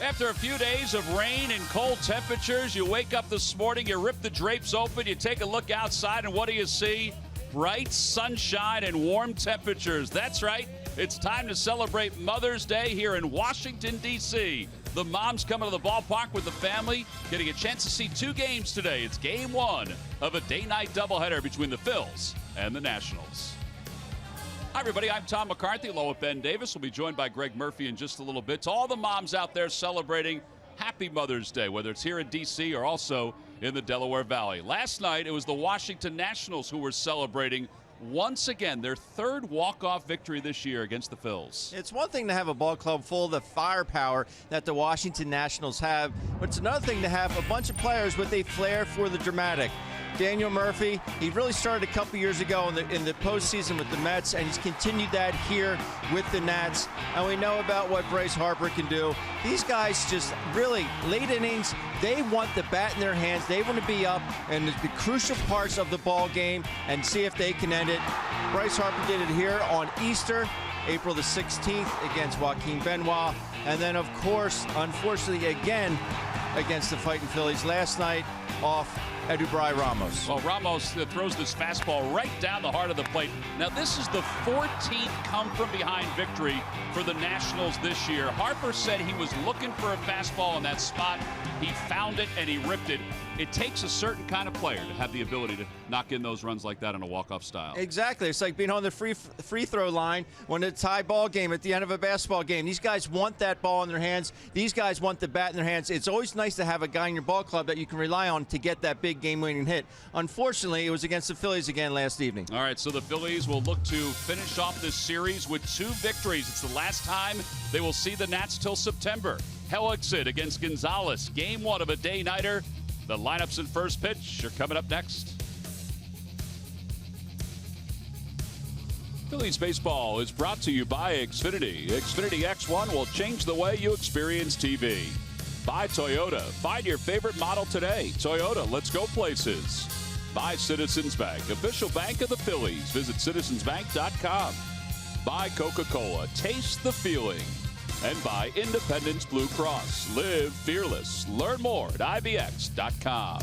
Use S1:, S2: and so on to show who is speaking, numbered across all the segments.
S1: After a few days of rain and cold temperatures, you wake up this morning, you rip the drapes open, you take a look outside, and what do you see? Bright sunshine and warm temperatures. That's right. It's time to celebrate Mother's Day here in Washington, D.C. The moms coming to the ballpark with the family, getting a chance to see two games today. It's game one of a day-night doubleheader between the Phillies and the Nationals. Hi, everybody. I'm Tom McCarthy, along with Ben Davis. We'll be joined by Greg Murphy in just a little bit. To all the moms out there celebrating, happy Mother's Day, whether it's here in D.C. or also in the Delaware Valley. Last night, it was the Washington Nationals who were celebrating once again their third walk-off victory this year against the Phils.
S2: It's one thing to have a ball club full of the firepower that the Washington Nationals have, but it's another thing to have a bunch of players with a flair for the dramatic. Daniel Murphy, he really started a couple years ago in the postseason with the Mets, and he's continued that here with the Nats. And we know about what Bryce Harper can do. These guys just really, late innings, they want the bat in their hands. They want to be up in the crucial parts of the ball game and see if they can end it. Bryce Harper did it here on Easter, April the 16th against Joaquin Benoit. And then, of course, unfortunately, again, against the fighting Phillies last night off Edubray Ramos.
S1: Well, Ramos throws this fastball right down the heart of the plate. Now, this is the 14th come-from-behind victory for the Nationals this year. Harper said he was looking for a fastball in that spot. He found it, and he ripped it. It takes a certain kind of player to have the ability to knock in those runs like that on a walk-off style.
S2: Exactly. It's like being on the free throw line when it's a tie ball game at the end of a basketball game. These guys want that ball in their hands. These guys want the bat in their hands. It's always nice to have a guy in your ball club that you can rely on to get that big game-winning hit. Unfortunately, it was against the Phillies again last evening.
S1: All right, so the Phillies will look to finish off this series with two victories. It's the last time they will see the Nats till September. Hellickson against Gonzalez. Game one of a day-nighter. The lineups and first pitch are coming up next. Phillies baseball is brought to you by Xfinity. Xfinity X1 will change the way you experience TV. By Toyota. Find your favorite model today. Toyota, let's go places. By Citizens Bank, official bank of the Phillies. Visit citizensbank.com. By Coca-Cola. Taste the feeling. And by Independence Blue Cross. Live fearless. Learn more at IBX.com.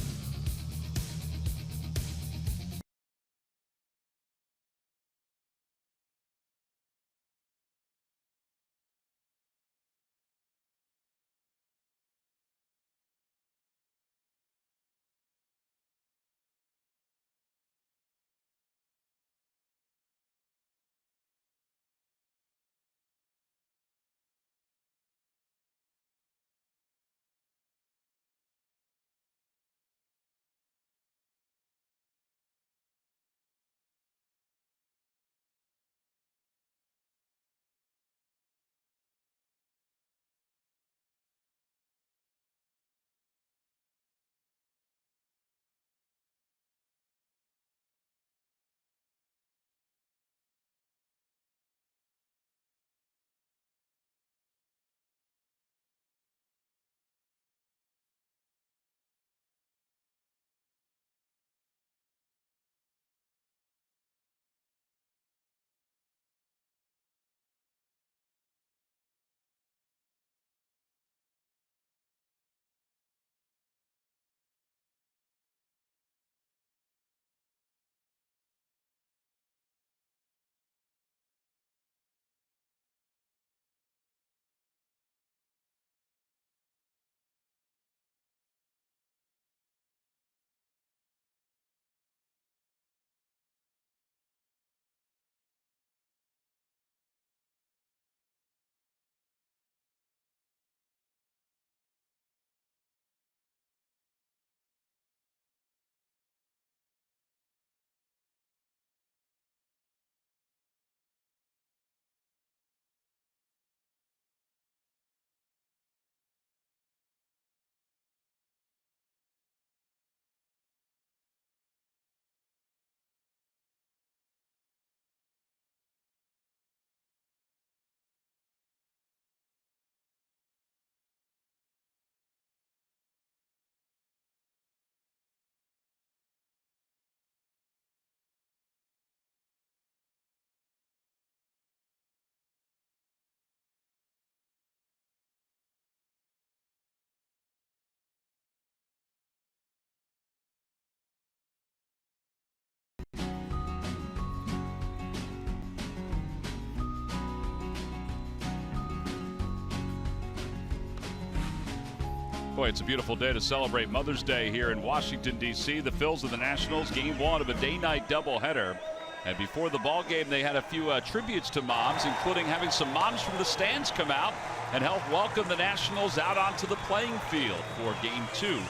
S1: Boy, it's a beautiful day to celebrate Mother's Day here in Washington, D.C. The Phils and the Nationals, game one of a day-night doubleheader. And before the ball game, they had a few tributes to moms, including having some moms from the stands come out and help welcome the Nationals out onto the playing field for game two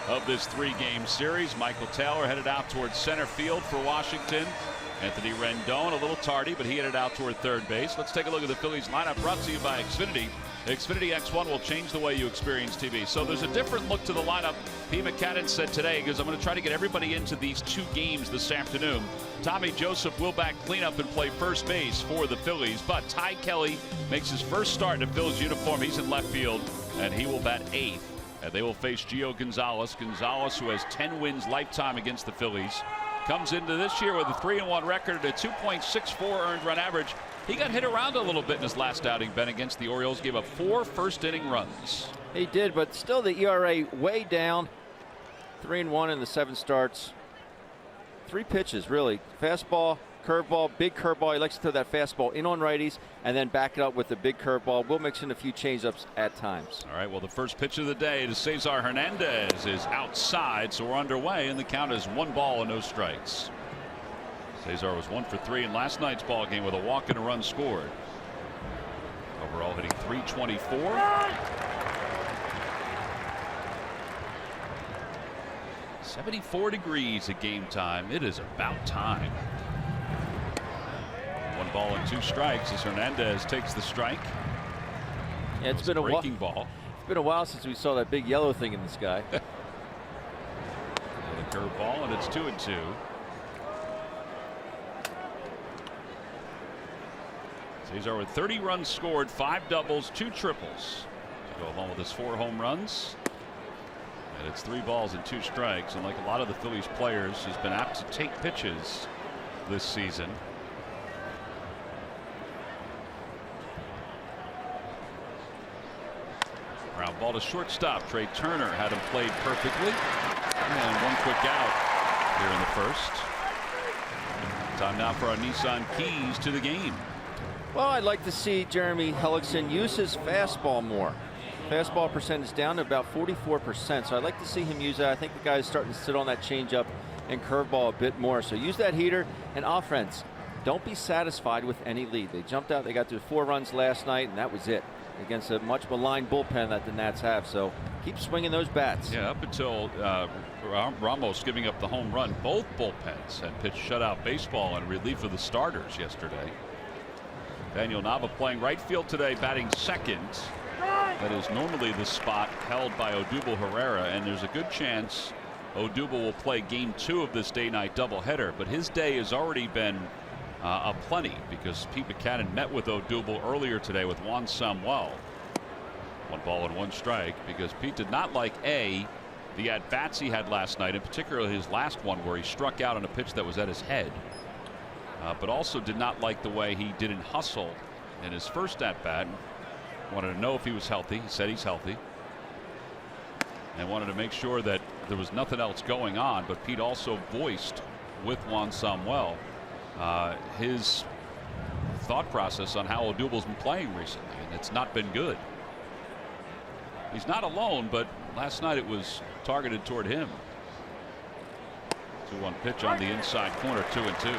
S1: of this three-game series. Michael Taylor headed out towards center field for Washington. Anthony Rendon, a little tardy, but he headed out toward third base. Let's take a look at the Phillies lineup, brought to you by Xfinity. Xfinity X1 will change the way you experience TV. So there's a different look to the lineup. P. McCadden said today, because I'm going to try to get everybody into these two games this afternoon. Tommy Joseph will back cleanup and play first base for the Phillies, but Ty Kelly makes his first start in a Phillies uniform. He's in left field, and he will bat eighth. And they will face Gio Gonzalez. Gonzalez, who has 10 wins lifetime against the Phillies, comes into this year with a 3-1 record and a 2.64 earned run average. He got hit around a little bit in his last outing, Ben, against the Orioles. Gave up 4 first-inning runs.
S2: He did, but still the ERA way down. 3-1 in the 7 starts. 3 pitches, really. Fastball, curveball, big curveball. He likes to throw that fastball in on righties and then back it up with a big curveball. We'll mix in a few changeups at times.
S1: All right, well, the first pitch of the day to Cesar Hernandez is outside, so we're underway, and the count is 1 ball and no strikes. Cesar was 1 for 3 in last night's ball game with a walk and a run scored. Overall hitting .324. 74 degrees at game time. It is about time. 1 ball and 2 strikes as Hernandez takes the strike.
S2: Yeah, it's been a
S1: breaking ball.
S2: It's been a while since we saw that big yellow thing in the sky.
S1: The curveball, and it's 2-2. Cesar with 30 runs scored, 5 doubles, 2 triples to go along with his 4 home runs. And it's 3 balls and 2 strikes. And like a lot of the Phillies players, he's been apt to take pitches this season. Ground ball to shortstop. Trey Turner had him played perfectly. And 1 quick out here in the first. Time now for our Nissan keys to the game.
S2: Well, I'd like to see Jeremy Hellickson use his fastball more. Fastball percentage down to about 44%, so I'd like to see him use that. I think the guy's starting to sit on that changeup and curveball a bit more. So use that heater. And offense, don't be satisfied with any lead. They jumped out. They got to 4 runs last night, and that was it against a much maligned bullpen that the Nats have. So keep swinging those bats.
S1: Yeah, up until Ramos giving up the home run, both bullpens had pitched shutout baseball in relief of the starters yesterday. Daniel Nava playing right field today, batting second. That is normally the spot held by Odubel Herrera, and there's a good chance Odubel will play game 2 of this day-night doubleheader. But his day has already been aplenty because Pete McCadden met with Odubel earlier today with Juan Samuel. 1 ball and 1 strike because Pete did not like the at-bats he had last night, in particular his last one where he struck out on a pitch that was at his head. But also did not like the way he didn't hustle in his first at-bat. Wanted to know if he was healthy. He said he's healthy. And wanted to make sure that there was nothing else going on. But Pete also voiced with Juan Samuel his thought process on how Odubel's been playing recently. And it's not been good. He's not alone, but last night it was targeted toward him. 2-1 pitch on the inside corner, 2-2.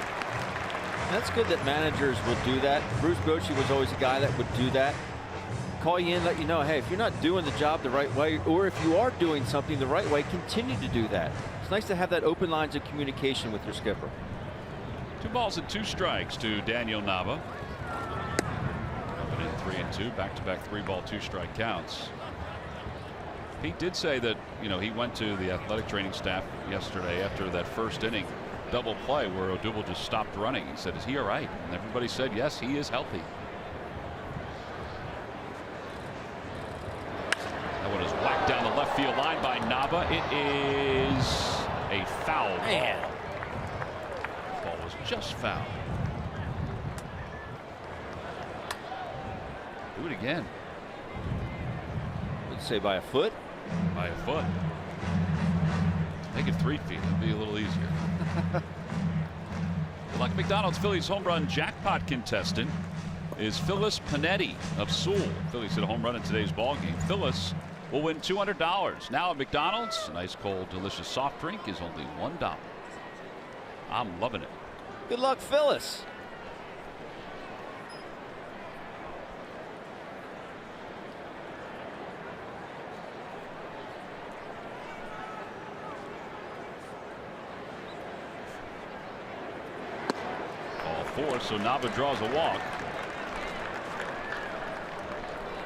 S2: That's good that managers will do that. Bruce Bochy was always a guy that would do that. Call you in, let you know, hey, if you're not doing the job the right way, or if you are doing something the right way, continue to do that. It's nice to have that open lines of communication with your skipper.
S1: 2 balls and 2 strikes to Daniel Nava. Coming in 3-2, back-to-back 3-ball, 2-strike counts. Pete did say that, he went to the athletic training staff yesterday after that first inning double play where Odubel just stopped running. He said, is he all right? And everybody said, yes, he is healthy. That one is whacked down the left field line by Nava. It is a foul ball. The ball was just foul. Do it again.
S2: Would say by a foot?
S1: By a foot. Make it 3 feet. It'd be a little easier. Like McDonald's Phillies home run jackpot contestant is Phyllis Panetti of Sewell. Phillies hit a home run in today's ball game. Phyllis will win $200. Now at McDonald's, a nice cold delicious soft drink is only $1. I'm loving it.
S3: Good luck, Phyllis.
S1: Ball 4, so Nava draws a walk.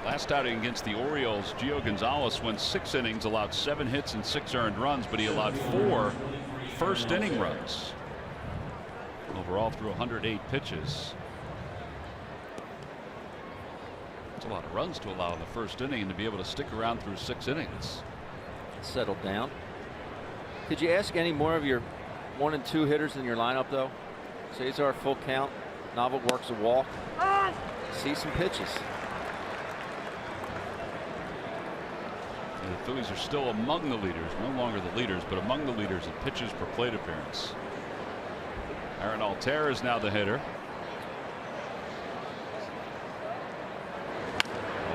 S1: Last outing against the Orioles, Gio Gonzalez went 6 innings, allowed 7 hits and 6 earned runs, but he allowed 4 first inning runs. Overall, through 108 pitches. That's a lot of runs to allow in the first inning, and to be able to stick around through 6 innings.
S3: Settled down. Could you ask any more of your 1 and 2 hitters in your lineup, though? Cesar full count. Nava works a walk. See some pitches.
S1: The Phillies are still among the leaders, no longer the leaders, but among the leaders in pitches per plate appearance. Aaron Altair is now the hitter.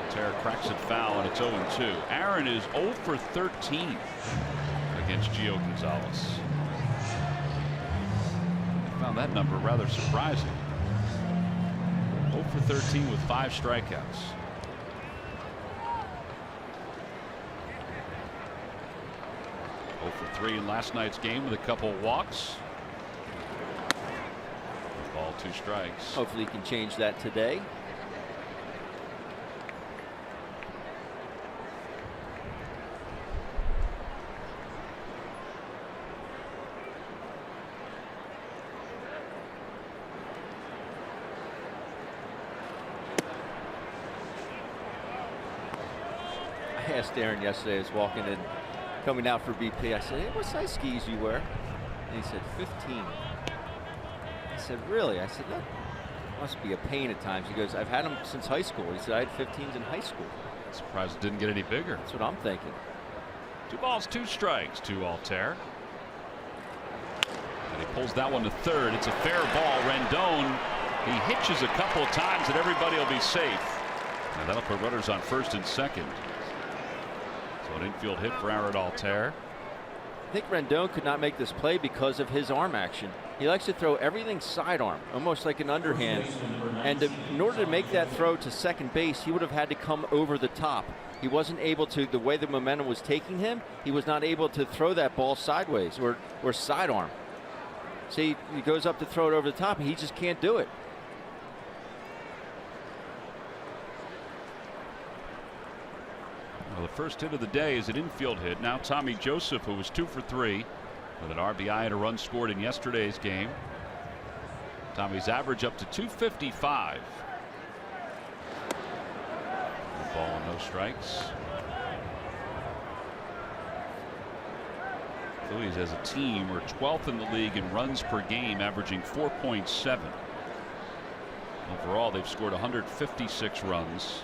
S1: Altair cracks it foul, and it's 0-2. Aaron is 0 for 13 against Gio Gonzalez. I found that number rather surprising. 0 for 13 with 5 strikeouts. 0 for 3 in last night's game with a couple walks. Ball 2 strikes.
S3: Hopefully he can change that today. I asked Aaron yesterday, I was walking in, coming out for BP. I said, hey, what size skis do you wear? And he said, 15. I said, really? I said, that must be a pain at times. He goes, I've had them since high school. He said, I had 15s in high school.
S1: Surprised it didn't get any bigger.
S3: That's what I'm thinking.
S1: 2 balls, 2 strikes to Altair. And he pulls that one to third. It's a fair ball. Rendon, he hitches a couple of times and everybody will be safe. And that'll put runners on first and second. So an infield hit for Aaron Altair.
S3: I think Rendon could not make this play because of his arm action. He likes to throw everything sidearm, almost like an underhand. And in order to make that throw to second base, he would have had to come over the top. He wasn't able to, the way the momentum was taking him, he was not able to throw that ball sideways or sidearm. See, he goes up to throw it over the top, and he just can't do it.
S1: Well, the first hit of the day is an infield hit. Now Tommy Joseph, who was 2 for 3 with an RBI and a run scored in yesterday's game. Tommy's average up to 255. Ball and no strikes. Phillies as a team were 12th in the league in runs per game, averaging 4.7. Overall, they've scored 156 runs.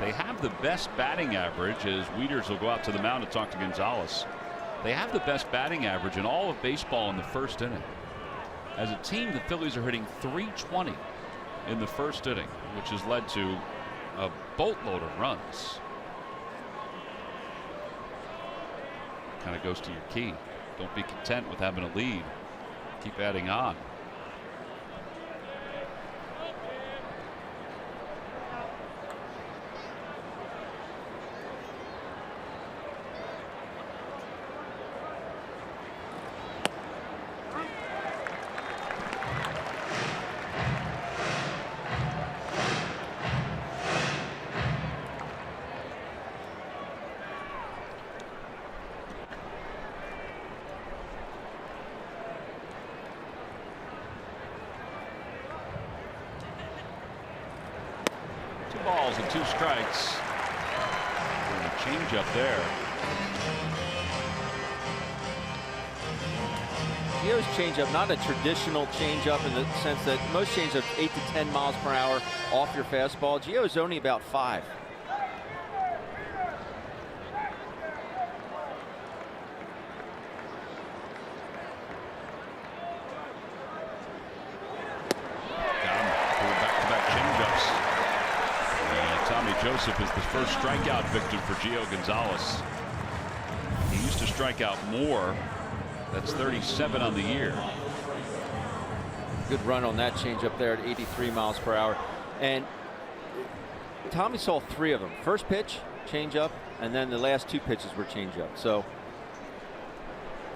S1: They have the best batting average, as Wieters will go out to the mound to talk to Gonzalez. They have the best batting average in all of baseball in the first inning. As a team, the Phillies are hitting .320 in the first inning, which has led to a boatload of runs. Kind of goes to your key. Don't be content with having a lead. Keep adding on. Balls and 2 strikes. And a change up there.
S3: Gio's changeup, not a traditional changeup in the sense that most changeups 8 to 10 miles per hour off your fastball. Gio's only about 5.
S1: Joseph is the first strikeout victim for Gio Gonzalez. He used to strike out more. That's 37 on the year.
S3: Good run on that changeup there at 83 miles per hour. And Tommy saw 3 of them. First pitch, changeup, and then the last 2 pitches were changeup. So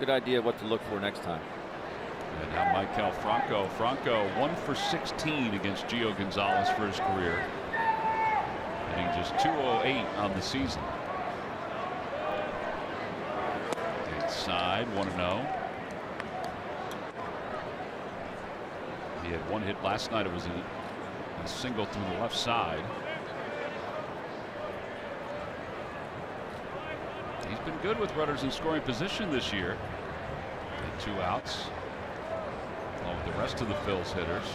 S3: good idea what to look for next time.
S1: And now Michael Franco. Franco 1 for 16 against Gio Gonzalez for his career. Hitting just .208 on the season. Inside 1-0. He had 1 hit last night. It was a single through the left side. He's been good with runners in scoring position this year. And 2 outs. Along with the rest of the Phillies hitters.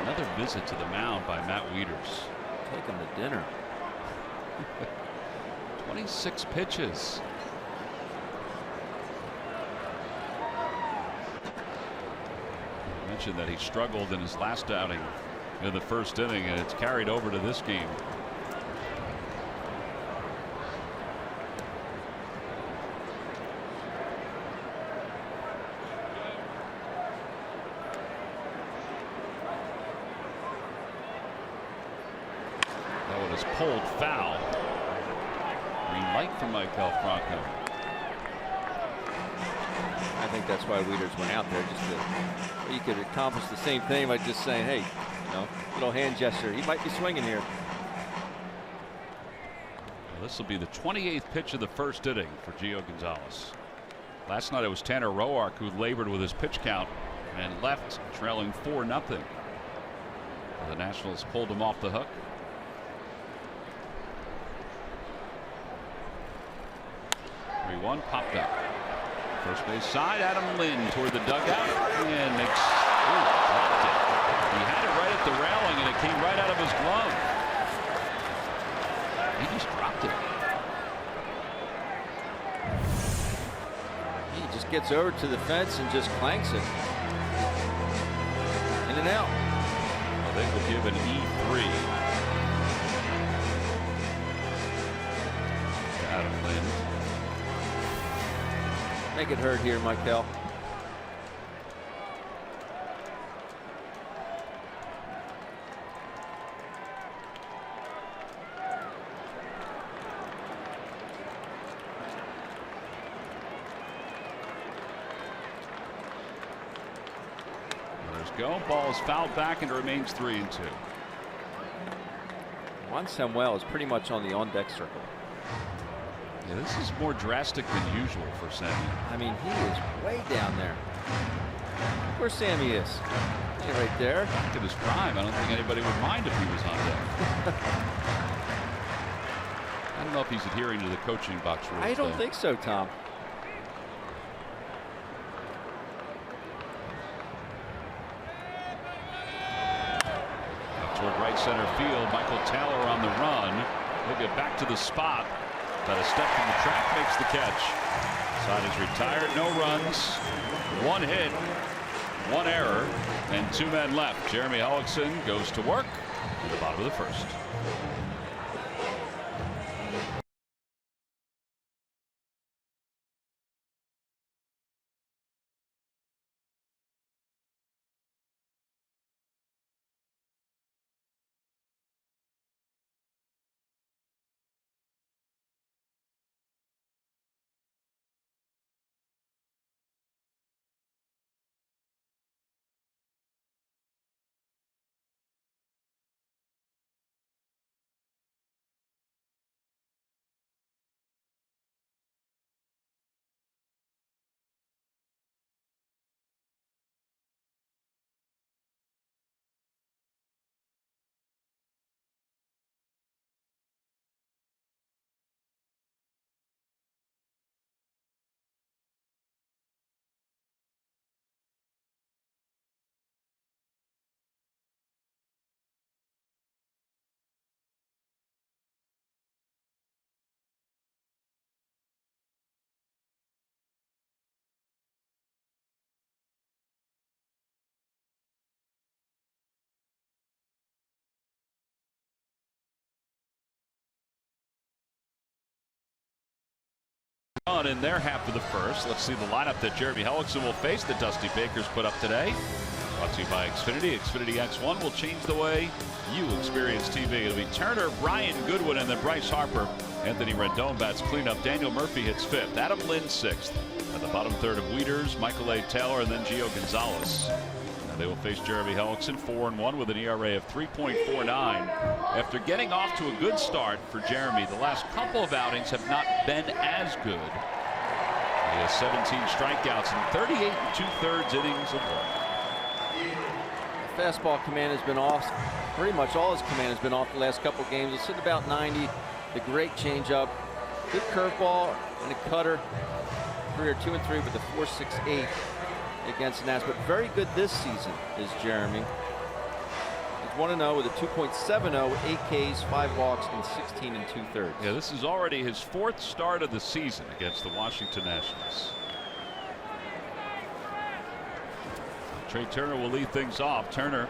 S1: Another visit to the mound by Matt Wieters.
S3: Take him to dinner.
S1: 26 pitches. I mentioned that he struggled in his last outing in the first inning, and it's carried over to this game. Pulled foul. Green light from Michael Franco.
S3: I think that's why Wieters went out there, just to, he could accomplish the same thing by just saying, hey, little hand gesture. He might be swinging here.
S1: Well, this will be the 28th pitch of the first inning for Gio Gonzalez. Last night it was Tanner Roark who labored with his pitch count and left trailing 4-0. The Nationals pulled him off the hook. 3-1 popped up. First base side, Adam Lynn toward the dugout and makes. Dropped it. He had it right at the railing and it came right out of his glove. He just dropped it.
S3: He just gets over to the fence and just clanks it. In and out.
S1: Well, they will give an E3 to Adam Lynn.
S3: Make it hurt here, Michael.
S1: There's go. Ball is fouled back and it remains 3-2.
S3: Juan Samuel is pretty much on the on-deck circle.
S1: Yeah, this is more drastic than usual for Sammy.
S3: I mean, he is way down there. Look where Sammy is. He's right there.
S1: Back at his prime. I don't think anybody would mind if he was on deck. I don't know if he's adhering to the coaching box rules.
S3: I don't think so, Tom.
S1: Toward right center field, Michael Taylor on the run. He'll get back to the spot. But a step from the track makes the catch. Side is retired. No runs. 1 hit. 1 error. And 2 men left. Jeremy Hellickson goes to work in the bottom of the first. On in their half of the first. Let's see the lineup that Jeremy Hellickson will face. The Dusty Bakers put up today. Brought to you by Xfinity. Xfinity X1 will change the way you experience TV. It'll be Turner, Brian Goodwin, and then Bryce Harper. Anthony Rendon bats cleanup. Daniel Murphy hits fifth. Adam Lynn sixth. At the bottom third of Wieters, Michael A. Taylor, and then Gio Gonzalez. Now they will face Jeremy Hellickson, 4-1 with an ERA of 3.49. After getting off to a good start for Jeremy, the last couple of outings have not been as good. He has 17 strikeouts and 38 2/3 innings of work.
S3: Fastball command has been off. Pretty much all his command has been off the last couple games. It's sitting about 90. The great changeup, good curveball, and a cutter. Career 2-3 with a 4.68 against the Nats, but very good this season is Jeremy. He's 1-0 with a 2.70 with 8 Ks, 5 walks, and 16 2/3.
S1: Yeah, this is already his fourth start of the season against the Washington Nationals. Trey Turner will lead things off. Turner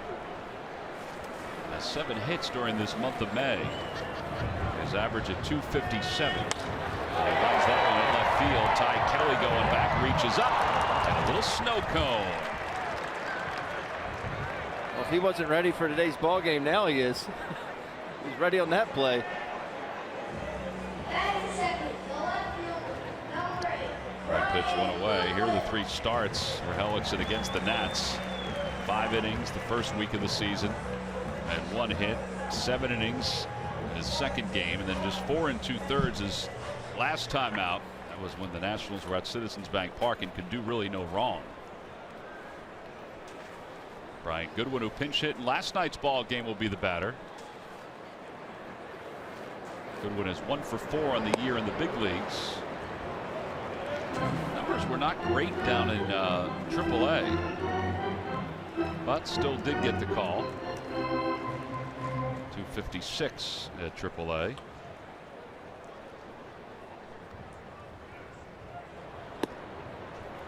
S1: has 7 hits during this month of May. His average at 257. He runs that one in left field. Ty Kelly going back, reaches up, and a little snow cone.
S3: Well, if he wasn't ready for today's ball game, now he is. He's ready on that play.
S1: Right pitch went away. Here are the 3 starts for Hellickson against the Nats. 5 innings the first week of the season, and 1 hit. 7 innings in his second game, and then just 4 2/3 his last time out. That was when the Nationals were at Citizens Bank Park and could do really no wrong. Brian Goodwin, who pinch hit in last night's ball game, will be the batter. Goodwin is 1 for 4 on the year in the big leagues. Numbers were not great down in AAA, but still did get the call. 256 at AAA.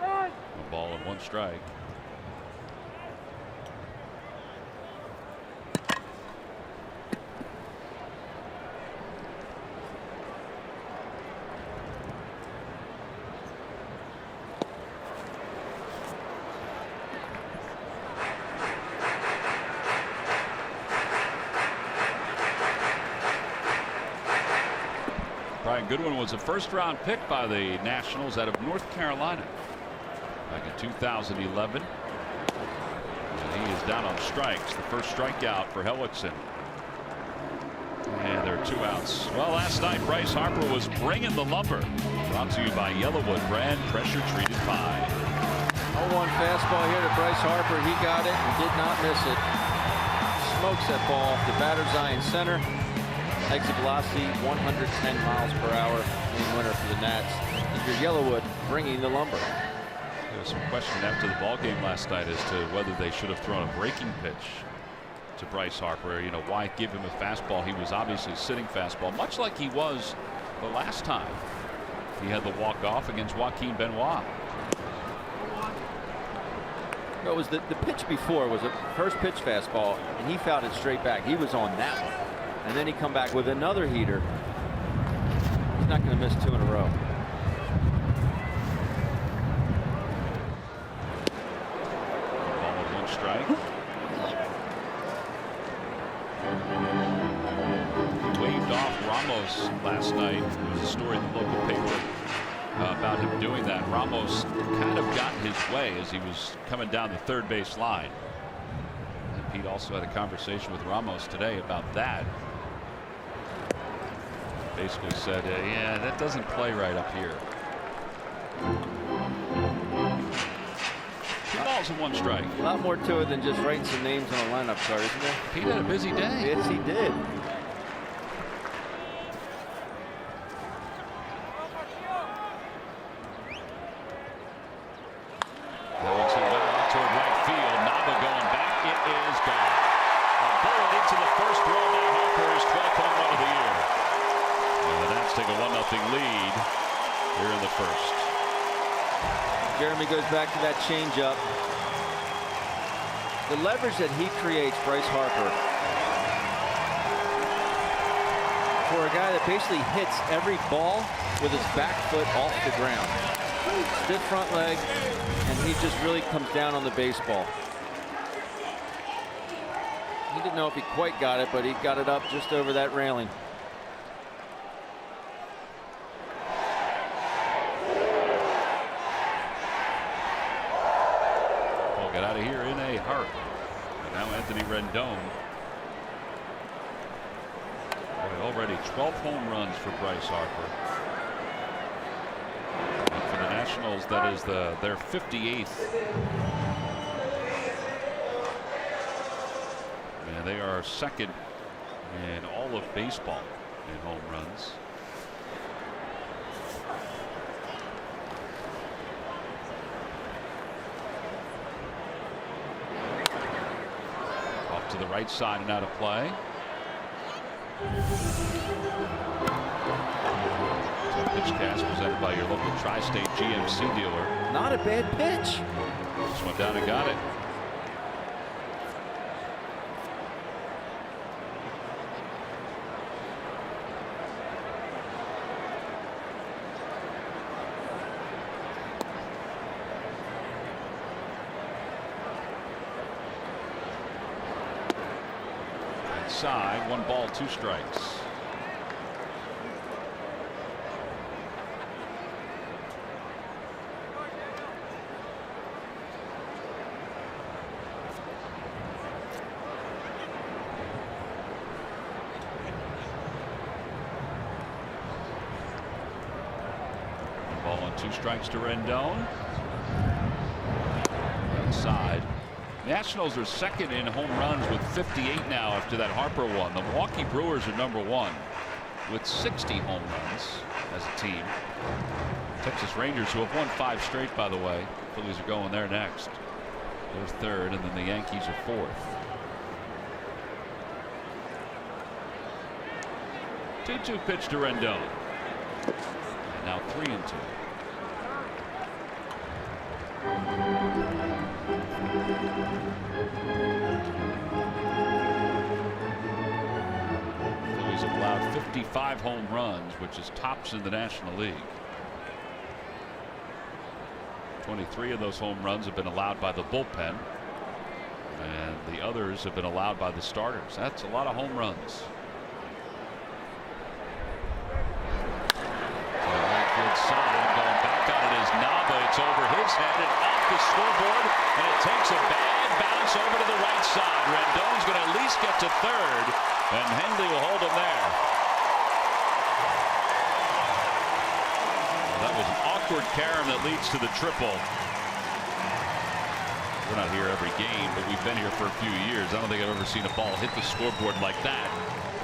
S1: A ball and 1 strike. Brian Goodwin was a first-round pick by the Nationals out of North Carolina back in 2011. And he is down on strikes. The first strikeout for Hellickson. And there are 2 outs. Well, last night Bryce Harper was bringing the lumber. Brought to you by Yellowwood brand pressure treated pie.
S3: 0-1 fastball here to Bryce Harper. He got it and did not miss it. Smokes that ball off the batter's eye in center. Exit velocity 110 miles per hour. Game winner for the Nats. Your Yellowwood bringing the lumber.
S1: There was some question after the ball game last night as to whether they should have thrown a breaking pitch to Bryce Harper. You know, why give him a fastball? He was obviously sitting fastball, much like he was the last time he had the walk-off against Joaquin Benoit.
S3: It was the pitch before was a first pitch fastball, and he fouled it straight back. He was on that one. And then he come back with another heater. He's not going to miss 2 in a row.
S1: Ball with 1 strike. He waved off Ramos last night. There was a story in the local paper about him doing that. Ramos kind of got in his way as he was coming down the third base line. And Pete also had a conversation with Ramos today about that. Basically said, yeah, that doesn't play right up here. 2 balls and 1 strike.
S3: A lot more to it than just writing some names on a lineup card, isn't there?
S1: He had a busy day.
S3: Yes, he did.
S1: Hellickson went out toward right field. Nava going back. It is gone. A bullet into the first throw by Harper is 12th home run of the year. And the Nats take a 1-0 lead here in the first.
S3: Jeremy goes back to that changeup. The leverage that he creates, Bryce Harper. for a guy that basically hits every ball with his back foot off the ground. Stiff front leg, and he just really comes down on the baseball. He didn't know if he quite got it, but he got it up just over that railing.
S1: Well, get out of here in a hurry. And now Anthony Rendon. Already 12 home runs for Bryce Harper. And for the Nationals, that is their 58th. And they are second in all of baseball in home runs. Off to the right side and out of play. So pitch cast presented by your local Tri-State GMC dealer.
S3: Not a bad pitch.
S1: Just went down and got it. Inside, 1 ball, 2 strikes. Ball and 2 strikes to Rendon. Inside. Nationals are second in home runs with 58 now after that Harper one. The Milwaukee Brewers are #1 with 60 home runs as a team. Texas Rangers, who have won 5 straight, by the way. Phillies are going there next. They're third, and then the Yankees are fourth. 2-2 pitch to Rendon. And now 3-2. Phillies have allowed 55 home runs, which is tops in the National League. 23 of those home runs have been allowed by the bullpen, and the others have been allowed by the starters. That's a lot of home runs. Side, going back on it is Nava. It's over his head and off the scoreboard, and it takes a bad bounce over to the right side. Rendon's going to at least get to third, and Henley will hold him there. Well, that was an awkward carom that leads to the triple. We're not here every game, but we've been here for a few years. I don't think I've ever seen a ball hit the scoreboard like that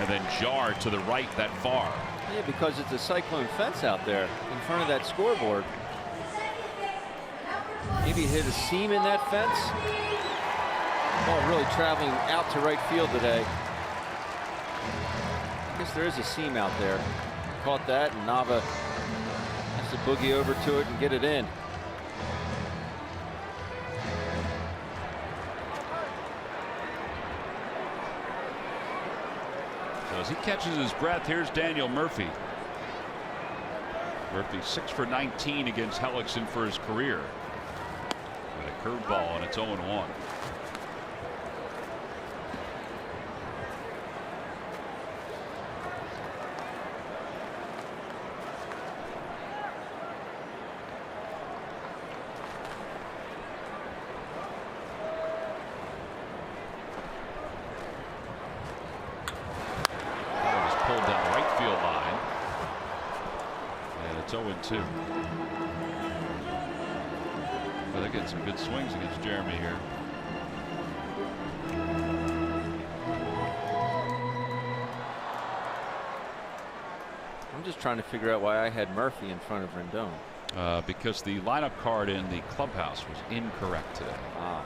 S1: and then jar to the right that far.
S3: Yeah, because it's a cyclone fence out there in front of that scoreboard. Maybe hit a seam in that fence. Ball really traveling out to right field today. I guess there is a seam out there. Caught that, and Nava has to boogie over to it and get it in.
S1: As he catches his breath, here's Daniel Murphy. Murphy 6 for 19 against Hellickson for his career. With a curveball, and it's 0-1. It's 0-2. But they're getting some good swings against Jeremy here.
S3: I'm just trying to figure out why I had Murphy in front of Rendon.
S1: Because the lineup card in the clubhouse was incorrect today.
S3: Ah.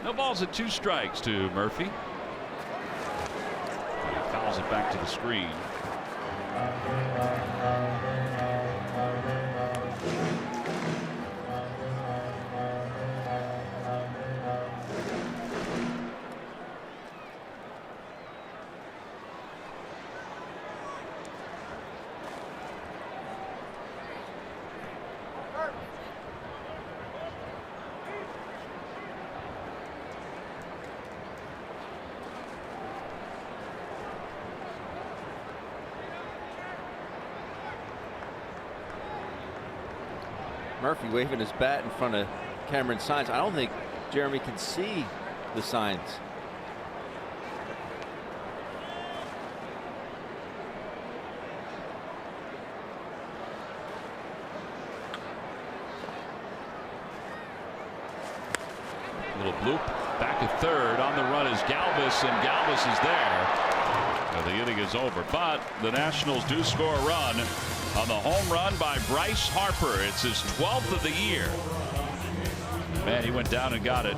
S1: No balls and 2 strikes to Murphy. Fouls it back to the screen.
S3: Murphy waving his bat in front of Cameron's signs. I don't think Jeremy can see the signs.
S1: Little bloop. Back at third. On the run is Galvis, and Galvis is there. Well, the inning is over, but the Nationals do score a run on the home run by Bryce Harper. It's his 12th of the year. Man, he went down and got it.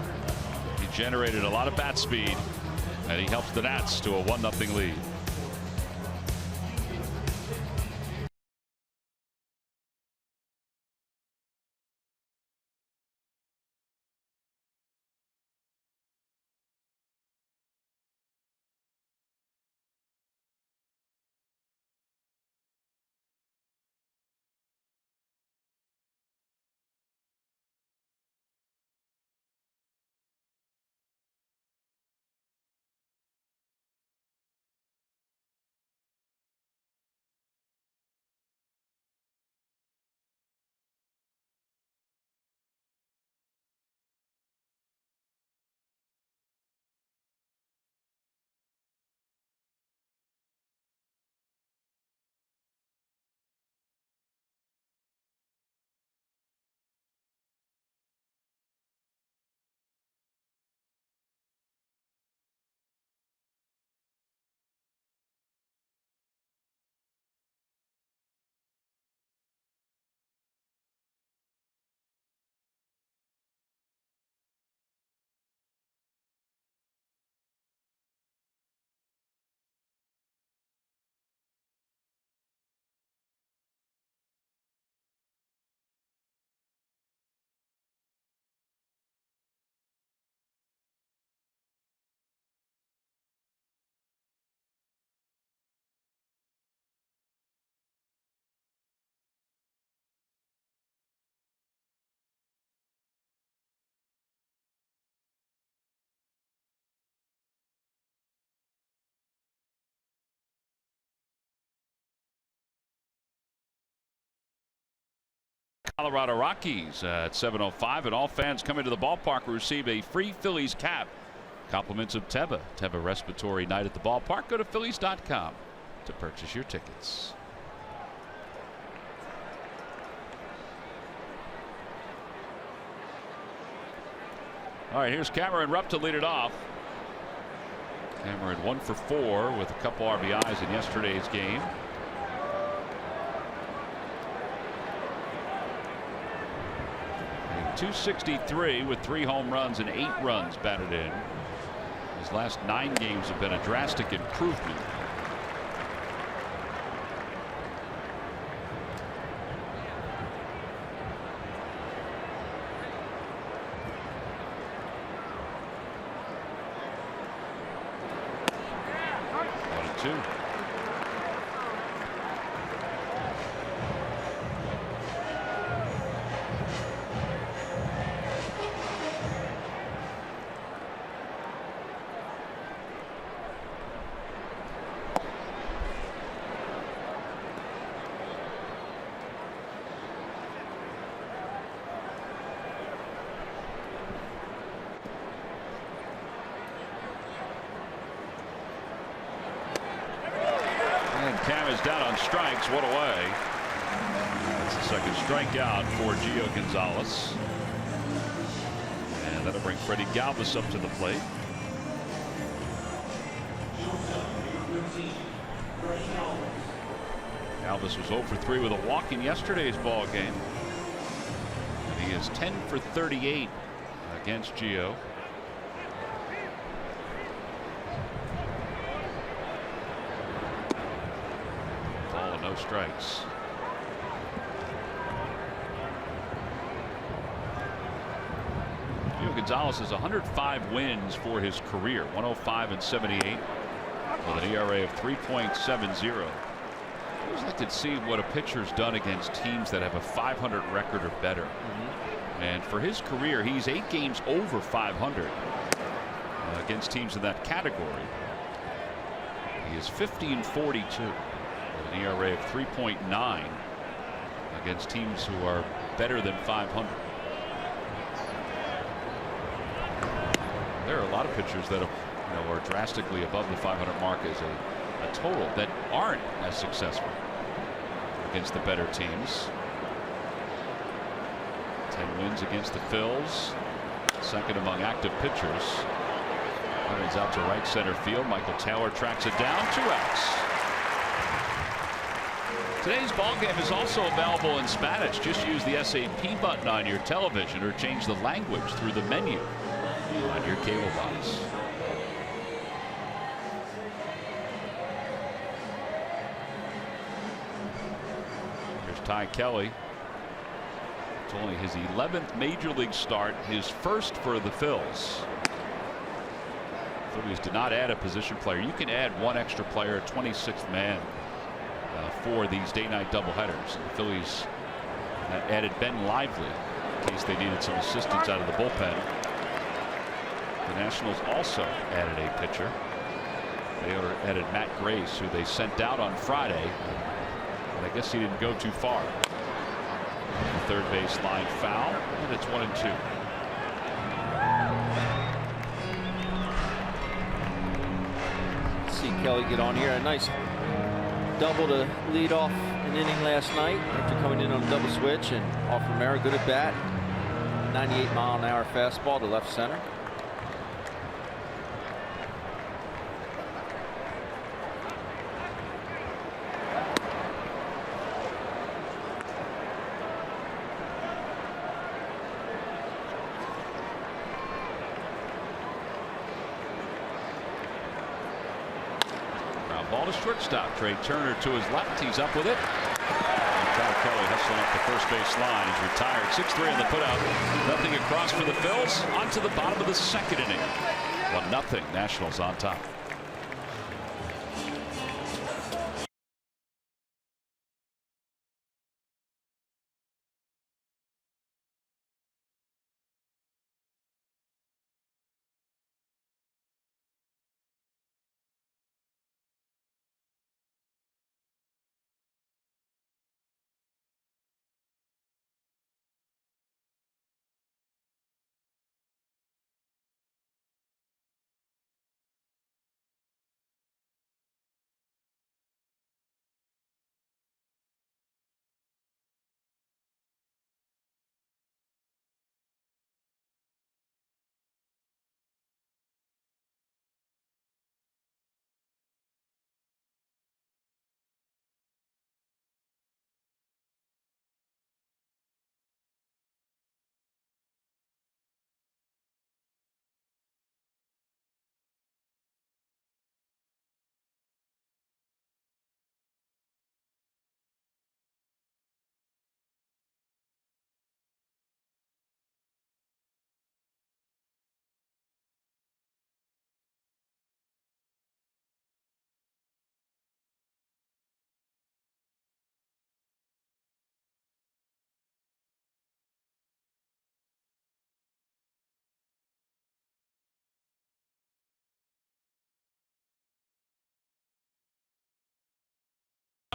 S1: He generated a lot of bat speed, and he helps the Nats to a 1-0 lead. Colorado Rockies at 7:05, and all fans coming to the ballpark will receive a free Phillies cap. Compliments of Teva. Teva Respiratory Night at the ballpark. Go to Phillies.com to purchase your tickets. All right, here's Cameron Rupp to lead it off. Cameron 1 for 4 with a couple RBIs in yesterday's game. .263 with 3 home runs and 8 runs batted in. His last 9 games have been a drastic improvement. Two. Cam is down on strikes. What away. That's the second strikeout for Gio Gonzalez. And that'll bring Freddie Galvis up to the plate. Galvis was 0 for 3 with a walk in yesterday's ball game. And he is 10 for 38 against Gio. No strikes. Gio Gonzalez has 105 wins for his career, 105 and 78, with an ERA of 3.70. I always like to see what a pitcher's done against teams that have a 500 record or better. And for his career, he's 8 games over 500 against teams in that category. He is 50 and 42. An ERA of 3.9 against teams who are better than 500. There are a lot of pitchers that are drastically above the 500 mark as a total that aren't as successful against the better teams. 10 wins against the Phillies, second among active pitchers. Runs out to right center field. Michael Taylor tracks it down. 2 outs. Today's ball game is also available in Spanish. Just use the SAP button on your television or change the language through the menu on your cable box. Here's Ty Kelly. It's only his 11th major league start, his first for the Phillies. Phillies did not add a position player. You can add one extra player, a 26th man, for these day-night doubleheaders. The Phillies added Ben Lively in case they needed some assistance out of the bullpen. The Nationals also added a pitcher. They added Matt Grace, who they sent out on Friday, but I guess he didn't go too far. The third base line foul, and it's 1-2.
S3: See Kelly get on here. A nice double to lead off an inning last night after coming in on a double switch, and off Romero, good at bat. 98-mile-an-hour fastball to left center.
S1: Ball to shortstop. Trey Turner to his left. He's up with it. And Kyle Kelly hustling up the first base line. He's retired. 6-3 on the putout. Nothing across for the Phils. On to the bottom of the second inning. 1-0. Nationals on top.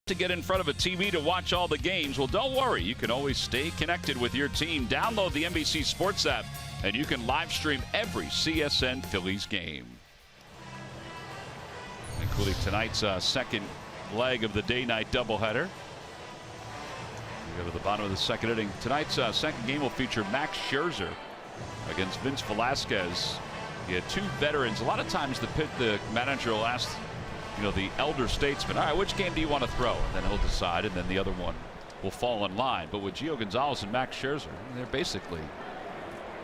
S1: To get in front of a TV to watch all the games? Well, don't worry. You can always stay connected with your team. Download the NBC Sports app, and you can live stream every CSN Phillies game, including tonight's second leg of the day-night doubleheader. We go to the bottom of the second inning. Tonight's second game will feature Max Scherzer against Vince Velasquez. You had two veterans. A lot of times the manager will ask, the elder statesman, all right, which game do you want to throw? And then he'll decide, and then the other one will fall in line. But with Gio Gonzalez and Max Scherzer, they're basically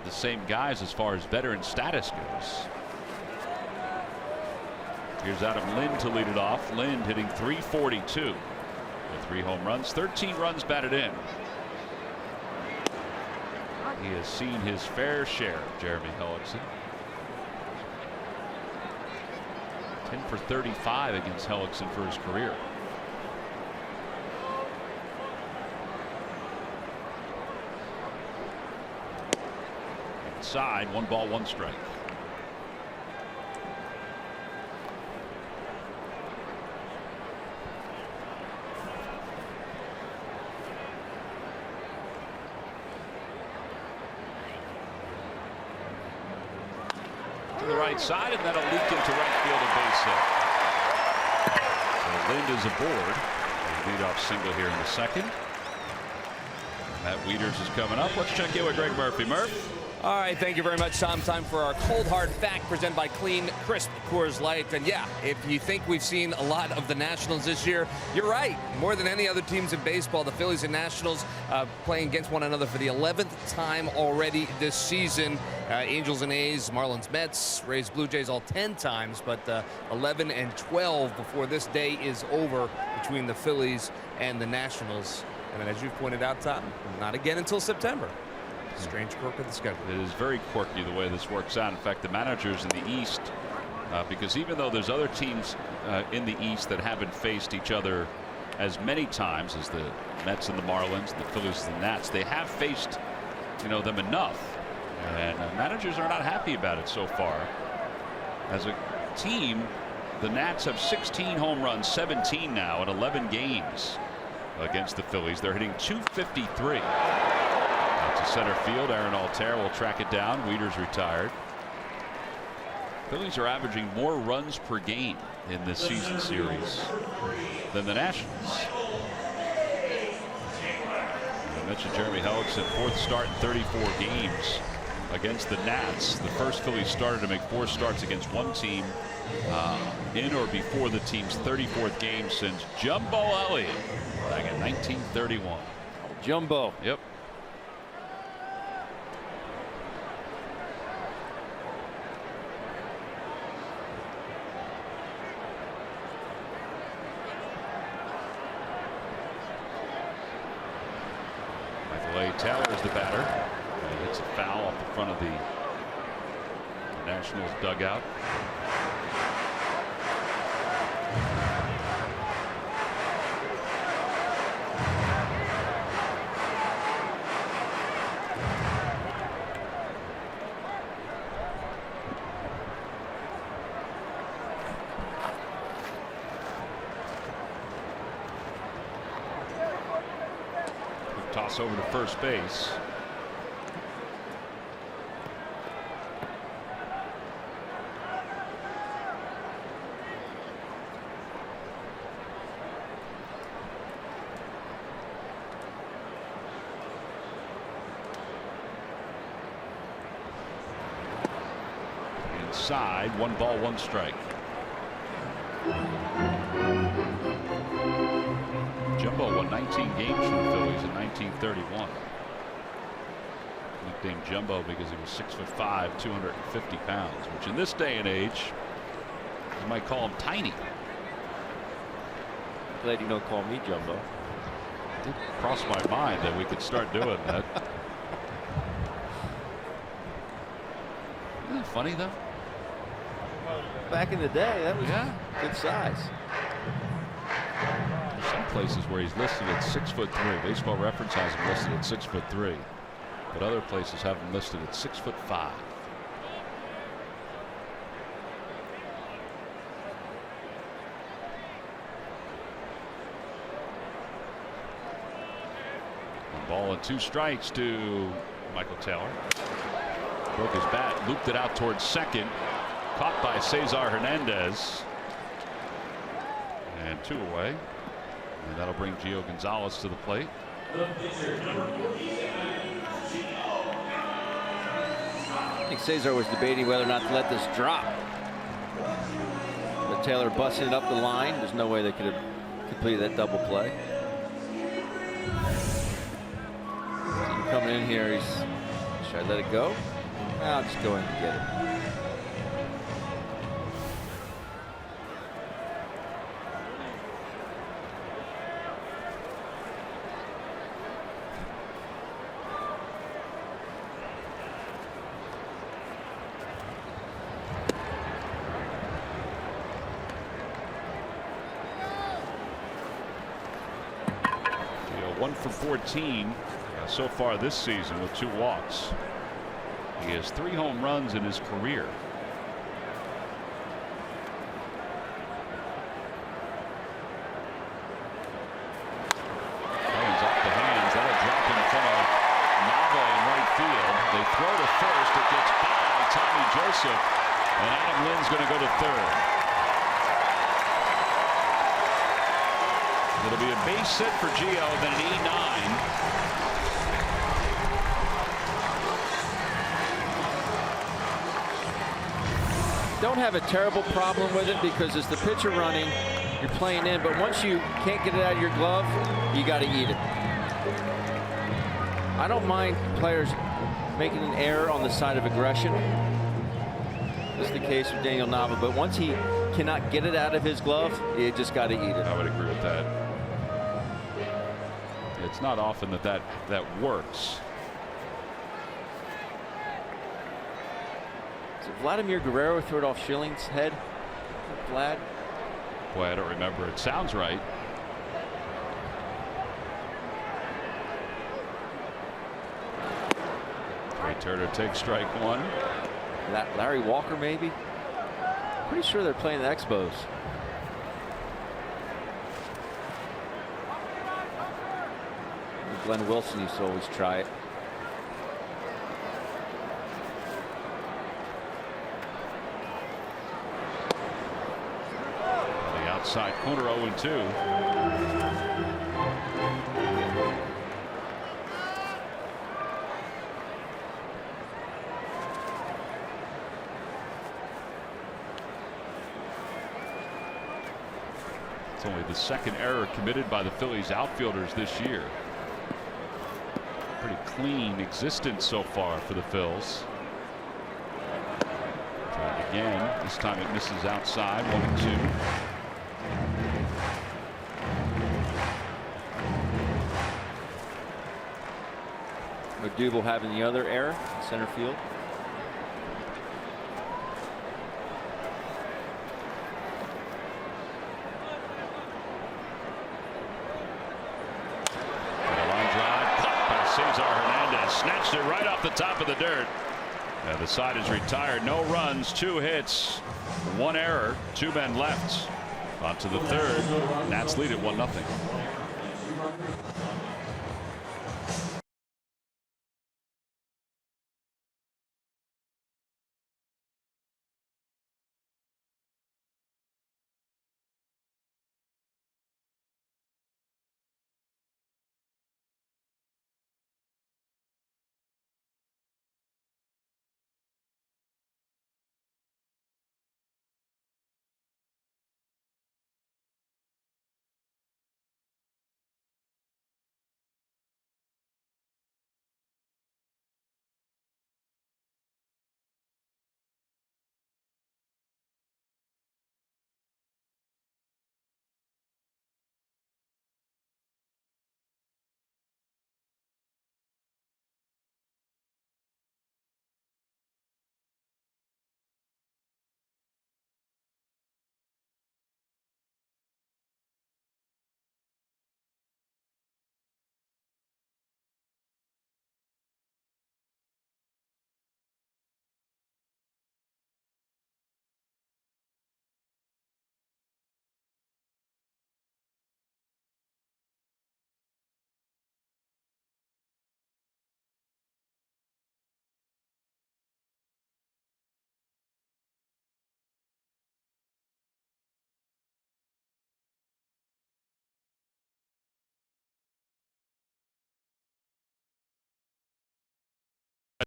S1: the same guys as far as veteran status goes. Here's Adam Lind to lead it off. Lind hitting .342 with 3 home runs, 13 runs batted in. He has seen his fair share of Jeremy Hellickson. 10 for 35 against Hellickson for his career. Inside, 1 ball, 1 strike. to the right side, and that'll leak into right field, a base hit. So Lind is aboard. Leadoff single here in the second. Matt Wieters is coming up. Let's check in with Greg Murphy. Murph.
S4: All right, thank you very much, Tom. Time for our cold hard fact presented by Clean Crisp Coors Light. And yeah, if you think we've seen a lot of the Nationals this year, you're right. More than any other teams in baseball, the Phillies and Nationals playing against one another for the 11th time already this season. Angels and A's, Marlins, Mets, Rays, Blue Jays all 10 times, but 11 and 12 before this day is over between the Phillies and the Nationals. And as you've pointed out, Tom, not again until September. Strange quirk of the schedule.
S1: It is very quirky the way this works out. In fact, the managers in the East, because even though there's other teams in the East that haven't faced each other as many times as the Mets and the Marlins, the Phillies and the Nats, they have faced, them enough. And managers are not happy about it so far. As a team, the Nats have 16 home runs, 17 now in 11 games against the Phillies. They're hitting .253. To center field, Aaron Altair will track it down. Wieters retired. Phillies are averaging more runs per game in this season series than the Nationals. I mentioned Jeremy Hellickson, fourth start in 34 games against the Nats. The first Phillies starter to make 4 starts against one team in or before the team's 34th game since Jumbo Elliott back in 1931.
S3: Jumbo.
S1: Yep. Taylor's the batter. He hits a foul off the front of the Nationals dugout. Toss over to first base. Inside, 1 ball, 1 strike. Jumbo won 19 games for the Phillies in 1931. Nicknamed Jumbo because he was 6'5", 250 pounds, which in this day and age, you might call him tiny.
S3: Glad you don't call me Jumbo.
S1: It did cross my mind that we could start doing that. Isn't that funny, though?
S3: Back in the day, that was good size.
S1: Some places where he's listed at 6'3". Baseball Reference has him listed at 6'3", but other places have him listed at 6'5". One ball and 2 strikes to Michael Taylor. Broke his bat, looped it out towards second, caught by Cesar Hernandez, and 2 away. And that'll bring Gio Gonzalez to the plate.
S3: I think Cesar was debating whether or not to let this drop. But Taylor busted it up the line. There's no way they could have completed that double play. So coming in here, should I let it go? I'll just go in and get it.
S1: One for 14 so far this season with 2 walks. He has 3 home runs in his career. Hands off the hands. That'll drop in front of Nava in right field. They throw to first. It gets by Tommy Joseph. And Adam Lynn's going to go to third. It'll be a base hit for Gio, then an E9.
S3: Don't have a terrible problem with it because as the pitcher running, you're playing in, but once you can't get it out of your glove, you got to eat it. I don't mind players making an error on the side of aggression. This is the case with Daniel Nava, but once he cannot get it out of his glove, you just got to eat it.
S1: I would agree with that. It's not often that works.
S3: Did Vladimir Guerrero throw it off Schilling's head? Vlad?
S1: Boy, I don't remember. It sounds right. Trey Turner takes strike one.
S3: Larry Walker, maybe? Pretty sure they're playing the Expos. Glenn Wilson used to always try it.
S1: Outside corner, 0-2. It's only the second error committed by the Phillies outfielders this year. Pretty clean existence so far for the Phils. Try it again. This time it misses outside, 1-2.
S3: McDougal having the other error in center field.
S1: Line drive caught by Cesar Hernandez. Snatched it right off the top of the dirt. And the side is retired. No runs, 2 hits, 1 error, 2 men left. On to the third. Nats lead at 1-0.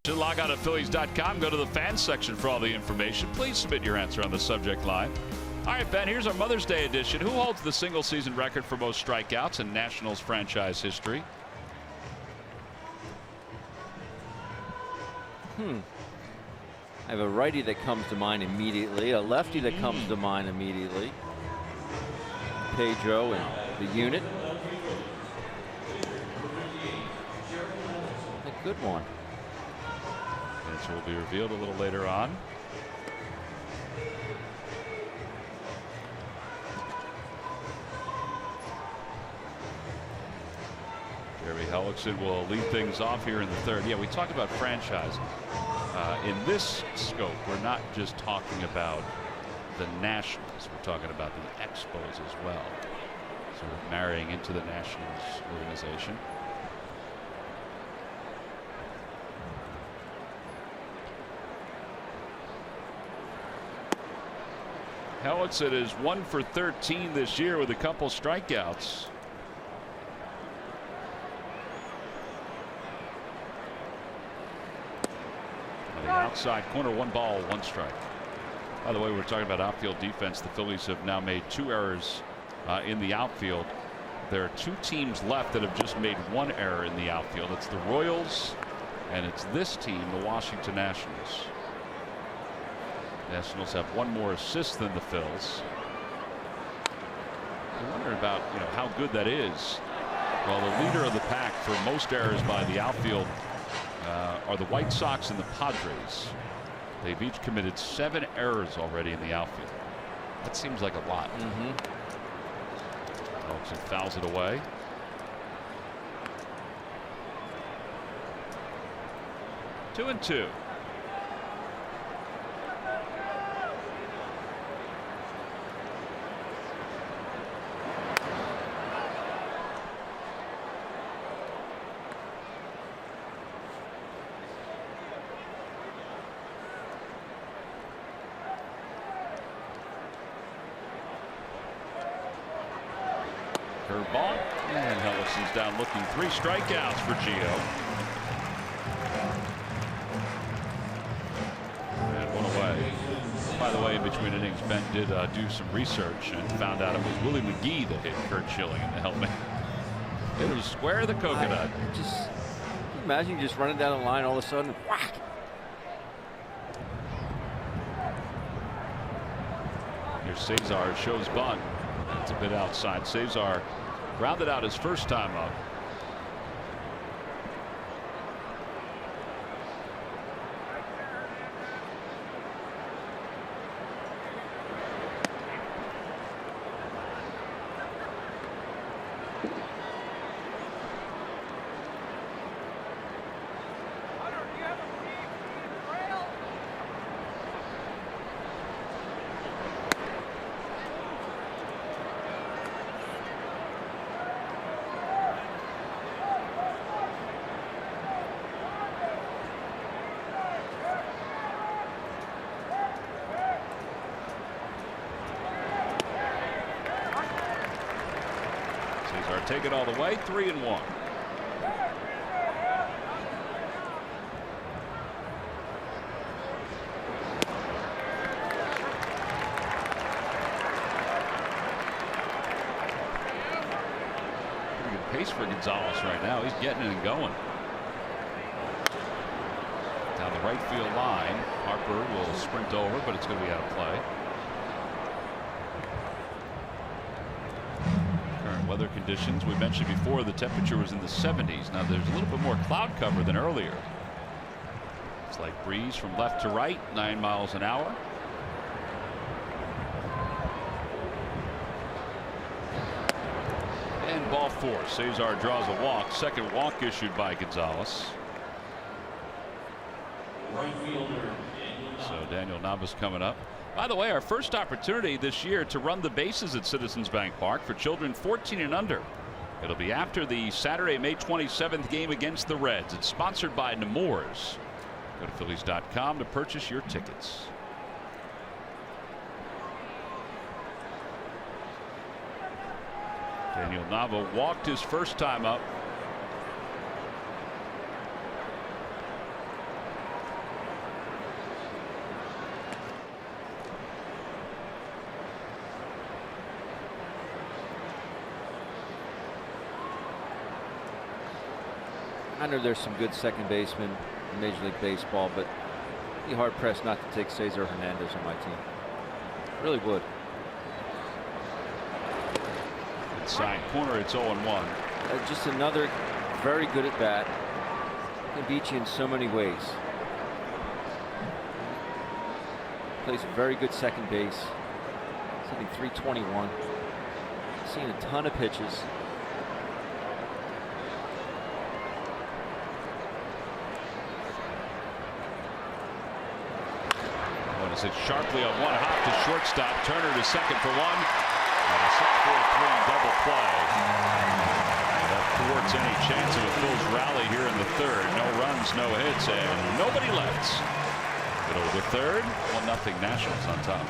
S1: To log on to Phillies.com, go to the fans section for all the information. Please submit your answer on the subject line. All right, Ben, here's our Mother's Day edition. Who holds the single season record for most strikeouts in Nationals franchise history?
S3: I have a righty that comes to mind immediately, a lefty that comes to mind immediately. Pedro and the unit. A good one.
S1: Answer will be revealed a little later on. Jeremy Hellickson will lead things off here in the third. Yeah, we talked about franchise. In this scope, we're not just talking about the Nationals. We're talking about the Expos as well. Sort of marrying into the Nationals organization. Hellickson is 1 for 13 this year with a couple strikeouts. On the outside corner, 1 ball, 1 strike. By the way, we're talking about outfield defense. The Phillies have now made 2 errors in the outfield. There are 2 teams left that have just made 1 error in the outfield. It's the Royals and it's this team, the Washington Nationals. Nationals have 1 more assist than the Phils. I wonder about how good that is. Well, the leader of the pack for most errors by the outfield are the White Sox and the Padres. They've each committed 7 errors already in the outfield. That seems like a lot. Hellickson fouls it away. 2-2. Curveball, and Hellickson's down looking. 3 strikeouts for Gio. And 1 away. By the way, in between innings, Ben did do some research and found out it was Willie McGee that hit Kurt Schilling in the helmet. It was square the coconut.
S3: Can you imagine just running down the line all of a sudden, whack.
S1: Here's Cesar, shows bunt. It's a bit outside. Cesar grounded out his first time up. Take it all the way. 3-1. Pretty good pace for Gonzalez right now. He's getting it and going. Down the right field line. Harper will sprint over, but it's going to be out of play. Weather conditions, we mentioned before, the temperature was in the 70s. Now there's a little bit more cloud cover than earlier. It's like breeze from left to right, 9 miles an hour. And ball 4. Cesar draws a walk. Second walk issued by Gonzalez. So Daniel Navas coming up. By the way, our first opportunity this year to run the bases at Citizens Bank Park for children 14 and under. It'll be after the Saturday, May 27th game against the Reds. It's sponsored by Nemours. Go to Phillies.com to purchase your tickets. Daniel Nava walked his first time up.
S3: I know there's some good second basemen in Major League Baseball, but I'd be hard pressed not to take Cesar Hernandez on my team. Really would.
S1: Inside corner, it's 0-1.
S3: Just another very good at bat. Can beat you in so many ways. Plays a very good second base. He's hitting .321. Seen a ton of pitches.
S1: It's sharply on one hop to shortstop. Turner to second for 1. And a 6-4-3 double play. And that thwarts any chance of a Phillies rally here in the 3rd. No runs, no hits, and nobody left. Middle of the 3rd. 1-0 Nationals on top.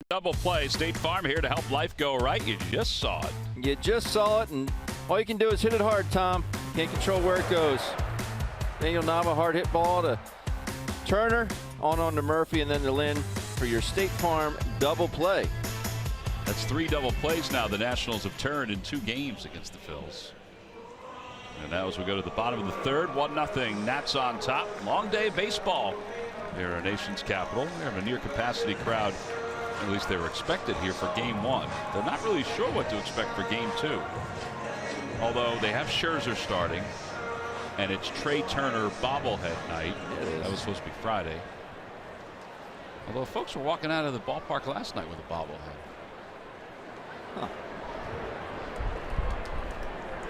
S1: Double play. State Farm here to help life go right. You just saw it.
S3: You just saw it, and all you can do is hit it hard, Tom. Can't control where it goes. Daniel Nava, hard hit ball to Turner, on to Murphy, and then to Lynn for your State Farm double play.
S1: That's 3 double plays now the Nationals have turned in 2 games against the Phils. And now as we go to the bottom of the 3rd, 1-0. Nats on top. Long day of baseball here in our nation's capital. We have a near capacity crowd. At least they were expected here for game 1. They're not really sure what to expect for game 2. Although they have Scherzer starting, and it's Trey Turner bobblehead night. That was supposed to be Friday. Although folks were walking out of the ballpark last night with a bobblehead.
S3: Huh.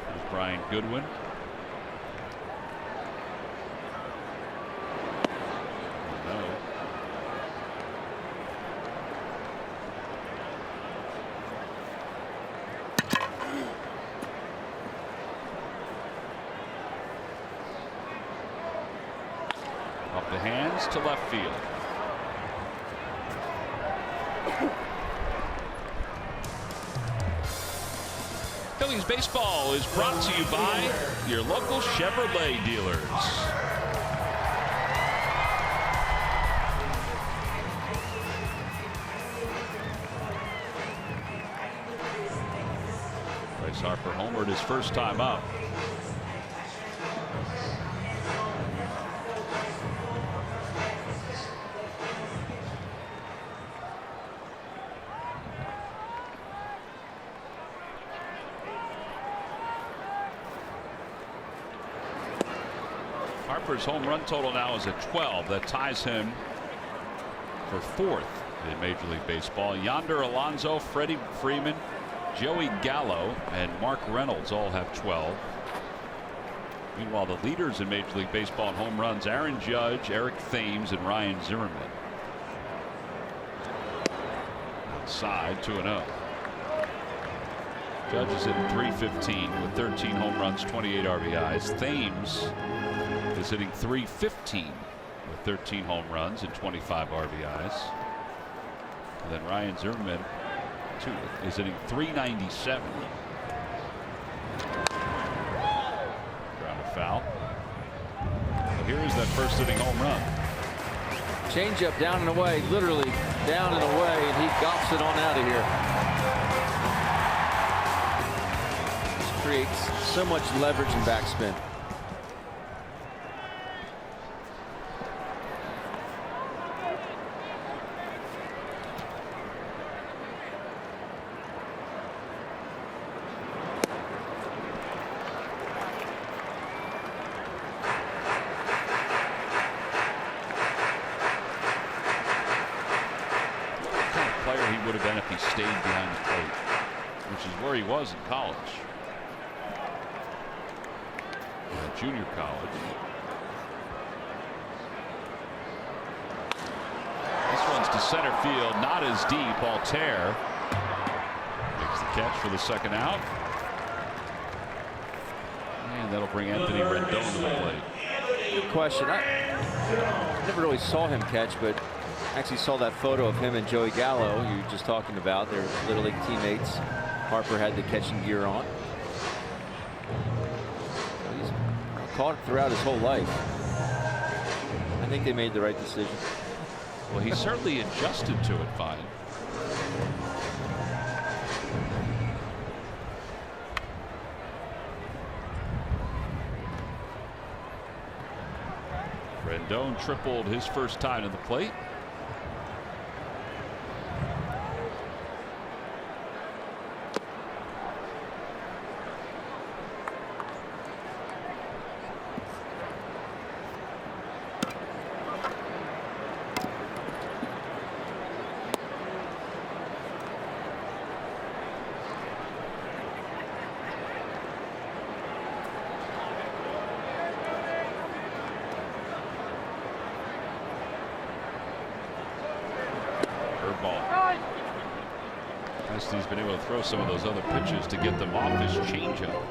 S1: There's Brian Goodwin. Off the hands to left field. Phillies baseball is brought to you by your local Chevrolet dealers. Bryce Harper homered his first time up. Harper's home run total now is at 12. That ties him for 4th in Major League Baseball. Yonder Alonso, Freddie Freeman, Joey Gallo, and Mark Reynolds all have 12. Meanwhile, the leaders in Major League Baseball in home runs: Aaron Judge, Eric Thames, and Ryan Zimmerman. Outside, 2-0. Judge is hitting .315 with 13 home runs, 28 RBIs. Thames is hitting .315 with 13 home runs and 25 RBIs. And then Ryan Zimmerman is hitting .397. Ground a foul. So here is that first inning home run.
S3: Changeup down and away, literally down and away, and he gops it on out of here. This creates so much leverage and backspin.
S1: Would have been if he stayed behind the plate, which is where he was in college, junior college. to center field, not as deep. Altair makes the catch for the second out. And that'll bring Anthony Rendon to the plate.
S3: Good question. I never really saw him catch, but actually saw that photo of him and Joey Gallo you were just talking about. They're Little League teammates. Harper had the catching gear on. He's caught throughout his whole life. I think they made the right decision.
S1: Well, he certainly adjusted to it fine. Rendon tripled his first time to the plate. He's been able to throw some of those other pitches to get them off his changeup.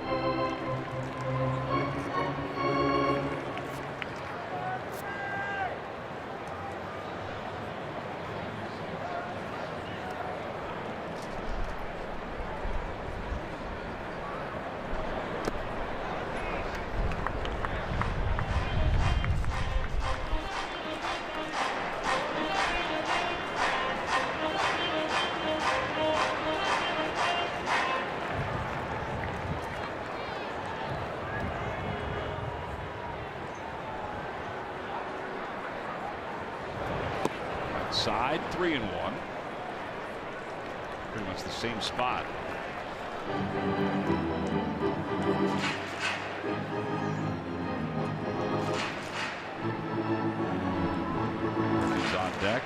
S1: Side 3-1. Pretty much the same spot. He's on deck.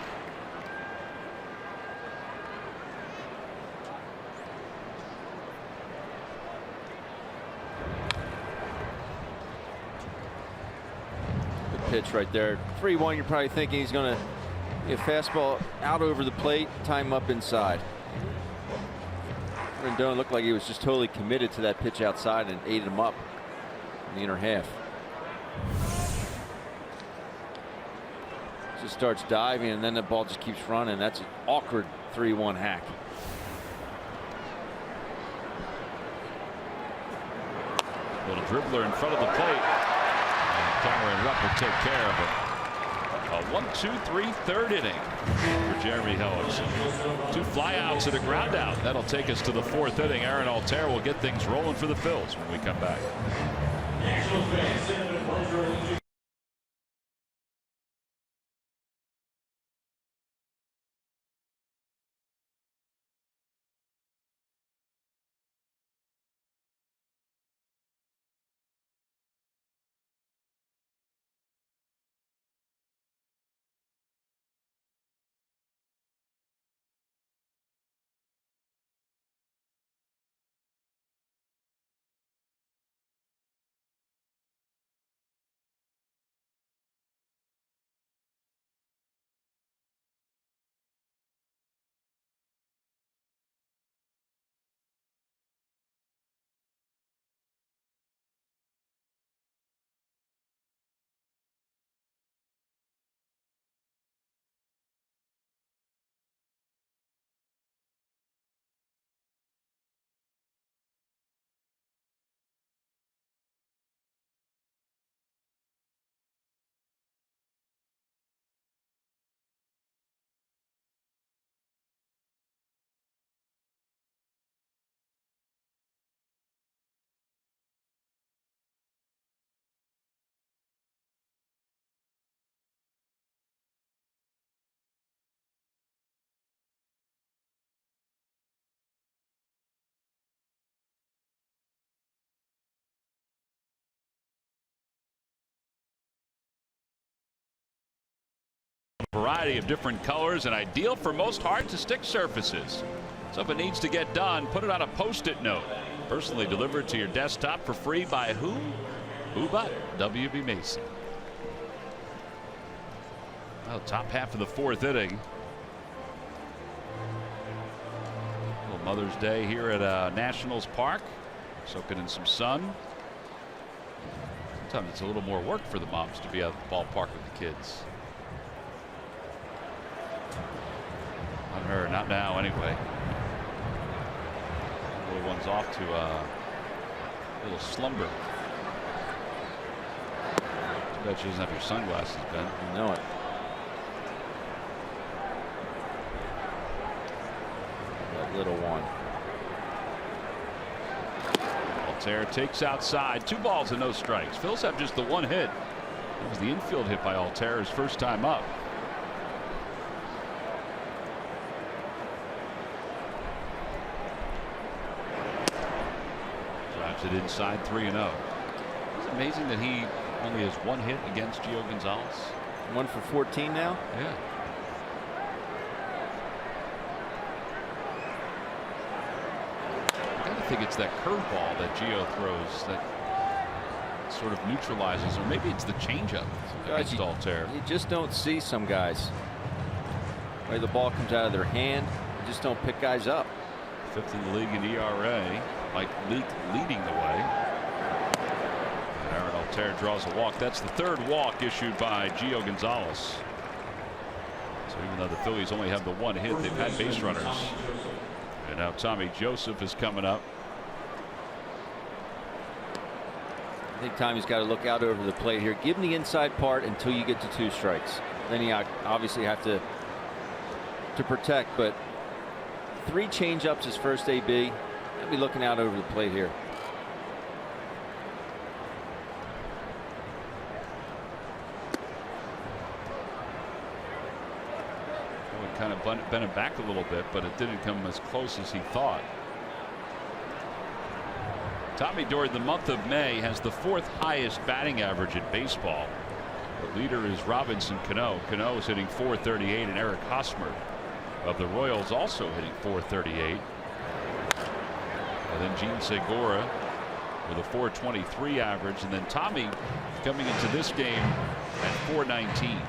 S3: Good pitch right there. 3-1. You're probably thinking he's going to a fastball out over the plate, time up inside. Rendon looked like he was just totally committed to that pitch outside and ate him up in the inner half. Just starts diving and then the ball just keeps running. That's an awkward 3-1 hack.
S1: Little dribbler in front of the plate. And Cameron Rupp will take care of it. A 1-2-3 third inning for Jeremy Hellickson. 2 flyouts and a ground out. That'll take us to the 4th inning. Aaron Altair will get things rolling for the Phils when we come back. Variety of different colors and ideal for most hard to stick surfaces. So if it needs to get done, put it on a post-it note. Personally delivered to your desktop for free by who? Who but W.B. Mason. Well, top half of the 4th inning. Mother's Day here at Nationals Park, soaking in some sun. Sometimes it's a little more work for the moms to be out at the ballpark with the kids. Not her, not now anyway. The little one's off to a little slumber. Too bad she doesn't have your sunglasses, Ben.
S3: You know it. That little one.
S1: Altair takes outside. 2 balls and no strikes. Phillies have just the 1 hit. It was the infield hit by Altair, his first time up. Drives it inside, 3-0. It's amazing that he only has 1 hit against Gio Gonzalez.
S3: 1 for 14 now.
S1: Yeah. I think it's that curveball that Gio throws that sort of neutralizes, or maybe it's the changeup against Altair.
S3: You just don't see some guys. The way the ball comes out of their hand, you just don't pick guys up.
S1: 5th in the league in ERA. Mike Leake leading the way. Aaron Altair draws a walk. That's the 3rd walk issued by Gio Gonzalez. So even though the Phillies only have the 1 hit, they've had base runners. And now Tommy Joseph is coming up.
S3: I think Tommy's got to look out over the plate here. Give him the inside part until you get to 2 strikes. Then you obviously have to protect. But 3 changeups his first AB. I'll be looking out over the plate here.
S1: Kind of bent it back a little bit, but it didn't come as close as he thought. Tommy, during the month of May, has the 4th highest batting average in baseball. The leader is Robinson Cano. Cano is hitting .438, and Eric Hosmer of the Royals also hitting .438. And then Gene Segura with a .423 average, and then Tommy coming into this game at .419.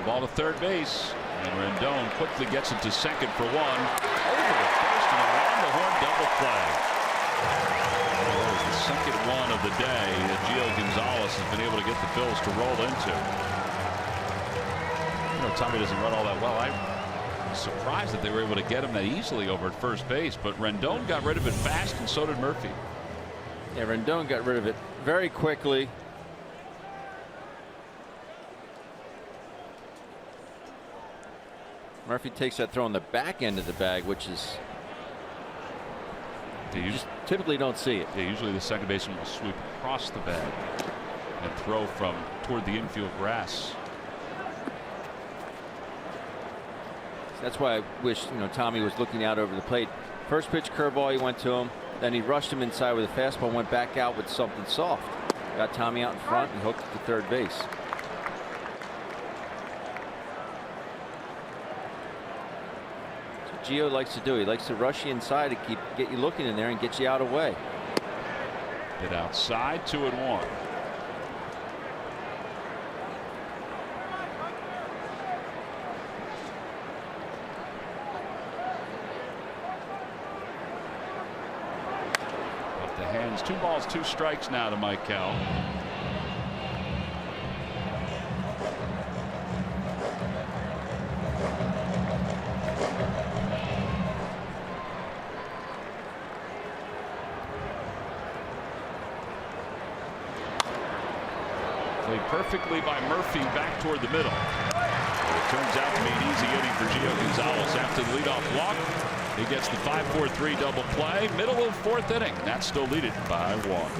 S1: Ball to 3rd base, and Rendon quickly gets it to 2nd for 1. Over to 1st and around the horn double play. That was the 2nd one of the day that Gio Gonzalez has been able to get the Phillies to roll into. You know, Tommy doesn't run all that well. I'm surprised that they were able to get him that easily over at first base, but Rendon got rid of it fast, and so did Murphy.
S3: Yeah, Rendon got rid of it very quickly. Murphy takes that throw on the back end of the bag, which is you just typically don't see it.
S1: Yeah, usually the 2nd baseman will sweep across the bag and throw from toward the infield grass.
S3: That's why I wish Tommy was looking out over the plate. First pitch curveball, he went to him. Then he rushed him inside with a fastball, went back out with something soft. Got Tommy out in front and hooked it to 3rd base. Gio likes to do. He likes to rush you inside to get you looking in there and get you out of the way.
S1: Hit outside, 2-1. Off the hands, 2 balls, 2 strikes now to Mike Cal. Perfectly by Murphy back toward the middle. It turns out to be an easy inning for Gio Gonzalez after the leadoff walk. He gets the 5-4-3 double play. Middle of fourth inning. That's still leaded by 1.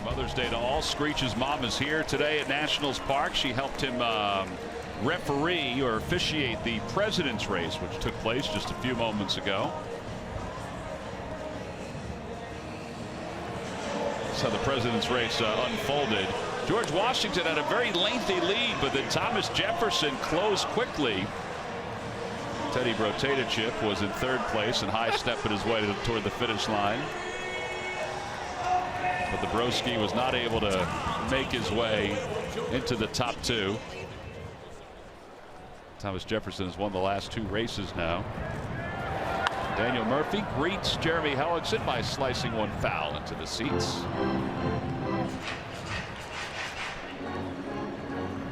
S1: Mother's Day to all. Screech's mom is here today at Nationals Park. She helped him referee or officiate the president's race, which took place just a few moments ago. That's how the president's race unfolded. George Washington had a very lengthy lead, but then Thomas Jefferson closed quickly. Teddy Brotatochip was in third place and high-stepping his way toward the finish line. But the Broski was not able to make his way into the top two. Thomas Jefferson has won the last two races now. Daniel Murphy greets Jeremy Hellickson by slicing one foul into the seats.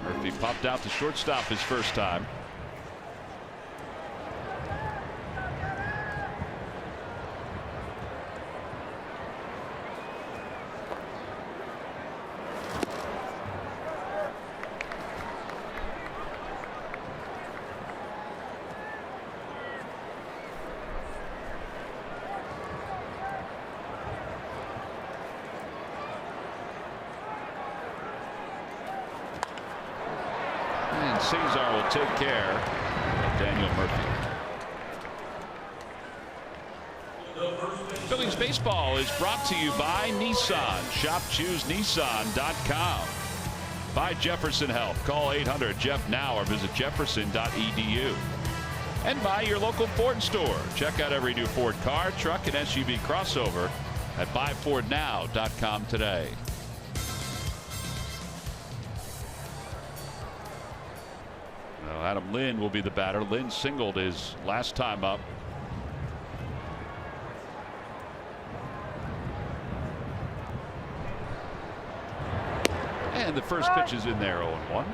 S1: Murphy popped out to shortstop his first time. Cesar will take care of Daniel Murphy. Phillies baseball is brought to you by Nissan. Shop ChooseNissan.com. By Jefferson Health. Call 800-JEFF now or visit jefferson.edu. And by your local Ford store. Check out every new Ford car, truck, and SUV crossover at buyfordnow.com today. Adam Lynn will be the batter. Lynn singled his last time up. And the first pitch is in there, 0-1.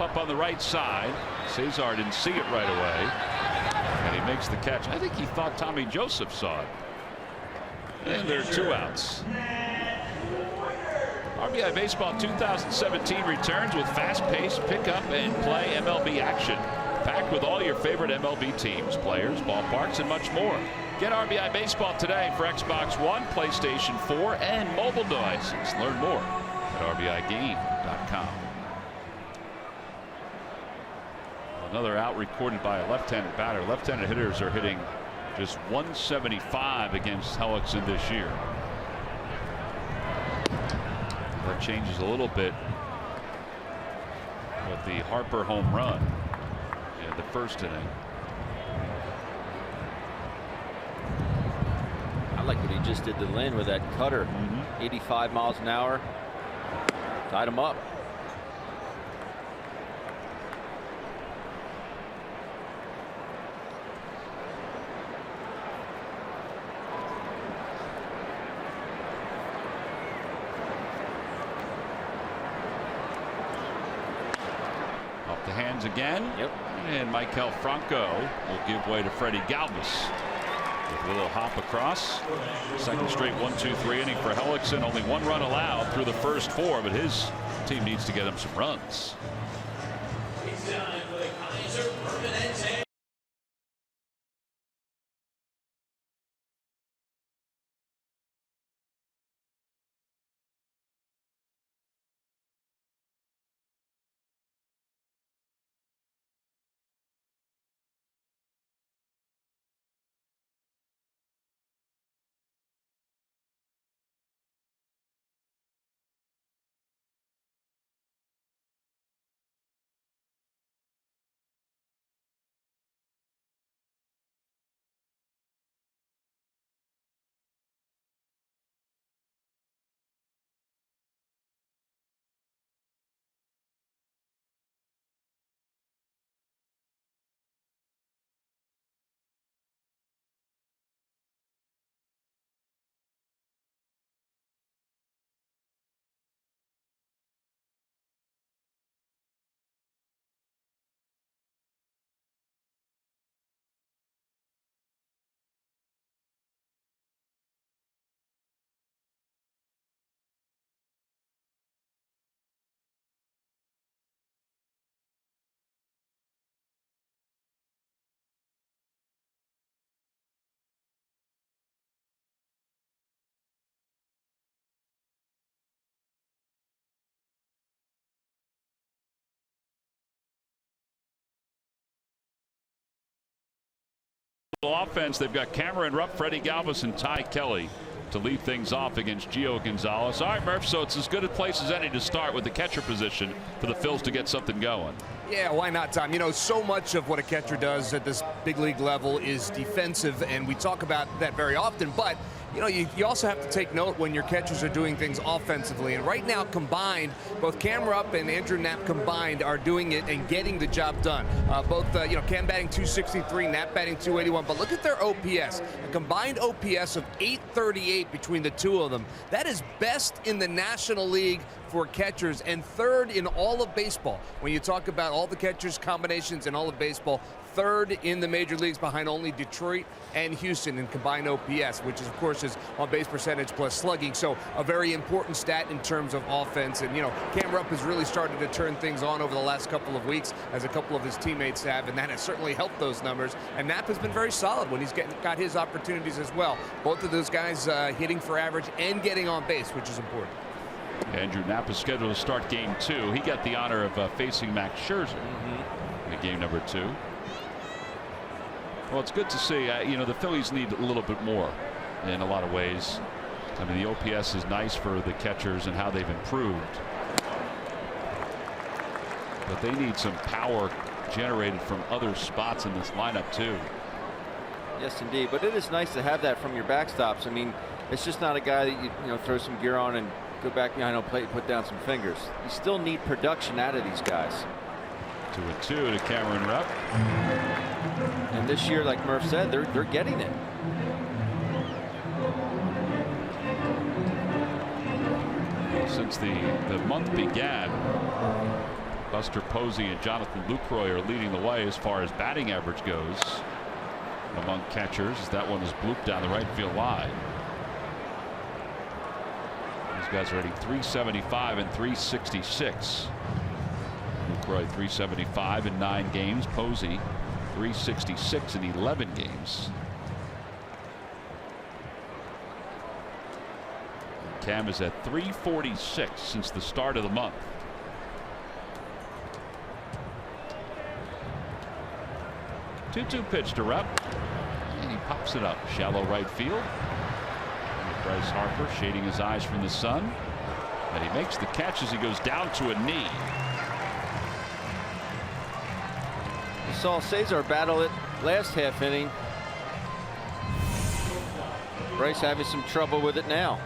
S1: Up on the right side. Cesar didn't see it right away, and he makes the catch. I think he thought Tommy Joseph saw it. And there are two outs. RBI Baseball 2017 returns with fast-paced pick-up and play MLB action. Packed with all your favorite MLB teams, players, ballparks, and much more. Get RBI Baseball today for Xbox One, PlayStation 4, and mobile devices. Learn more at RBIGame.com. Another out recorded by a left-handed batter. Left-handed hitters are hitting just 175 against Hellickson this year. That changes a little bit with the Harper home run in the first inning.
S3: I like what he just did to Lynn with that cutter. 85 miles an hour. Tied him up.
S1: Off the hands again.
S3: Yep.
S1: And Michael Franco will give way to Freddie Galvis. With a little hop across. Second straight 1-2-3 inning for Hellickson. Only one run allowed through the first four, but his team needs to get him some runs. Offense, they've got Cameron Rupp, Freddie Galvis, and Ty Kelly to lead things off against Gio Gonzalez. All right, Murph, so it's as good a place as any to start with the catcher position for the Phils to get something going.
S4: Yeah, why not, Tom? You know, so much of what a catcher does at this big league level is defensive, and we talk about that very often, but you know, you also have to take note when your catchers are doing things offensively. And right now, combined, both Cam Rupp and Andrew Knapp combined are doing it and getting the job done. You know, Cam batting 263, Knapp batting 281. But look at their OPS. A combined OPS of 838 between the two of them. That is best in the National League for catchers and third in all of baseball. When you talk about all the catchers combinations in all of baseball, third in the major leagues behind only Detroit and Houston in combined OPS, which is, of course, is on base percentage plus slugging. So a very important stat in terms of offense. And, you know, Cam Rupp has really started to turn things on over the last couple of weeks, as a couple of his teammates have, and that has certainly helped those numbers. And Knapp has been very solid when he's got his opportunities as well. Both of those guys hitting for average and getting on base, which is important.
S1: Andrew Knapp is scheduled to start game 2. He got the honor of facing Max Scherzer in game number 2. Well, it's good to see. You know, the Phillies need a little bit more in a lot of ways. I mean, the OPS is nice for the catchers and how they've improved. But they need some power generated from other spots in this lineup, too.
S3: Yes, indeed. But it is nice to have that from your backstops. I mean, it's just not a guy that you know throw some gear on and go back behind home plate and put down some fingers. You still need production out of these guys.
S1: 2-2 to Cameron Rupp.
S3: And this year, like Murph said, they're getting it.
S1: Since the month began, Buster Posey and Jonathan Lucroy are leading the way as far as batting average goes among catchers, as that one is blooped down the right field line. As guys are hitting 375 and 366. Lucroy 375 in 9 games. Posey 366 in 11 games. Cam is at 346 since the start of the month. Two-two pitch to Rep, and he pops it up shallow right field. And Bryce Harper shading his eyes from the sun, and he makes the catch as he goes down to a knee.
S3: You saw Cesar battle it last half inning. Bryce having some trouble with it now.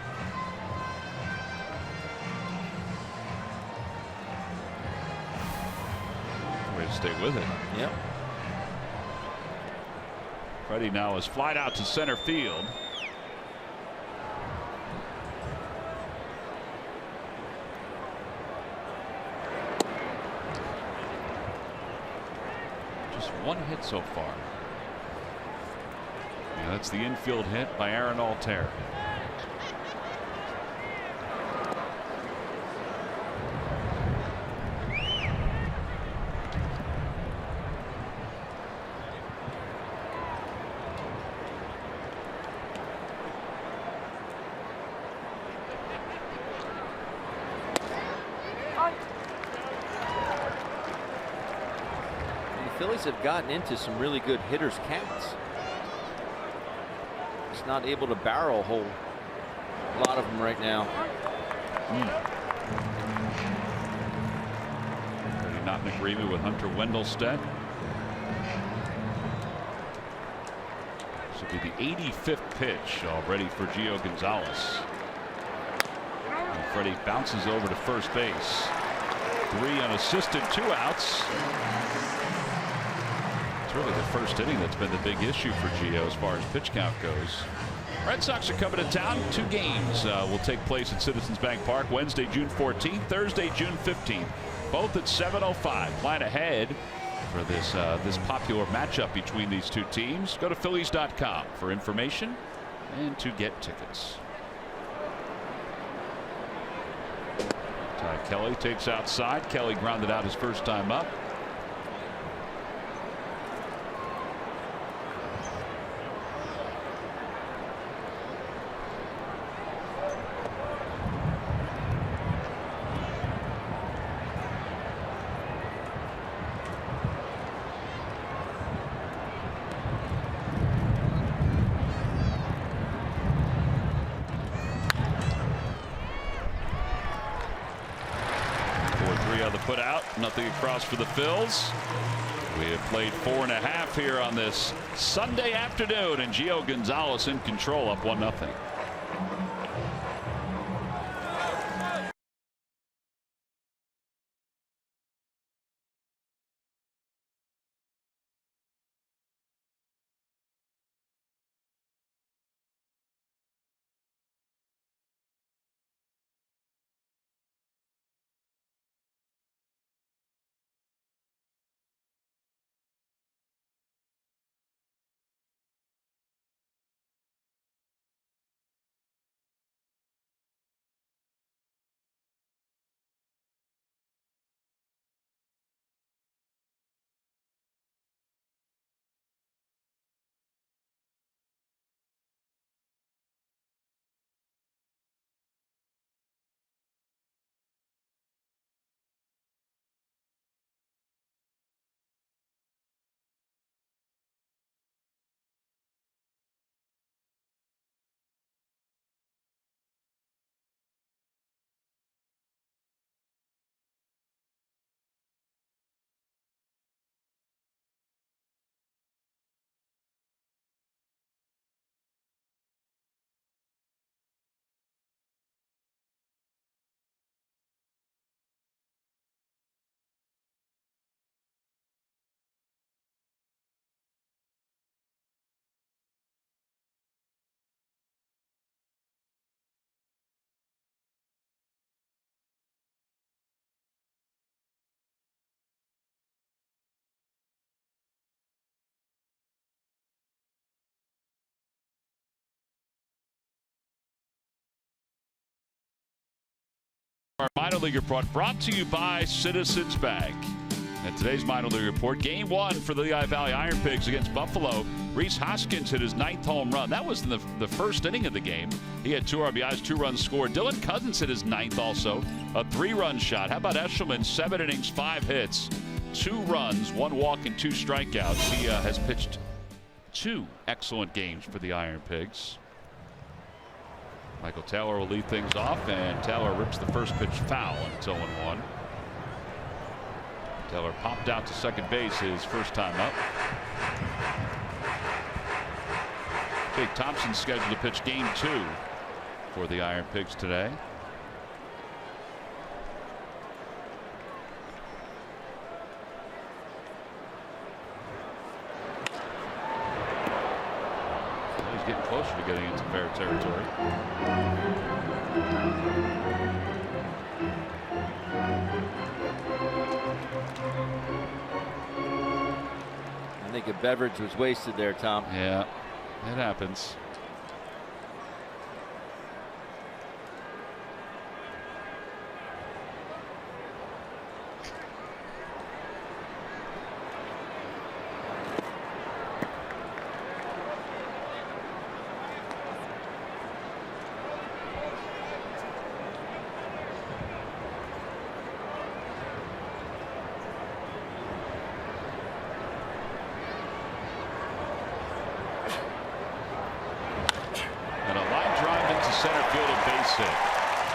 S1: Way to stay with it.
S3: Yep.
S1: Freddie now is flied out to center field. Just 1 hit so far. Yeah, that's the infield hit by Aaron Altair.
S3: The Phillies have gotten into some really good hitters' counts. Just not able to barrel a whole lot of them right now.
S1: Not in agreement with Hunter Wendelstedt. This will be the 85th pitch already for Gio Gonzalez. And Freddie bounces over to first base. 3 unassisted, 2 outs. It's really the first inning that's been the big issue for Gio as far as pitch count goes. Red Sox are coming to town. 2 games will take place at Citizens Bank Park Wednesday, June 14th, Thursday, June 15th. Both at 7:05. Plan ahead for this popular matchup between these 2 teams. Go to Phillies.com for information and to get tickets. Ty Kelly takes outside. Kelly grounded out his first time up. Put out, nothing across for the Phils. We have played 4.5 here on this Sunday afternoon, and Gio Gonzalez in control, up 1-0. Our minor league report brought to you by Citizens Bank. And today's minor league report, game one for the Lehigh Valley Iron Pigs against Buffalo. Reese Hoskins hit his 9th home run. That was in the first inning of the game. He had 2 RBIs, 2 runs scored. Dylan Cousins hit his 9th also, a 3-run shot. How about Eshelman? 7 innings, 5 hits, 2 runs, 1 walk, and 2 strikeouts. He has pitched 2 excellent games for the Iron Pigs. Michael Taylor will lead things off, and Taylor rips the first pitch foul, and it's 0-1. Taylor popped out to second base his first time up. Jake Thompson's scheduled to pitch game 2 for the Iron Pigs today. He's getting closer to getting into fair territory.
S3: I think a beverage was wasted there, Tom.
S1: Yeah, it happens.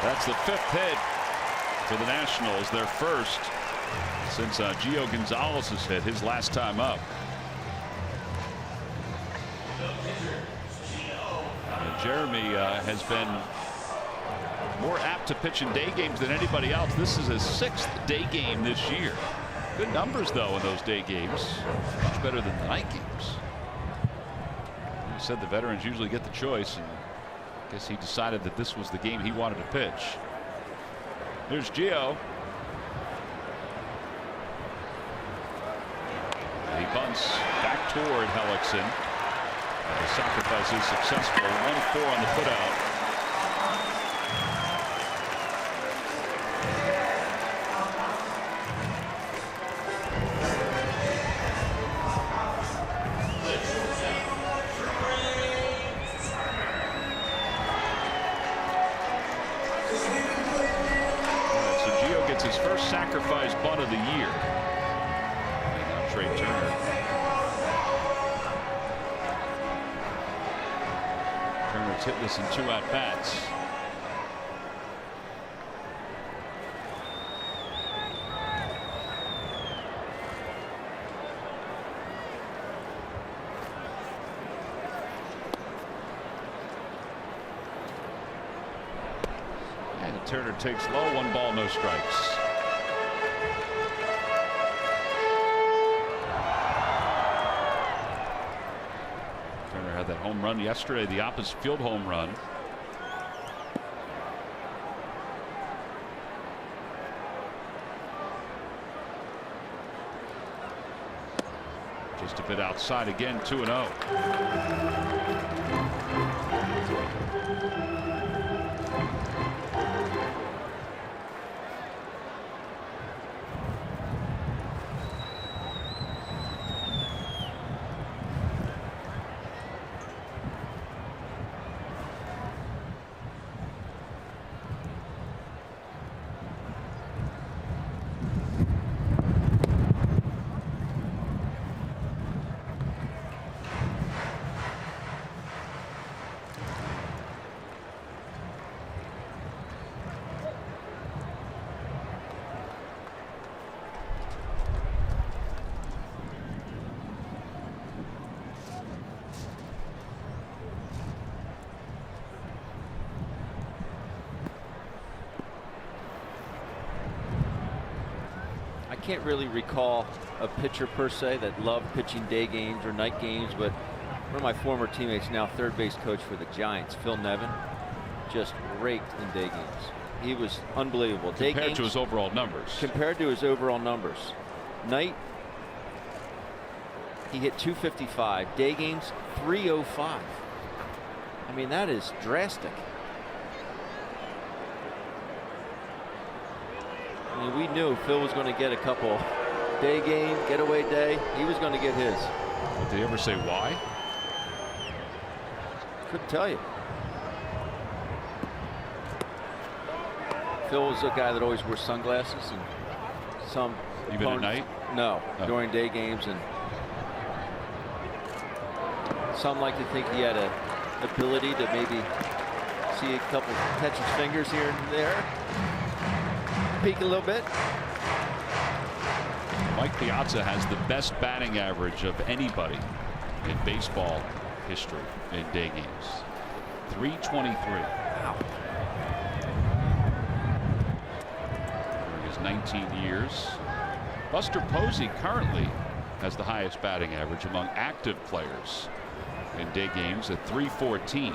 S1: That's the 5th hit for the Nationals, their first since Gio Gonzalez's hit his last time up. Jeremy has been more apt to pitch in day games than anybody else. This is his 6th day game this year. Good numbers though in those day games, much better than the night games. He said the veterans usually get the choice, and I guess he decided that this was the game he wanted to pitch. Here's Gio. He bunts back toward Hellickson. The sacrifice is successful. 1-4 on the putout. Sacrifice bunt of the year. And now Trey Turner. Turner's hitless in 2 at-bats. And Turner takes low, 1 ball, no strikes. That home run yesterday, the opposite field home run. Just a bit outside again, 2-0.
S3: Can't really recall a pitcher per se that loved pitching day games or night games, but one of my former teammates, now third base coach for the Giants, Phil Nevin, just raked in day games. He was unbelievable. Day
S1: Compared
S3: games,
S1: to his overall numbers.
S3: Compared to his overall numbers. Night, he hit 255. Day games, 305. I mean, that is drastic. I mean, we knew Phil was going to get a couple day game, getaway day. He was going to get his.
S1: Did they ever say why?
S3: Couldn't tell you. Phil was a guy that always wore sunglasses, and some
S1: even at night.
S3: No, during day games, and some like to think he had an ability to maybe see a couple catcher's fingers here and there, peek a little bit.
S1: Mike Piazza has the best batting average of anybody in baseball history in day games. 323.
S3: Wow.
S1: During his 19 years. Buster Posey currently has the highest batting average among active players in day games at 314.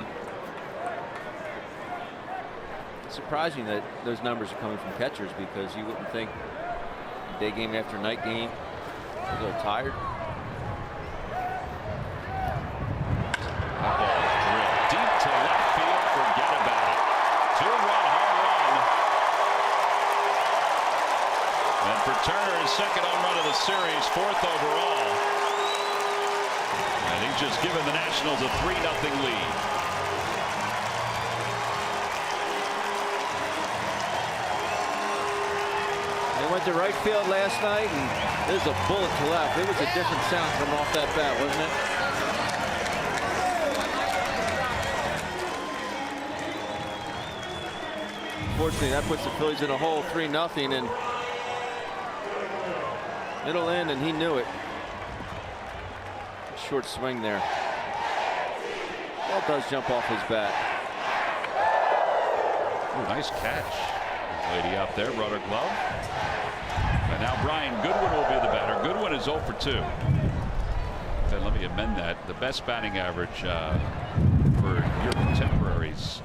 S3: It's surprising that those numbers are coming from catchers, because you wouldn't think day game after night game a little tired.
S1: That ball is drilled deep to left field. Forget about it. 2-run home run. And for Turner, his second home run of the series, 4th overall. And he's just given the Nationals a 3-0 lead.
S3: They went to right field last night, and there's a bullet to left. It was a different sound coming off that bat, wasn't it? Unfortunately, that puts the Phillies in a hole, 3-0, and middle in, and he knew it. Short swing there. Ball does jump off his bat.
S1: Ooh, nice catch. Lady out there, rubber glove. And now Brian Goodwin will be the batter. Goodwin is 0 for 2. Then let me amend that. The best batting average for your contemporaries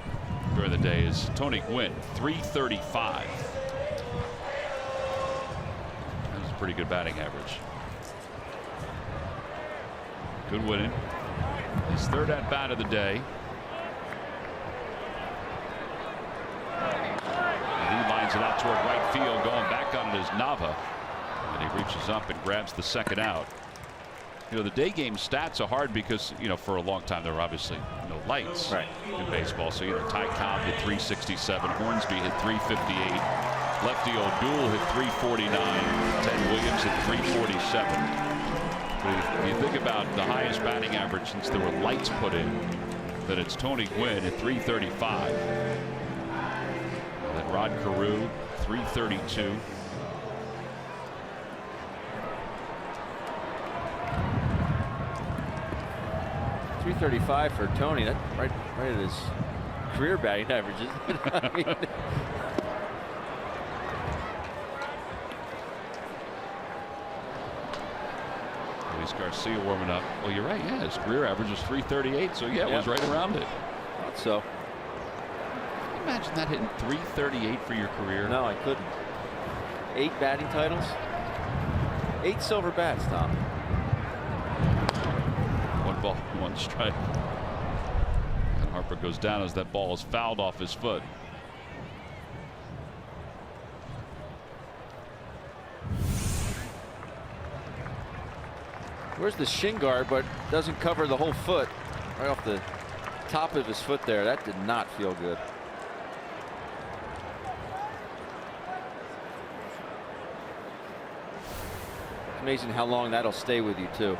S1: during the day is Tony Gwynn, 335. That was a pretty good batting average. Goodwin, his 3rd at bat of the day. It out toward right field, going back on it is Nava, and he reaches up and grabs the 2nd out. You know, the day game stats are hard because, you know, for a long time there were obviously no lights in baseball. So, you know, Ty Cobb hit 367, Hornsby hit 358, Lefty O'Doul hit 349, Ted Williams hit 347. But if you think about the highest batting average since there were lights put in, then it's Tony Gwynn at 335. Rod Carew, 332. .335 for Tony. That right at his career batting average, isn't it? I mean, Luis Garcia warming up. Well, you're right. Yeah, his career average was 338. So yeah, it was right around it.
S3: Thought so.
S1: Imagine that hitting 338 for your career.
S3: No, I couldn't. 8 batting titles. 8 silver bats, Tom.
S1: 1 ball, 1 strike. And Harper goes down as that ball is fouled off his foot.
S3: Where's the shin guard, but doesn't cover the whole foot. Right off the top of his foot there. That did not feel good. Amazing how long that'll stay with you too.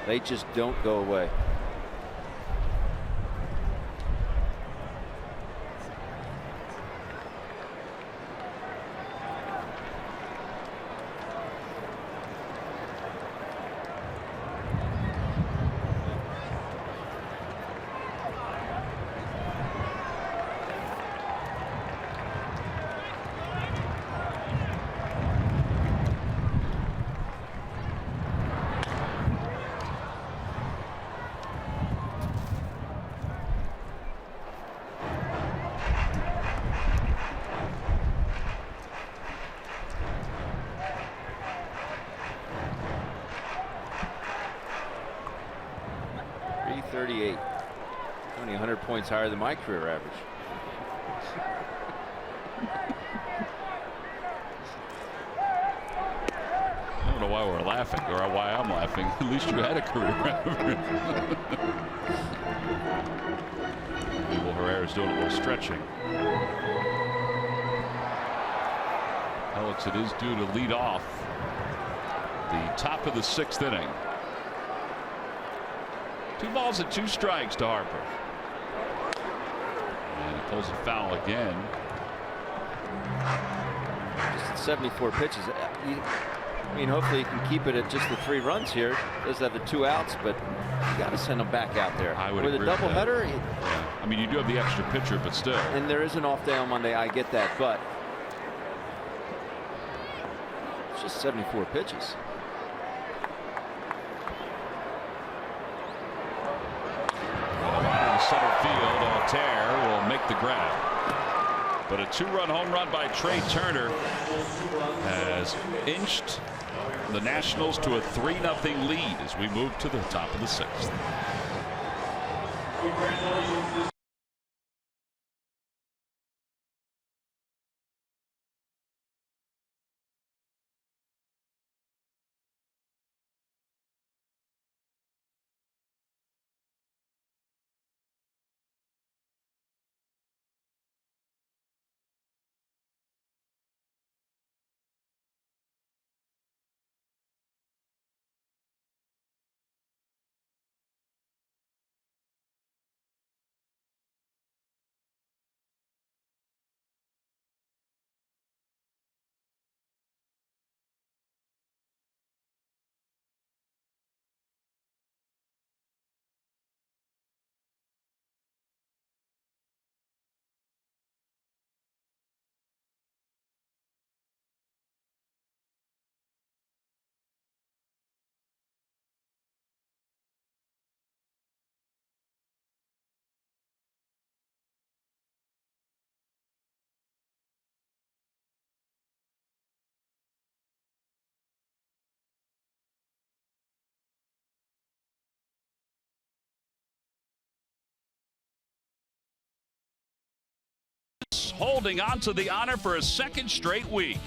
S3: They just don't go away. Only 100 points higher than my career average.
S1: why we're laughing, or why I'm laughing. At least you had a career. Odubel Herrera's doing a little stretching. Helix, it is due to lead off the top of the 6th inning. 2 balls and 2 strikes to Harper. And he pulls a foul again.
S3: Just at 74 pitches. I mean, hopefully he can keep it at just the 3 runs here. Does have the 2 outs, but you got to send him back out there.
S1: I would
S3: with a
S1: agree with
S3: doubleheader.
S1: Yeah. I mean, you do have the extra pitcher, but still.
S3: And there is an off day on Monday. I get that, but it's just 74 pitches.
S1: Center field, Altair will make the grab. But a 2-run home run by Trey Turner has inched the Nationals to a 3-0 lead as we move to the top of the 6th. Holding on to the honor for a 2nd straight week.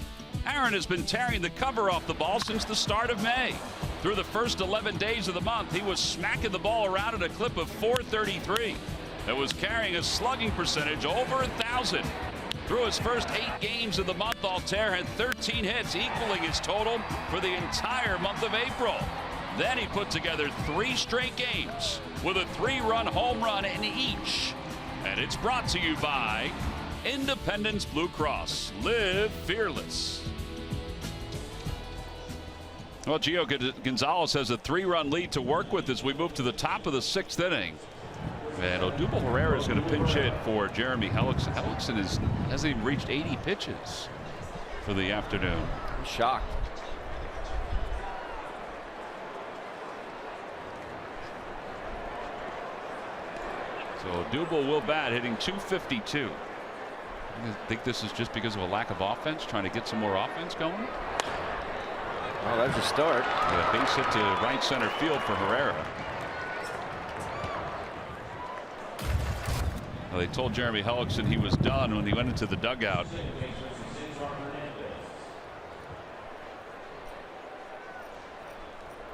S1: Aaron has been tearing the cover off the ball since the start of May. Through the first 11 days of the month, he was smacking the ball around at a clip of .433. That was carrying a slugging percentage over 1,000. Through his first 8 games of the month, Altair had 13 hits, equaling his total for the entire month of April. Then he put together 3 straight games with a 3-run home run in each. And it's brought to you by Independence Blue Cross. Live fearless. Well, Gio Gonzalez has a 3-run lead to work with as we move to the top of the 6th inning. And Odubel Herrera is going to pinch hit for Jeremy Hellickson. Hellickson hasn't even reached 80 pitches for the afternoon.
S3: I'm shocked.
S1: So Odubel will bat, hitting .252. I think this is just because of a lack of offense, trying to get some more offense going.
S3: Well, there's a start.
S1: A base hit to right center field for Herrera. Well, they told Jeremy Hellickson he was done when he went into the dugout.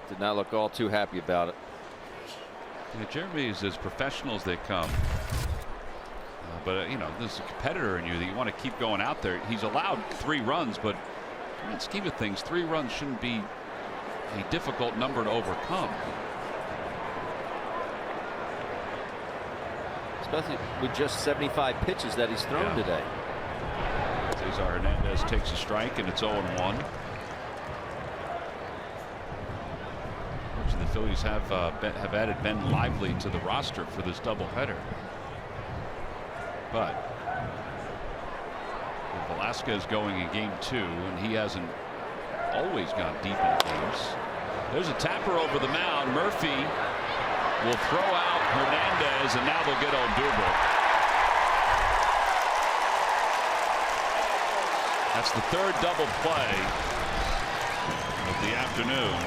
S3: Did not look all too happy about it.
S1: Yeah, Jeremy is as professional as they come. But you know, there's a competitor in you that you want to keep going out there. He's allowed 3 runs, but in the scheme of things, 3 runs shouldn't be a difficult number to overcome.
S3: Especially with just 75 pitches that he's thrown today.
S1: Cesar Hernandez takes a strike, and it's 0-1. The Phillies have added Ben Lively to the roster for this doubleheader. But Velasquez going in game 2, and he hasn't always gone deep in games. There's a tapper over the mound. Murphy will throw out Hernandez, and now they'll get Odubel. That's the 3rd double play of the afternoon.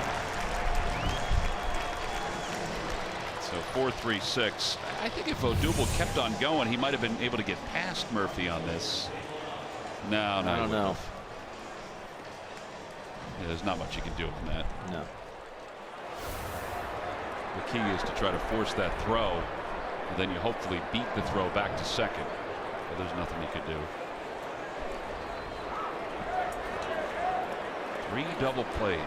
S1: So 4-3-6. I think if Odubel kept on going, he might have been able to get past Murphy on this. No,
S3: I don't know.
S1: Yeah, there's not much you can do with that.
S3: No.
S1: The key is to try to force that throw, and then you hopefully beat the throw back to second. But there's nothing you could do. 3 double plays.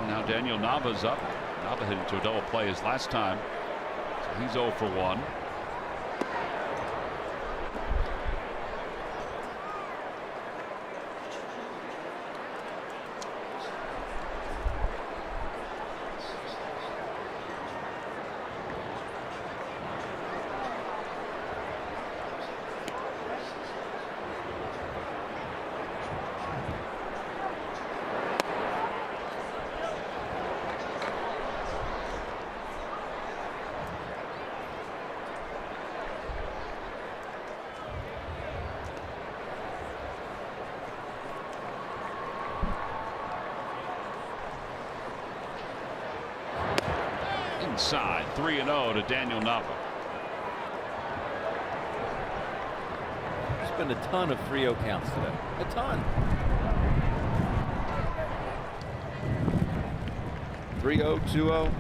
S1: Now Daniel Nava's up. Nava hit into a double play his last time. So he's 0 for 1. Inside, 3-0 to Daniel Nava.
S3: There's been a ton of 3-0 counts today. A ton. 3-0, 2-0.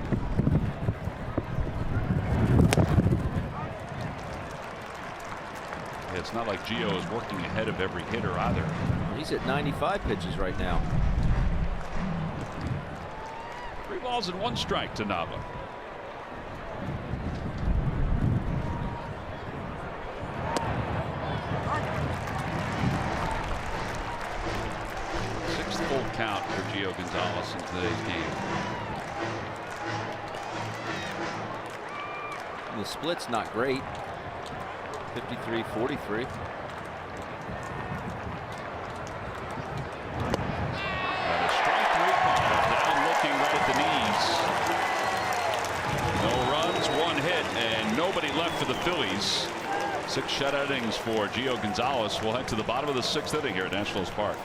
S1: It's not like Gio is working ahead of every hitter either.
S3: He's at 95 pitches right now.
S1: 3 balls and 1 strike to Nava. Count for Gio Gonzalez in today's game.
S3: And the split's not great. 53-43.
S1: And a strike 3 call. Down looking right at the knees. No runs, 1 hit, and nobody left for the Phillies. 6 shutout innings for Gio Gonzalez. We'll head to the bottom of the 6th inning here at Nationals Park.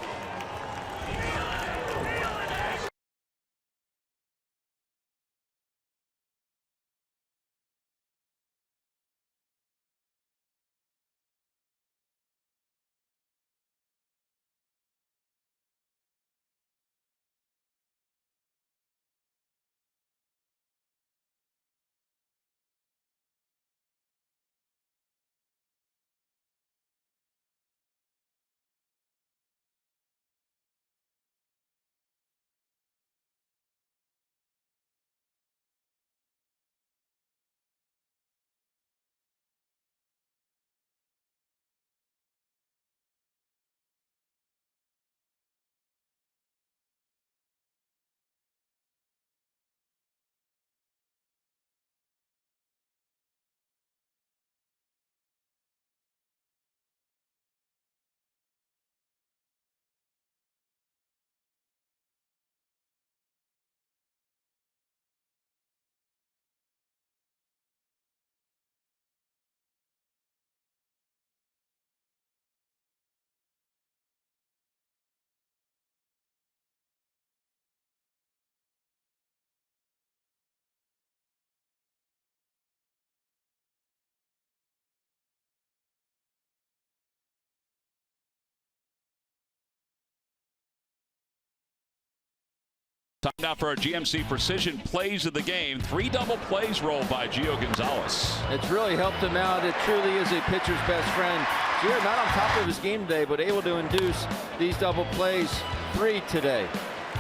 S1: Time now for our GMC Precision Plays of the game. 3 double plays rolled by Gio Gonzalez.
S3: It's really helped him out. It truly is a pitcher's best friend. Gio not on top of his game today, but able to induce these double plays. 3 today.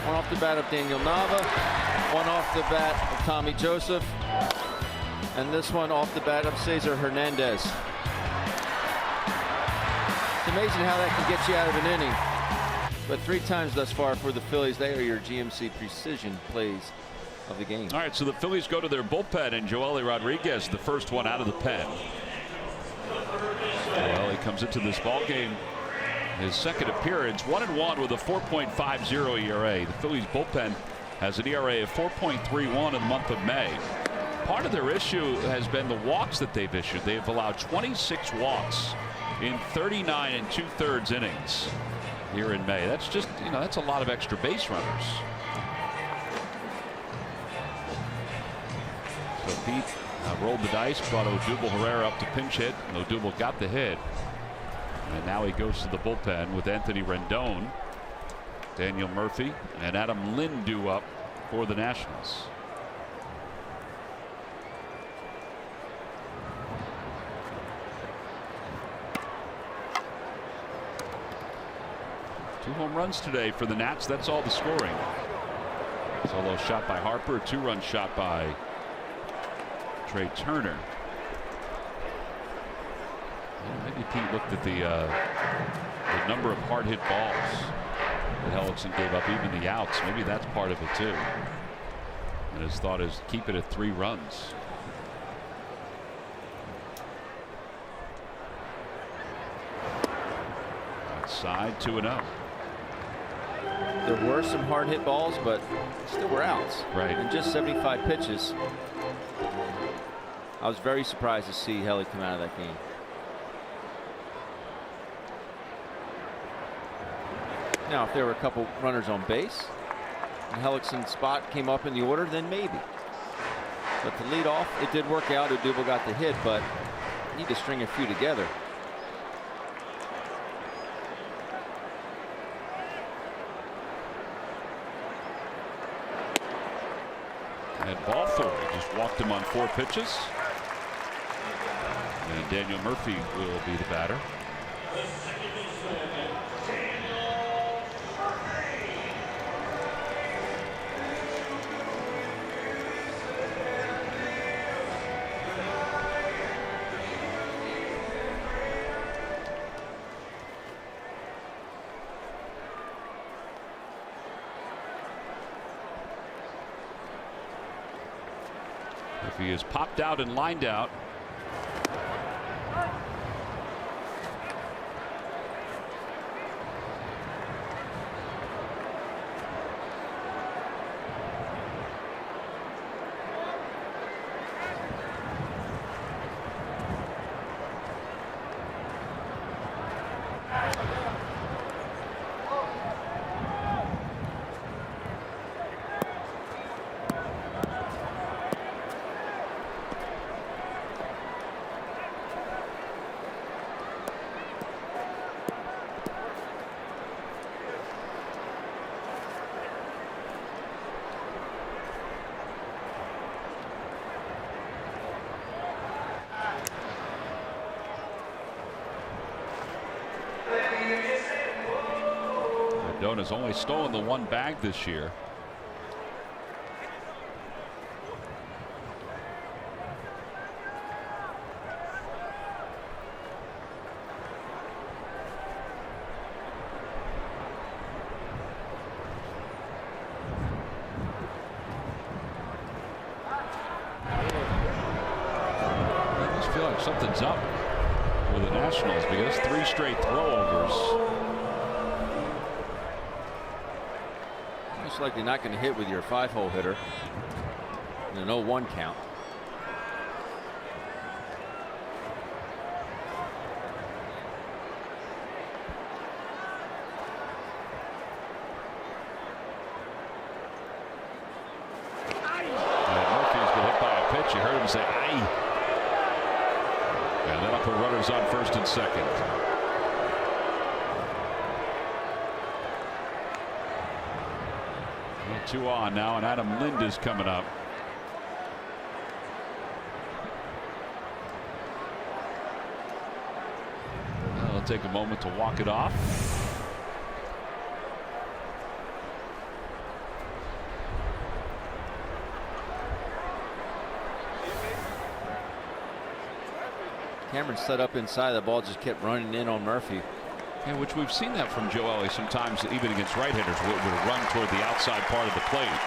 S3: 1 off the bat of Daniel Nava, 1 off the bat of Tommy Joseph, and this one off the bat of Cesar Hernandez. It's amazing how that can get you out of an inning. But 3 times thus far for the Phillies. They are your GMC Precision plays of the game.
S1: All right, so the Phillies go to their bullpen, and Joely Rodriguez, the first one out of the pen. Well, he comes into this ball game, his second appearance, 1-1 with a 4.50 ERA. The Phillies bullpen has an ERA of 4.31 in the month of May. Part of their issue has been the walks that they've issued. They've allowed 26 walks in 39 2/3 innings here in May. That's just, that's a lot of extra base runners. So Pete rolled the dice, brought Odubel Herrera up to pinch hit, and Odubel got the hit. And now he goes to the bullpen with Anthony Rendon, Daniel Murphy, and Adam Lind due up for the Nationals. Two home runs today for the Nats. That's all the scoring. Solo shot by Harper, a 2-run shot by Trey Turner. Maybe Pete looked at the number of hard hit balls that Hellickson gave up, even the outs. Maybe that's part of it too. And his thought is keep it at 3 runs. Outside 2-0.
S3: There were some hard hit balls, but still were outs.
S1: Right.
S3: And just 75 pitches. I was very surprised to see Helly come out of that game. Now, if there were a couple runners on base and Hellickson's spot came up in the order, then maybe. But to lead off, it did work out. Odubel got the hit, but you need to string a few together.
S1: And ball 4. He just walked him on 4 pitches. And Daniel Murphy will be the batter. He is popped out and lined out. Has only stolen the 1 bag this year. I just feel like something's up with the Nationals because 3 straight throwovers.
S3: Like they're not going to hit with your 5-hole hitter in an 0-1 count.
S1: And Murphy's been hit by a pitch. You heard him say aye. And that'll put runners on first and second. 2 on now, and Adam Lind is coming up. I'll take a moment to walk it off.
S3: Cameron set up inside. The ball just kept running in on Murphy.
S1: Yeah, which we've seen that from Joe Ellie sometimes, even against right hitters, would run toward the outside part of the plate.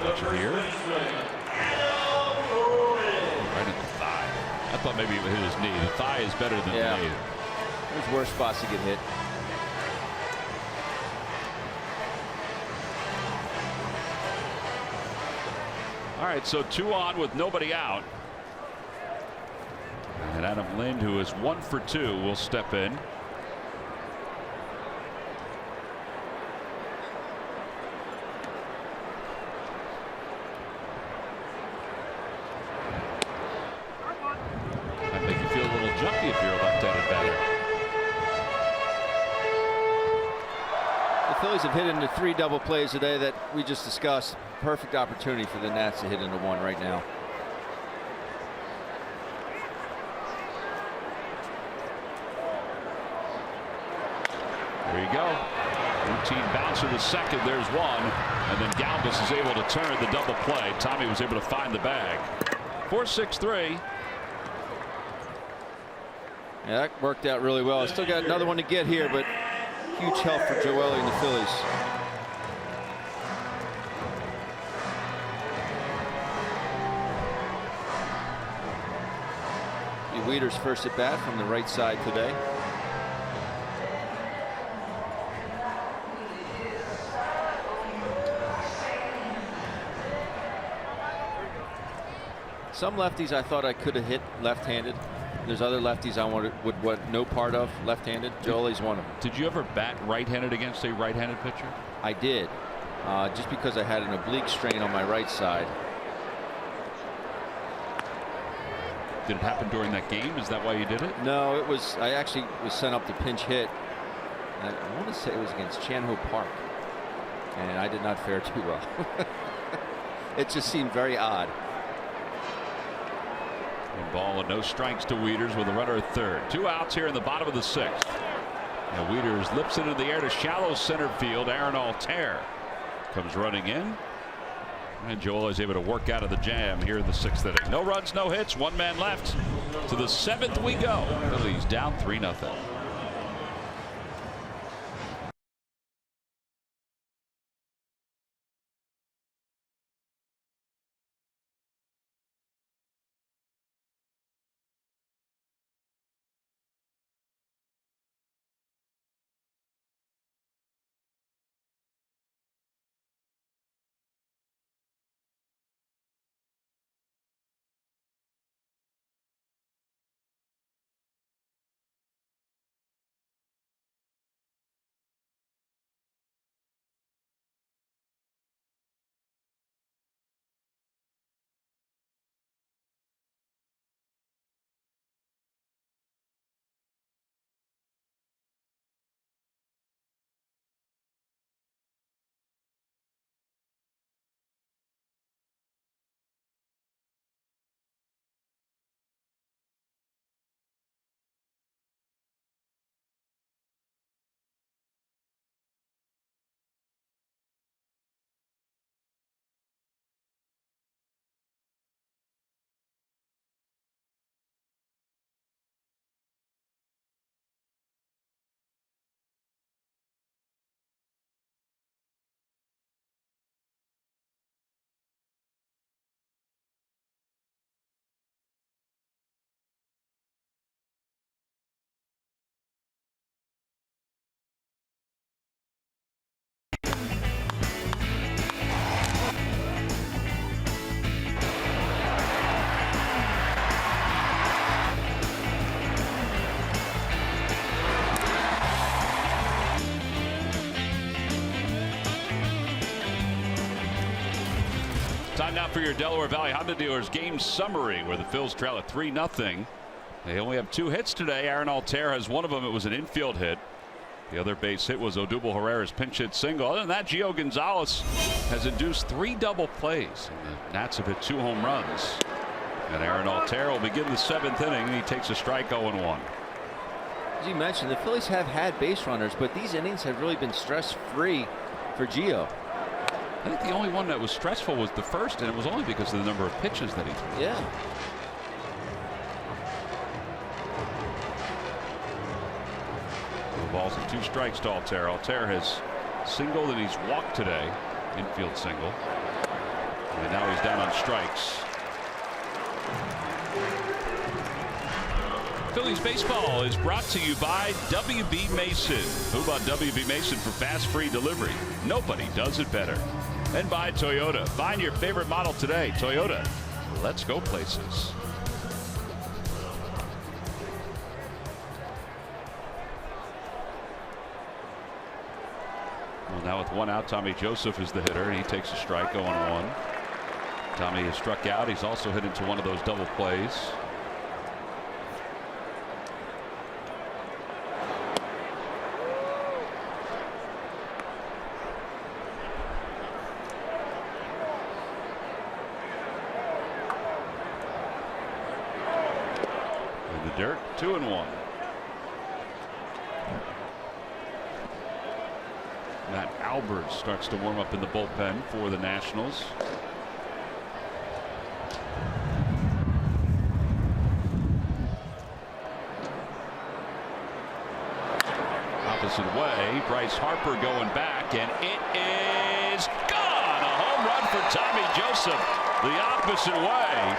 S1: Pitcher here. Right in the thigh. I thought maybe it hit his knee. The thigh is better than the knee.
S3: There's worse spots to get hit.
S1: All right, so 2 on with nobody out. And Adam Lind, who is 1 for 2, will step in.
S3: The Phillies have hit into 3 double plays today that we just discussed. Perfect opportunity for the Nats to hit into 1 right now.
S1: There you go. Routine bounce to the second. There's 1. And then Galvis is able to turn the double play. Tommy was able to find the bag. 4-6-3.
S3: Yeah, that worked out really well. Still got another one to get here, but huge help for Joely and the Phillies. Weeder's first at bat from the right side today. Some lefties I thought I could have hit left-handed. There's other lefties I would want no part of left-handed. Joely's one of them.
S1: Did you ever bat right-handed against a right-handed pitcher?
S3: I did, just because I had an oblique strain on my right side.
S1: Did it happen during that game? Is that why you did it?
S3: No, it was. I actually was sent up to pinch hit. I want to say it was against Chanho Park, and I did not fare too well. It just seemed very odd.
S1: 1 ball and no strikes to Wieters with a runner at third. 2 outs here in the bottom of the 6th. And Wieters lips it into the air to shallow center field. Aaron Altair comes running in. And Joel is able to work out of the jam here in the 6th inning. No runs, no hits, 1 man left. To the 7th we go. Phillies down 3-0. Time now for your Delaware Valley Honda Dealers game summary, where the Phils trail at 3-0. They only have 2 hits today. Aaron Altair has one of them. It was an infield hit. The other base hit was Odubel Herrera's pinch hit single. Other than that, Gio Gonzalez has induced 3 double plays. And the Nats have hit 2 home runs. And Aaron Altair will begin the 7th inning. He takes a strike 0-1.
S3: As you mentioned, the Phillies have had base runners, but these innings have really been stress-free for Gio.
S1: I think the only one that was stressful was the first, and it was only because of the number of pitches that he threw.
S3: Yeah.
S1: Balls and 2 strikes to Altair. Altair has singled and he's walked today. Infield single. And now he's down on strikes. Phillies baseball is brought to you by WB Mason. Who bought WB Mason for fast free delivery? Nobody does it better. And by Toyota. Find your favorite model today. Toyota. Let's go places. Well, now with 1 out, Tommy Joseph is the hitter, and he takes a strike 0-1. Tommy has struck out. He's also hit into one of those double plays. dirt. 2-1. Matt Albert starts to warm up in the bullpen for the Nationals. Opposite way, Bryce Harper going back, and it is gone. A home run for Tommy Joseph the opposite way.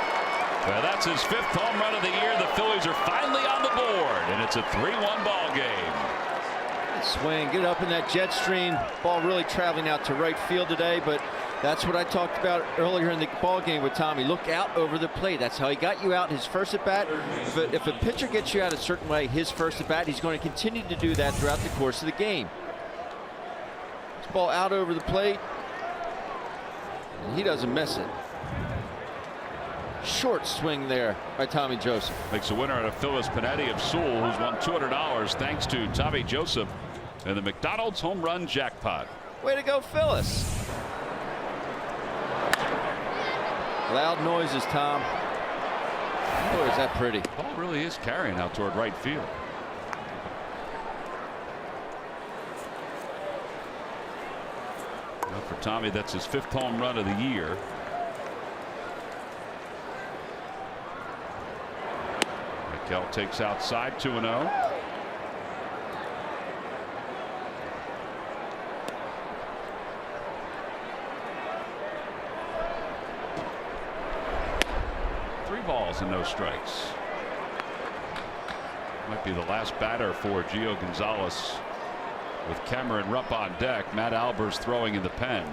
S1: Well, that's his 5th home run of the year. The Phillies are finally on the board, and it's a 3-1 ball game.
S3: Swing, get up in that jet stream. Ball really traveling out to right field today, but that's what I talked about earlier in the ball game with Tommy. Look out over the plate. That's how he got you out his first at bat. If a pitcher gets you out a certain way, his first at bat, he's going to continue to do that throughout the course of the game. This ball out over the plate, and he doesn't miss it. Short swing there by Tommy Joseph.
S1: Makes a winner out of Phyllis Panetti of Sewell, who's won $200 thanks to Tommy Joseph and the McDonald's home run jackpot.
S3: Way to go, Phyllis. Loud noises, Tom. Boy, is that pretty.
S1: Ball really is carrying out toward right field. Well, for Tommy, that's his 5th home run of the year. Kel takes outside, 2-0. Three balls and no strikes. Might be the last batter for Gio Gonzalez with Cameron Rupp on deck. Matt Albers throwing in the pen.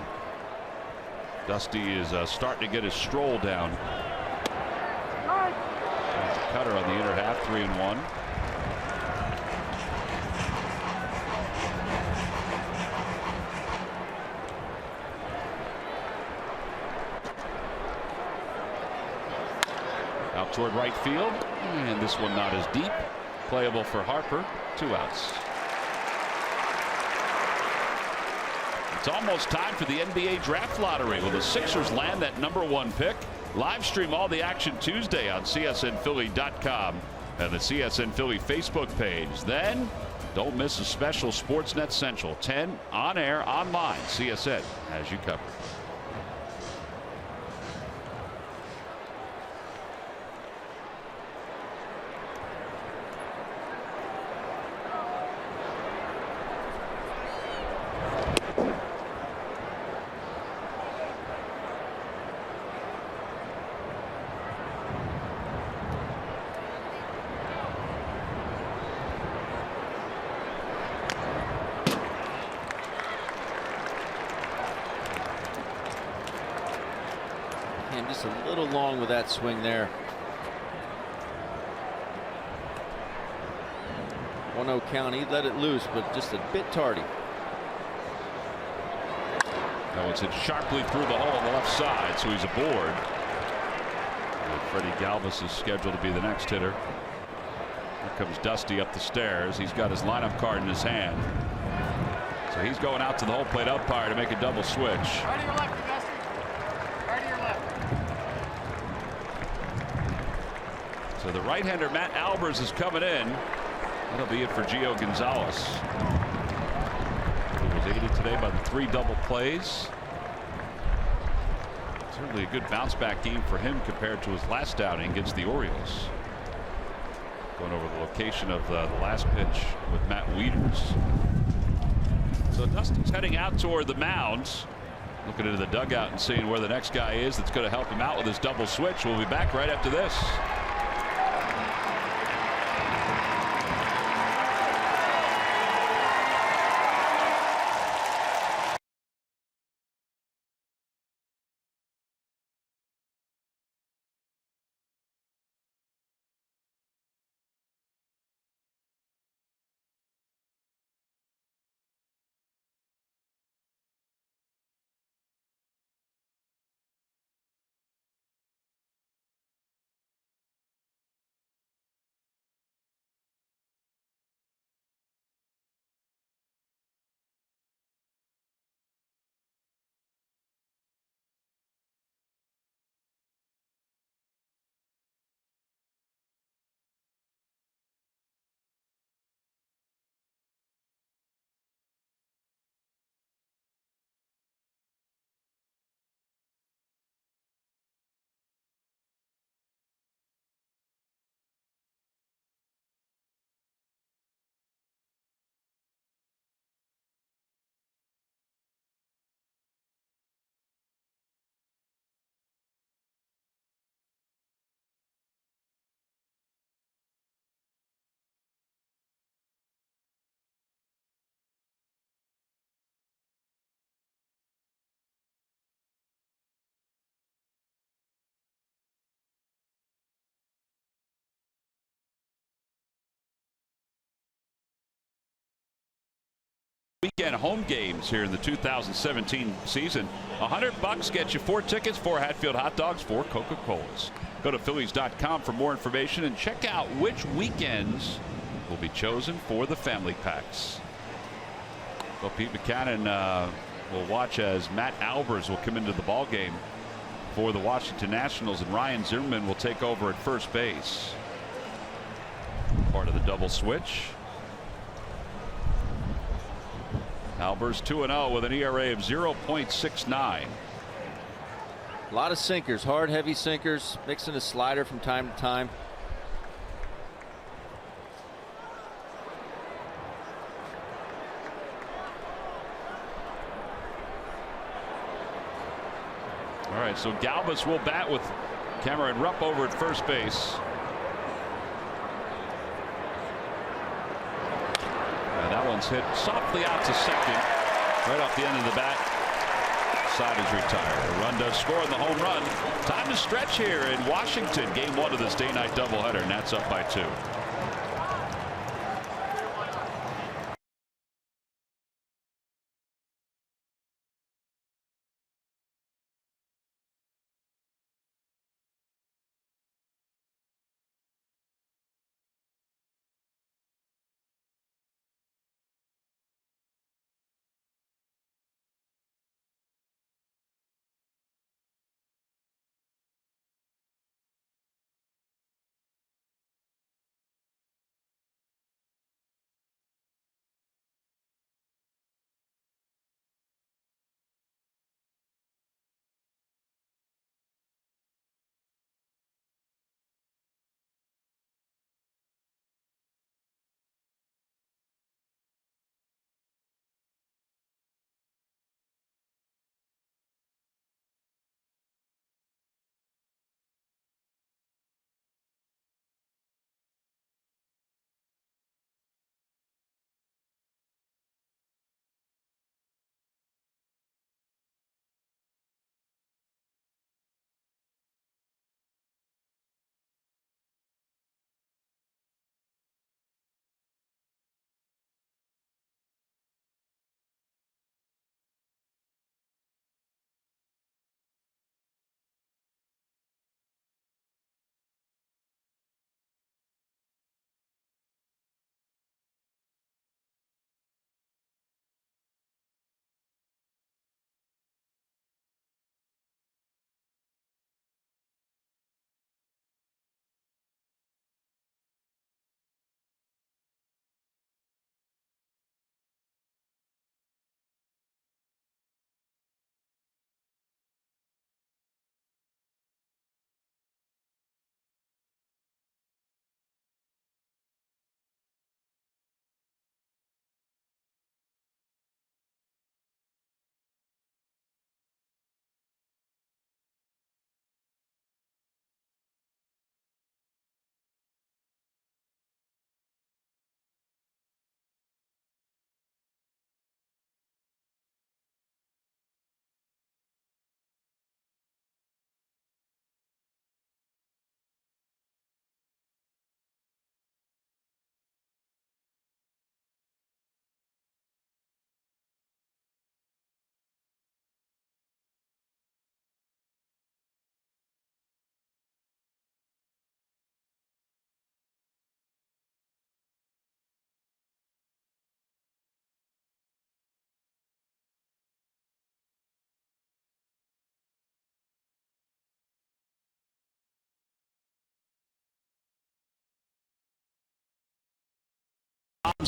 S1: Dusty is starting to get his stroll down. Cutter on the inner half, 3-1. Out toward right field, and this one not as deep. Playable for Harper. 2 outs. It's almost time for the NBA draft lottery. Will the Sixers land that #1 pick? Live stream all the action Tuesday on CSNPhilly.com and the CSN Philly Facebook page. Then don't miss a special Sportsnet Central 10 on air online. CSN has you covered.
S3: Just a little long with that swing there. 1-0 count. He let it loose, but just a bit tardy.
S1: That one's hit sharply through the hole on the left side, so he's aboard. And Freddie Galvis is scheduled to be the next hitter. Here comes Dusty up the stairs. He's got his lineup card in his hand. So he's going out to the home plate umpire to make a double switch.
S5: Right to your left, Dusty. Right to your left.
S1: So the right-hander Matt Albers is coming in. That'll be it for Gio Gonzalez. He was aided today by the 3 double plays. Certainly a good bounce back game for him compared to his last outing against the Orioles. Going over the location of the last pitch with Matt Wieters. So Dusty's heading out toward the mound, looking into the dugout and seeing where the next guy is that's going to help him out with his double switch. We'll be back right after this. weekend home games here in the 2017 season. $100 gets you 4 tickets, 4 Hatfield hot dogs, 4 Coca-Colas. Go to Phillies.com for more information and check out which weekends will be chosen for the family packs. Well, Pete Buchanan will watch as Matt Albers will come into the ball game for the Washington Nationals, and Ryan Zimmerman will take over at first base. Part of the double switch. Albers 2-0 with an ERA of 0.69.
S3: A lot of sinkers, hard, heavy sinkers, mixing a slider from time to time.
S1: All right, so Galvis will bat with Cameron Rupp over at first base. That one's hit softly out to second, right off the end of the bat. Side is retired. A run does score in the home run. Time to stretch here in Washington. Game 1 of this day-night doubleheader, and that's up by 2.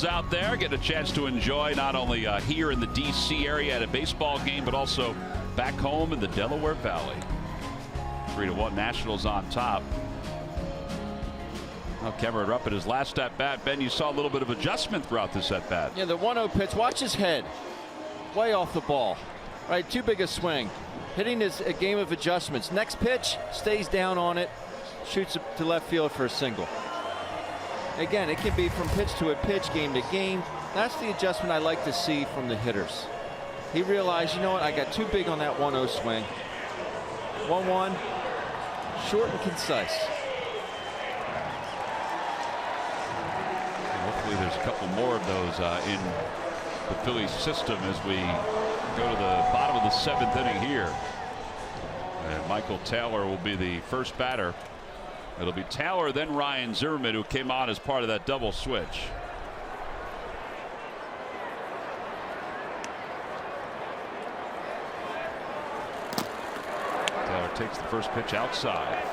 S1: Out there, get a chance to enjoy not only here in the D.C. area at a baseball game, but also back home in the Delaware Valley. 3-1 Nationals on top. Now Cameron Rupp at his last at bat. Ben, you saw a little bit of adjustment throughout this at bat.
S3: Yeah, the 1-0 pitch. Watch his head, way off the ball. Right, too big a swing. Hitting is a game of adjustments. Next pitch, stays down on it, shoots it to left field for a single. Again, it can be from pitch to a pitch, game to game. That's the adjustment I like to see from the hitters. He realized, you know what, I got too big on that 1-0 swing. 1-1, short and concise.
S1: Hopefully there's a couple more of those in the Phillies system as we go to the bottom of the 7th inning here. And Michael Taylor will be the first batter. It'll be Taylor, then Ryan Zimmerman, who came on as part of that double switch. Taylor takes the first pitch outside.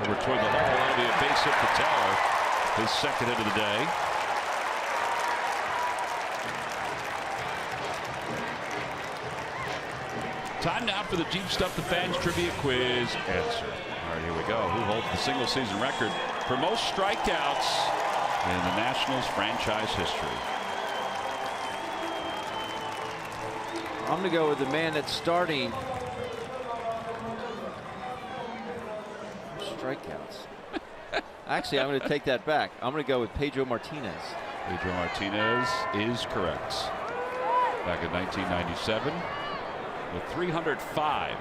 S1: Over toward the hole. That'll be a base hit for Taylor. His second hit of the day. Time now for the Jeep Stuff the Fans Trivia Quiz answer. All right, here we go. Who holds the single season record for most strikeouts in the Nationals franchise history?
S3: I'm going to go with the man that's starting. Strikeouts. Actually, I'm going to take that back. I'm going to go with Pedro Martinez.
S1: Pedro Martinez is correct. Back in 1997 with 305.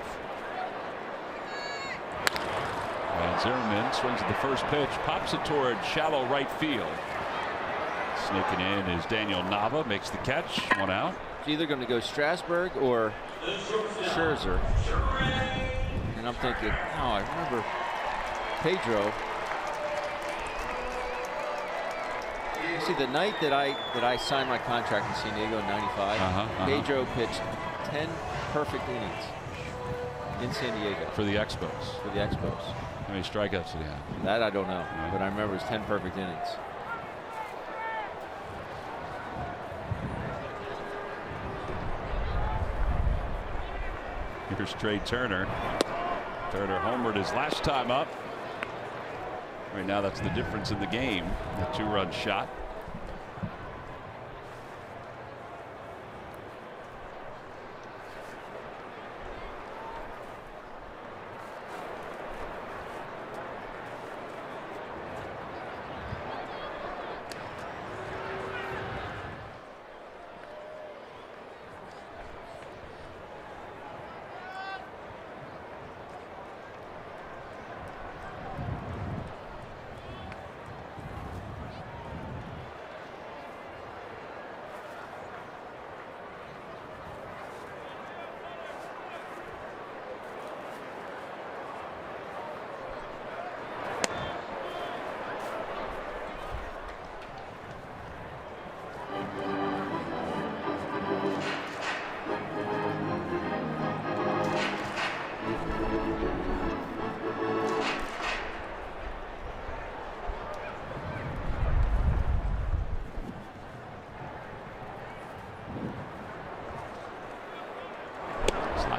S1: And Zimmerman swings at the first pitch, pops it toward shallow right field. Sneaking in is Daniel Nava, makes the catch, one out.
S3: It's either going to go Strasburg or Scherzer. And I'm thinking, oh, I remember Pedro. See, the night that I signed my contract in San Diego in '95, Pedro pitched 10 perfect innings in San Diego
S1: for the Expos.
S3: For the Expos.
S1: How many strikeouts did he have?
S3: That I don't know, but I remember it was 10 perfect innings.
S1: Here's Trey Turner. Turner homered his last time up. Right now, that's the difference in the game. The 2-run shot.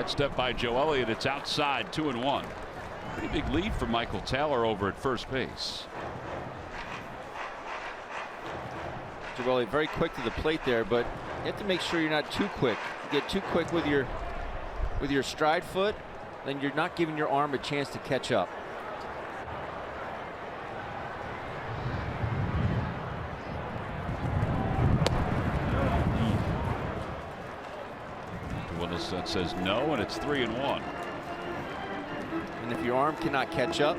S1: Step by Joe Elliott. It's outside, 2-1. Pretty big lead for Michael Taylor over at first base.
S3: Joe Elliott very quick to the plate there, but you have to make sure you're not too quick. You get too quick with your stride foot, then you're not giving your arm a chance to catch up.
S1: That says no, and it's 3-1.
S3: And if your arm cannot catch up,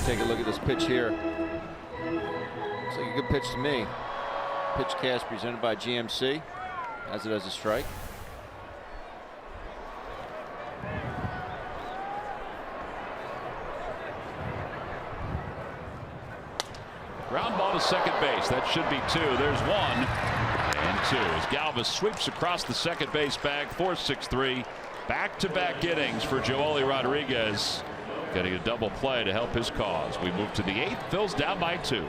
S3: take a look at this pitch here. Looks like a good pitch to me. Pitch cast presented by GMC, as it has a strike.
S1: Ground ball to second base. That should be 2. There's 1. And 2 as Galvis sweeps across the second base bag. 4-6-3. Back-to-back innings for Joely Rodriguez. Getting a double play to help his cause. We move to the 8th. Phil's down by 2.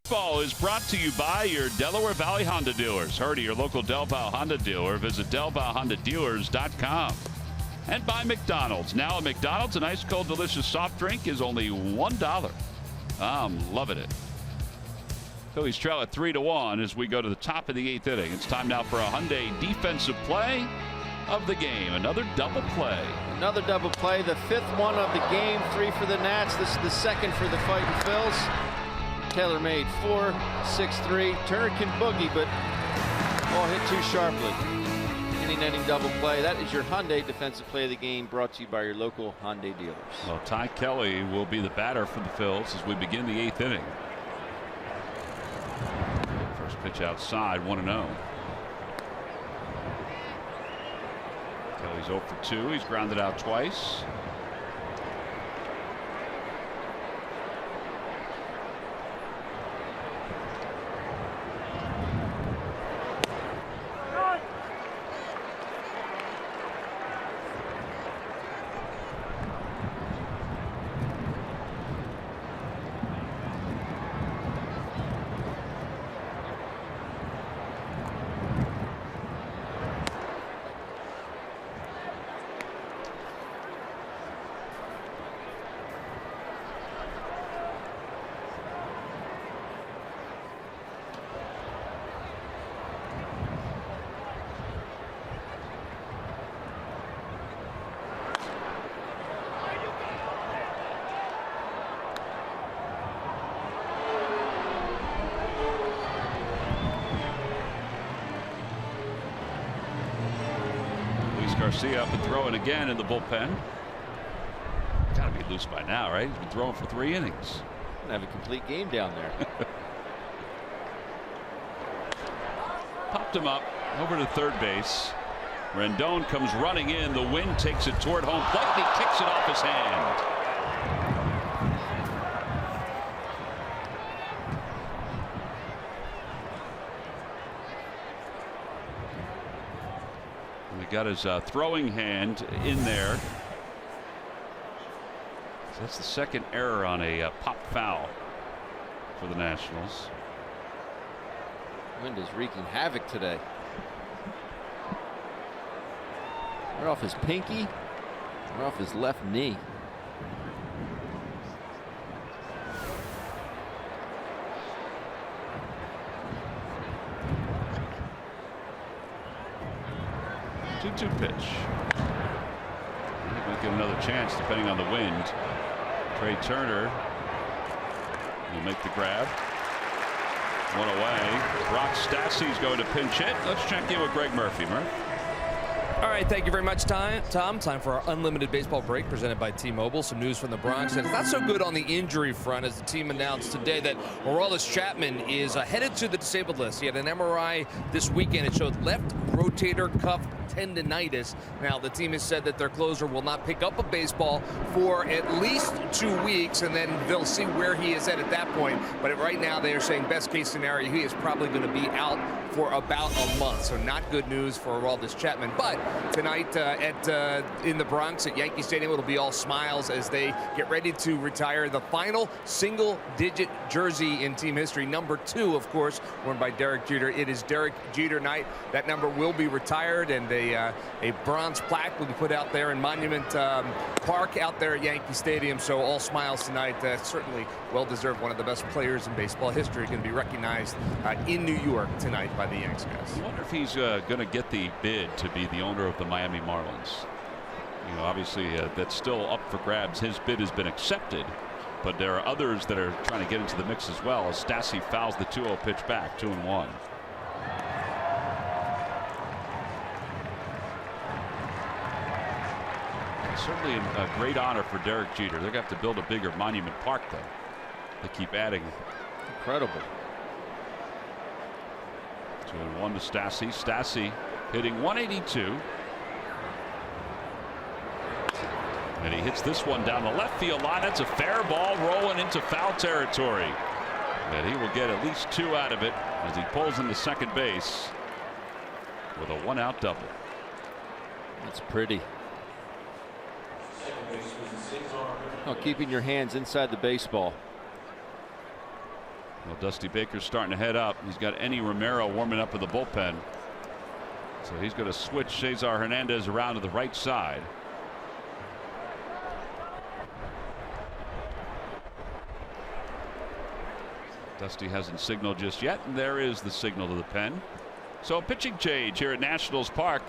S1: Baseball is brought to you by your Delaware Valley Honda dealers. Hurry your local Del Val Honda dealer. Visit DelValHondaDealers.com. And by McDonald's. Now at McDonald's, an ice cold delicious soft drink is only $1. I'm loving it. Phillies trail at 3-1 as we go to the top of the 8th inning. It's time now for a Hyundai defensive play of the game. Another double play.
S3: Another double play, the 5th one of the game. 3 for the Nats. This is the 2nd for the Fighting Phils. Taylor made 4, 6-3. Turner can boogie, but ball hit too sharply. Inning double play. That is your Hyundai defensive play of the game, brought to you by your local Hyundai dealers.
S1: Well, Ty Kelly will be the batter for the Phils as we begin the 8th inning. First pitch outside, 1-0. Kelly's 0 for 2. He's grounded out twice. Garcia up and throwing again in the bullpen. Got to be loose by now, right? He's been throwing for 3 innings.
S3: Have a complete game down there.
S1: Popped him up over to third base. Rendon comes running in. The wind takes it toward home plate, and he kicks it off his hand. Got his throwing hand in there. So that's the 2nd error on a pop foul for the Nationals.
S3: Wind is wreaking havoc today. Right off his pinky, right off his left knee.
S1: Two pitch. I think we'll get another chance depending on the wind. Trey Turner will make the grab. 1 away. Brock Stassi's going to pinch hit. Let's check in with Greg Murphy. Murph.
S4: All right, thank you very much, Tom. Time for our unlimited baseball break presented by T-Mobile. Some news from the Bronx, and it's not so good on the injury front as the team announced today that Aroldis Chapman is headed to the disabled list. He had an MRI this weekend. It showed left rotator cuff tendinitis. Now, the team has said that their closer will not pick up a baseball for at least 2 weeks, and then they'll see where he is at that point. But right now, they are saying best case scenario, he is probably going to be out for about a month. So not good news for Aroldis Chapman. But tonight in the Bronx at Yankee Stadium, it'll be all smiles as they get ready to retire the final single-digit jersey in team history. Number 2, of course, worn by Derek Jeter. It is Derek Jeter night. That number will be retired, and a bronze plaque will be put out there in Monument Park out there at Yankee Stadium. So all smiles tonight. Certainly well-deserved. One of the best players in baseball history going to be recognized in New York tonight by the Yanks guys.
S1: I wonder if he's going to get the bid to be the owner of the Miami Marlins. You know, obviously that's still up for grabs. His bid has been accepted, but there are others that are trying to get into the mix as well. As Stassi fouls the 2-0 pitch back, 2-1. Certainly a great honor for Derek Jeter. They're going to have to build a bigger Monument Park, though. They keep adding.
S3: Incredible.
S1: 2-1 to Stassi. Stassi hitting 182. And he hits this one down the left field line. That's a fair ball rolling into foul territory. And he will get at least 2 out of it as he pulls into second base with a 1-out double.
S3: That's pretty. Oh, keeping your hands inside the baseball.
S1: Well, Dusty Baker's starting to head up. He's got Enny Romero warming up in the bullpen. So he's going to switch Cesar Hernandez around to the right side. Dusty hasn't signaled just yet, and there is the signal to the pen. So pitching change here at Nationals Park.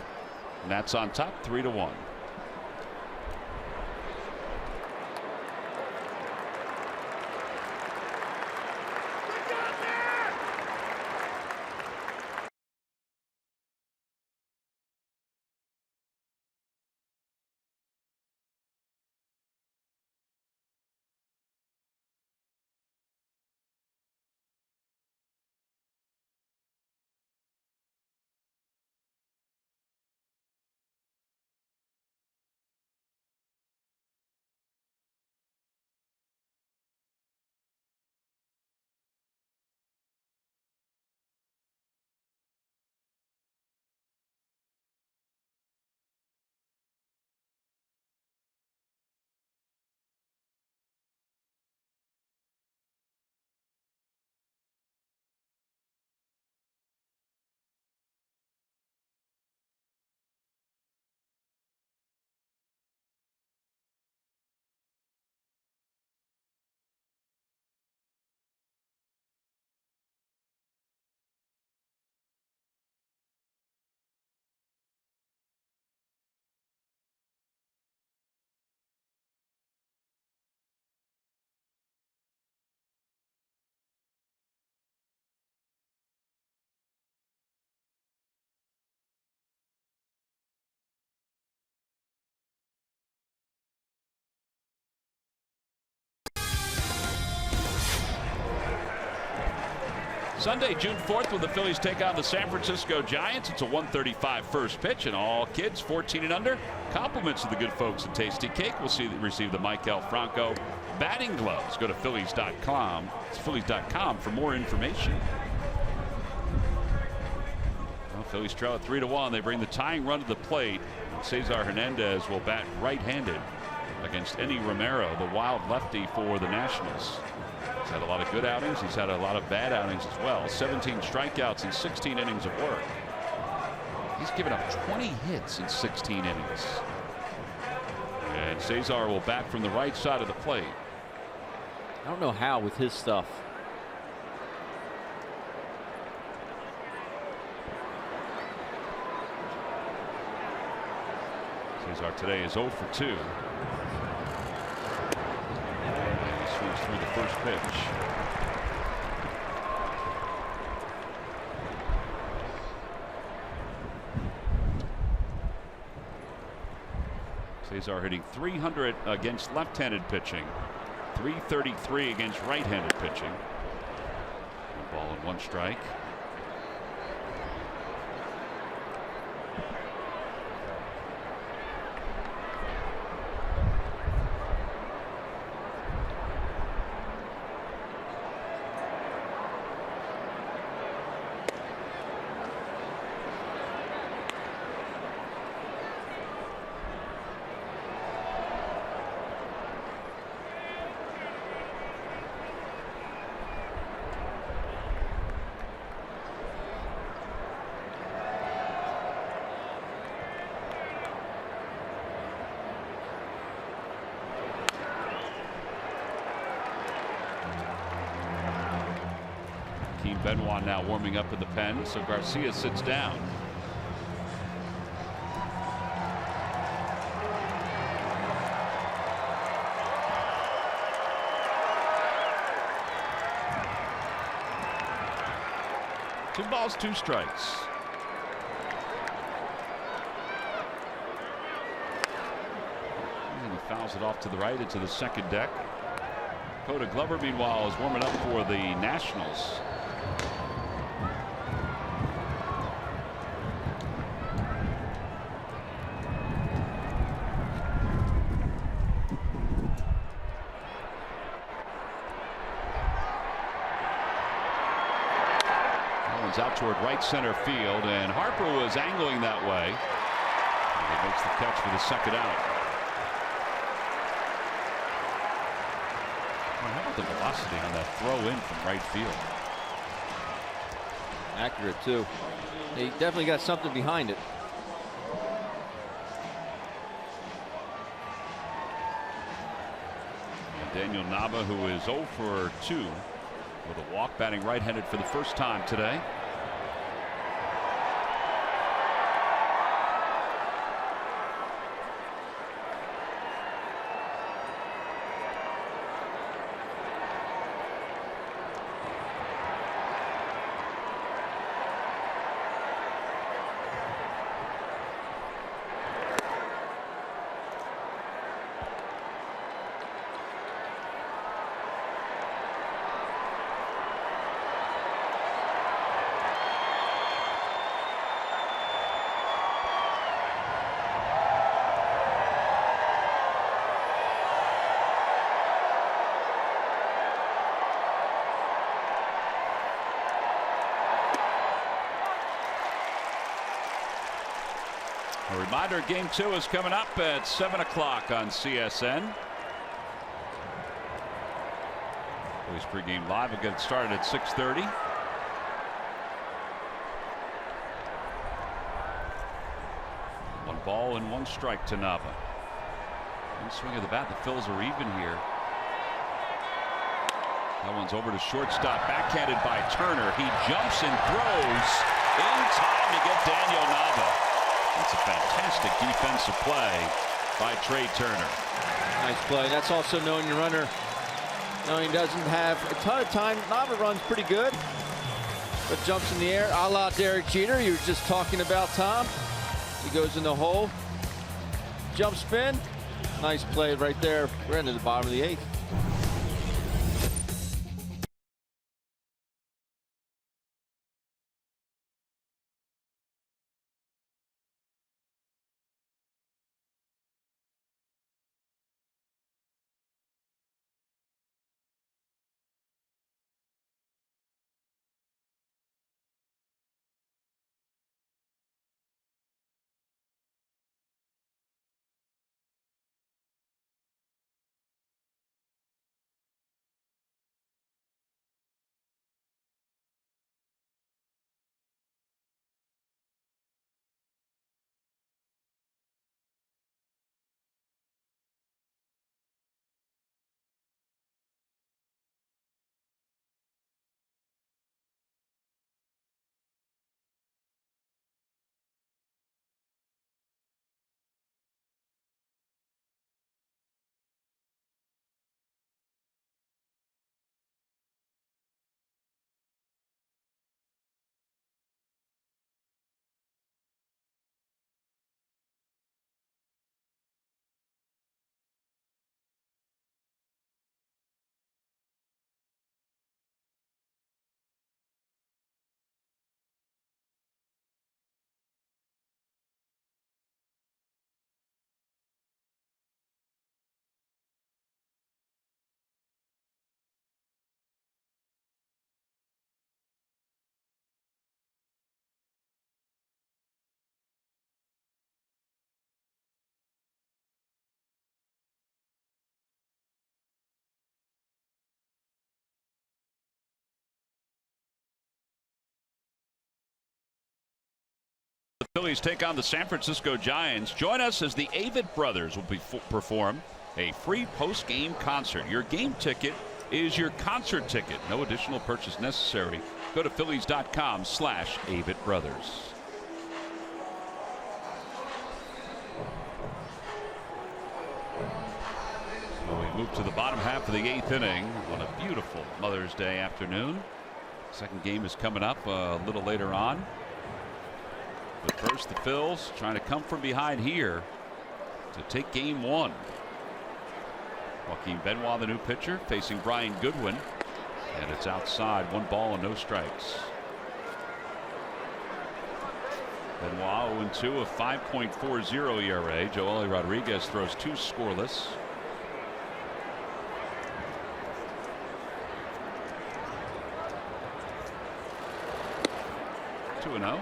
S1: And that's on top, 3-1. Sunday, June 4th, when the Phillies take on the San Francisco Giants. It's a 1:35 first pitch, and all kids 14 and under. Compliments of the good folks at Tasty Cake will receive the Michael Franco batting gloves. Go to Phillies.com. It's Phillies.com for more information. Well, Phillies trail at 3-1. They bring the tying run to the plate. Cesar Hernandez will bat right-handed against Enny Romero, the wild lefty for the Nationals. He's had a lot of good outings. He's had a lot of bad outings as well. 17 strikeouts in 16 innings of work. He's given up 20 hits in 16 innings. And Cesar will bat from the right side of the plate.
S3: I don't know how with his stuff.
S1: Cesar today is 0 for 2. Swings through the first pitch. Cesar hitting .300 against left-handed pitching, .333 against right-handed pitching. One ball and 1 strike. Benoit now warming up in the pen, so Garcia sits down. Two balls, 2 strikes. And he fouls it off to the right into the second deck. Coda Glover, meanwhile, is warming up for the Nationals. Out toward right center field, and Harper was angling that way. And he makes the catch for the second out. Well, how about the velocity on that throw in from right field.
S3: Accurate too. He definitely got something behind it.
S1: And Daniel Nava, who is 0 for 2 with a walk, batting right-handed for the first time today. A reminder, game 2 is coming up at 7 o'clock on CSN. Phillies pregame live will get it started at 6:30. One ball and 1 strike to Nava. One swing of the bat. The Phils are even here. That one's over to shortstop, backhanded by Turner. He jumps and throws in time to get Daniel Nava. That's a fantastic defensive play by Trey Turner.
S3: Nice play. That's also knowing your runner. Knowing he doesn't have a ton of time. Nava runs pretty good, but jumps in the air a la Derek Jeter. You were just talking about, Tom. He goes in the hole. Jump spin. Nice play right there. We're into the bottom of the 8th.
S1: The Phillies take on the San Francisco Giants. Join us as the Avett Brothers will perform a free post-game concert. Your game ticket is your concert ticket. No additional purchase necessary. Go to Phillies.com/Avett Brothers. So we move to the bottom half of the 8th inning on a beautiful Mother's Day afternoon. Second game is coming up a little later on. But first, the Phils trying to come from behind here to take game 1. Joaquin Benoit, the new pitcher, facing Brian Goodwin. And it's outside, 1 ball and no strikes. Benoit 0-2, a 5.40 ERA. Joely Rodriguez throws 2 scoreless. Two and 0.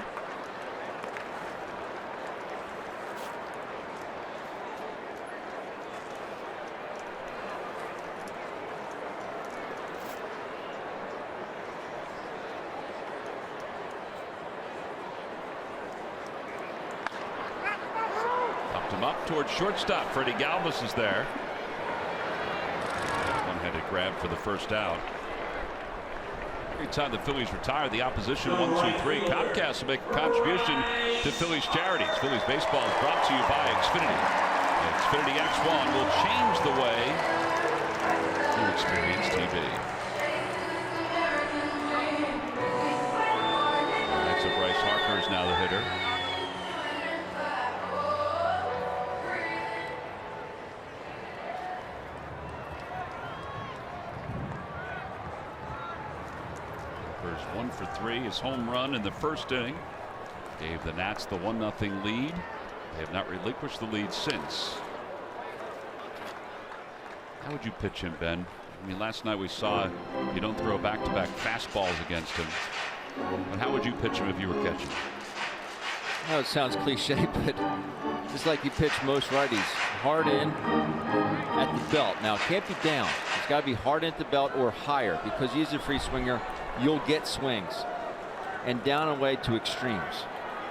S1: him up towards shortstop. Freddie Galvis is there. One-handed grab for the first out. Every time the Phillies retire, the opposition 1, 2, 3. Comcast will make a contribution to Phillies charities. Phillies baseball is brought to you by Xfinity. Xfinity X1 will change the way you experience TV. So Bryce Harper is now the hitter. Harper's 1 for 3. His home run in the first inning gave the Nats the 1-0 lead. They have not relinquished the lead since. How would you pitch him, Ben? I mean, last night we saw you don't throw back-to-back fastballs against him. But how would you pitch him if you were catching?
S3: I know it sounds cliche, but just like you pitch most righties, hard in at the belt. Now it can't be down. It's got to be hard in at the belt or higher, because he's a free swinger. You'll get swings, and down and away to extremes.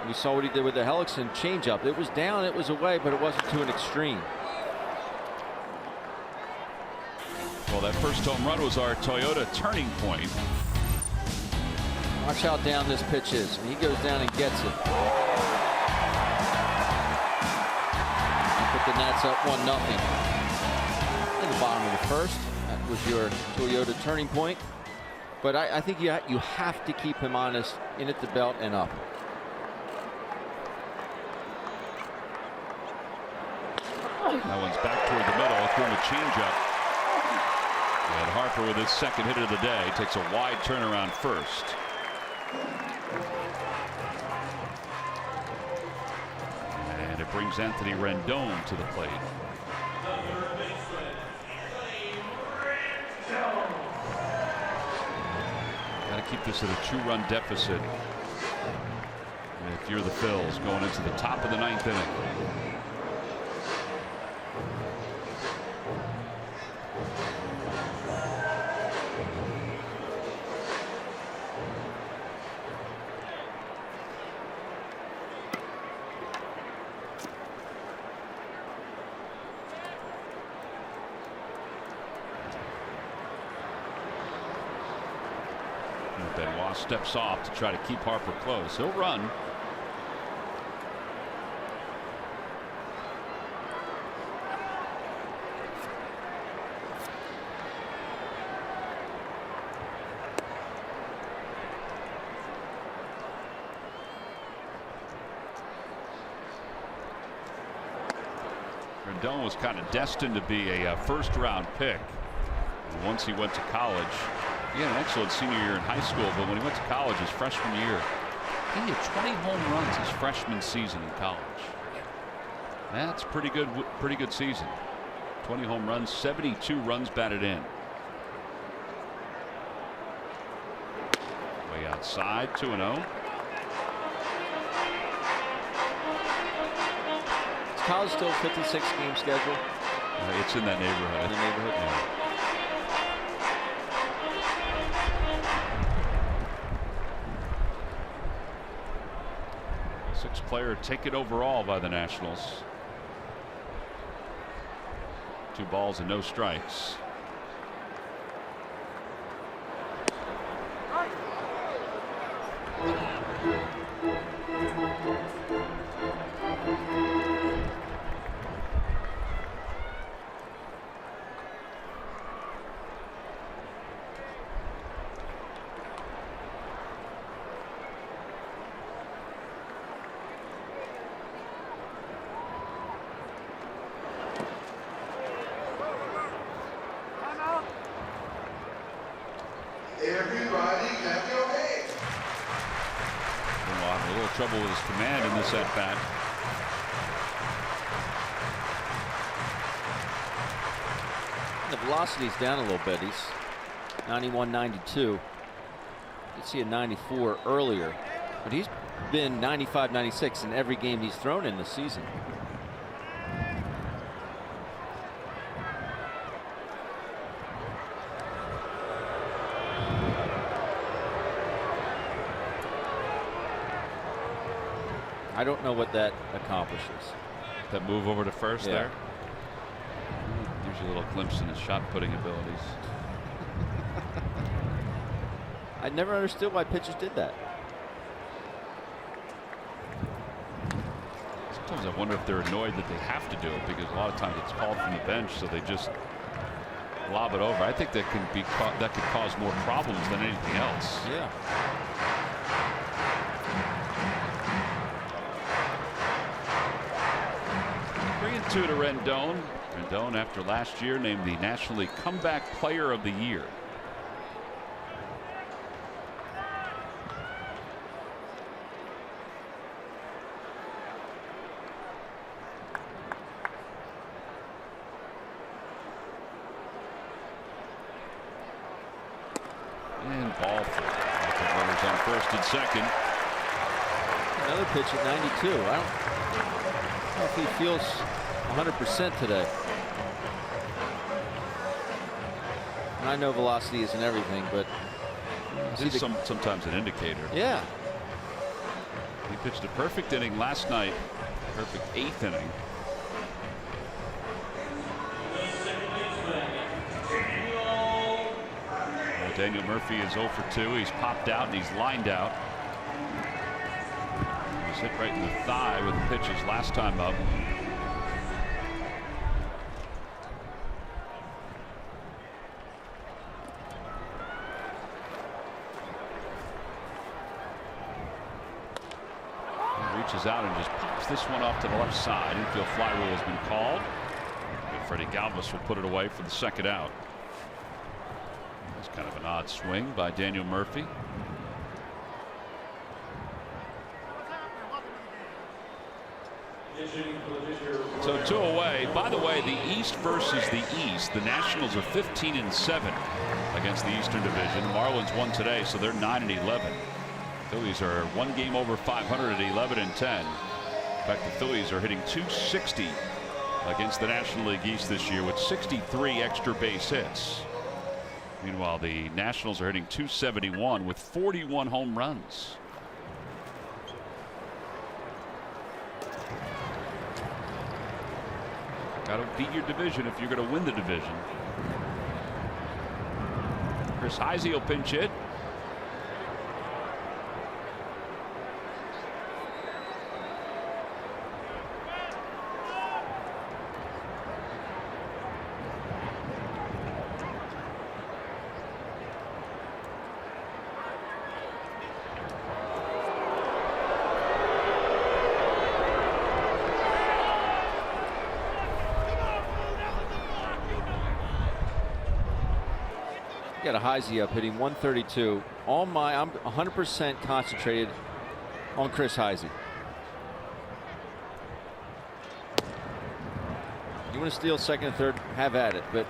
S3: We saw what he did with the Hellickson changeup. It was down, it was away, but it wasn't to an extreme.
S1: Well, that first home run was our Toyota turning point.
S3: Watch how down this pitch is. And he goes down and gets it. Put the Nats up 1-0. In the bottom of the first. That was your Toyota turning point. But I think you have to keep him honest in at the belt and up.
S1: That one's back toward the middle. Throwing a changeup. And Harper with his second hit of the day takes a wide turnaround first. And it brings Anthony Rendon to the plate. Got to keep this at a 2-run deficit if you're the Phils going into the top of the 9th inning. Benoit steps off to try to keep Harper close. He'll run. Rendon was kind of destined to be a first-round pick. And once he went to college, he had an excellent senior year in high school, but when he went to college his freshman year, he had 20 home runs his freshman season in college. That's pretty good season. 20 home runs, 72 runs batted in. Way outside, 2-0.
S3: Is college still 56-game schedule?
S1: It's in that neighborhood.
S3: In the neighborhood,
S1: yeah. Sixth player taken overall by the Nationals. 2 balls and no strikes.
S6: Everybody clap your hands.
S1: A little trouble with his command in this at bat.
S3: The velocity's down a little bit. He's 91, 92. You could see a 94 earlier, but he's been 95, 96 in every game he's thrown in this season. I don't know what that accomplishes.
S1: That move over to first
S3: Yeah.
S1: there. Gives you a little glimpse in his shot putting abilities.
S3: I never understood why pitchers did that.
S1: Sometimes I wonder if they're annoyed that they have to do it, because a lot of times it's called from the bench, so they just lob it over. I think that could cause more problems than anything else.
S3: Yeah.
S1: 3-2 to Rendon. Rendon, after last year, named the National League Comeback Player of the Year. And ball four. Runners on first and second.
S3: Another pitch at 92. I don't know if he feels 100% today. And I know velocity isn't everything, but
S1: It's sometimes an indicator.
S3: yeah.
S1: He pitched a perfect inning last night. Perfect 8th inning. Daniel Murphy is 0 for 2. He's popped out and he's lined out. He was hit right in the thigh with the pitches last time up. He reaches out and just pops this one off to the left side. Infield fly rule has been called. And Freddie Galvis will put it away for the second out. That's kind of an odd swing by Daniel Murphy. So 2 away. By the way, the East versus the East. The Nationals are 15-7 against the Eastern Division. The Marlins won today, so they're 9-11. Phillies are 1 game over 500 at 11-10. In fact, the Phillies are hitting .260 against the National League East this year with 63 extra base hits. Meanwhile, the Nationals are hitting .271 with 41 home runs. Got to beat your division if you're going to win the division. Chris Heisey will pinch hit.
S3: Got a Heisey up hitting 132. I'm 100% concentrated on Chris Heisey. You want to steal second and third, have at it. But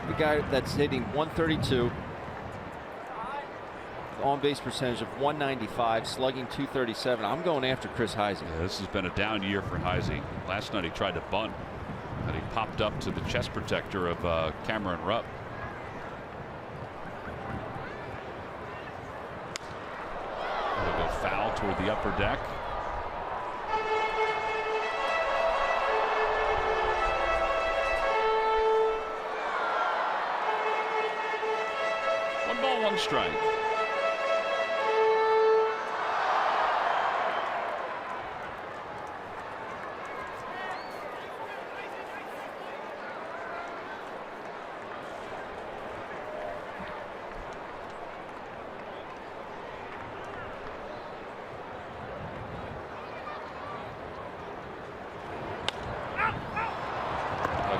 S3: the guy that's hitting 132, on base percentage of 195, slugging 237. I'm going after Chris Heisey.
S1: Yeah, this has been a down year for Heisey. Last night he tried to bunt, but he popped up to the chest protector of Cameron Rupp. It'll go foul toward the upper deck. One ball, one strike.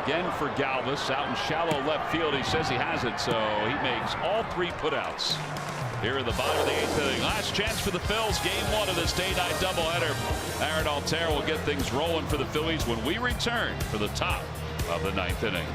S1: Again for Galvis out in shallow left field. He says he has it, so he makes all 3 putouts here in the bottom of the 8th inning. Last chance for the Phils. Game 1 of this day-night doubleheader. Aaron Altair will get things rolling for the Phillies when we return for the top of the 9th inning.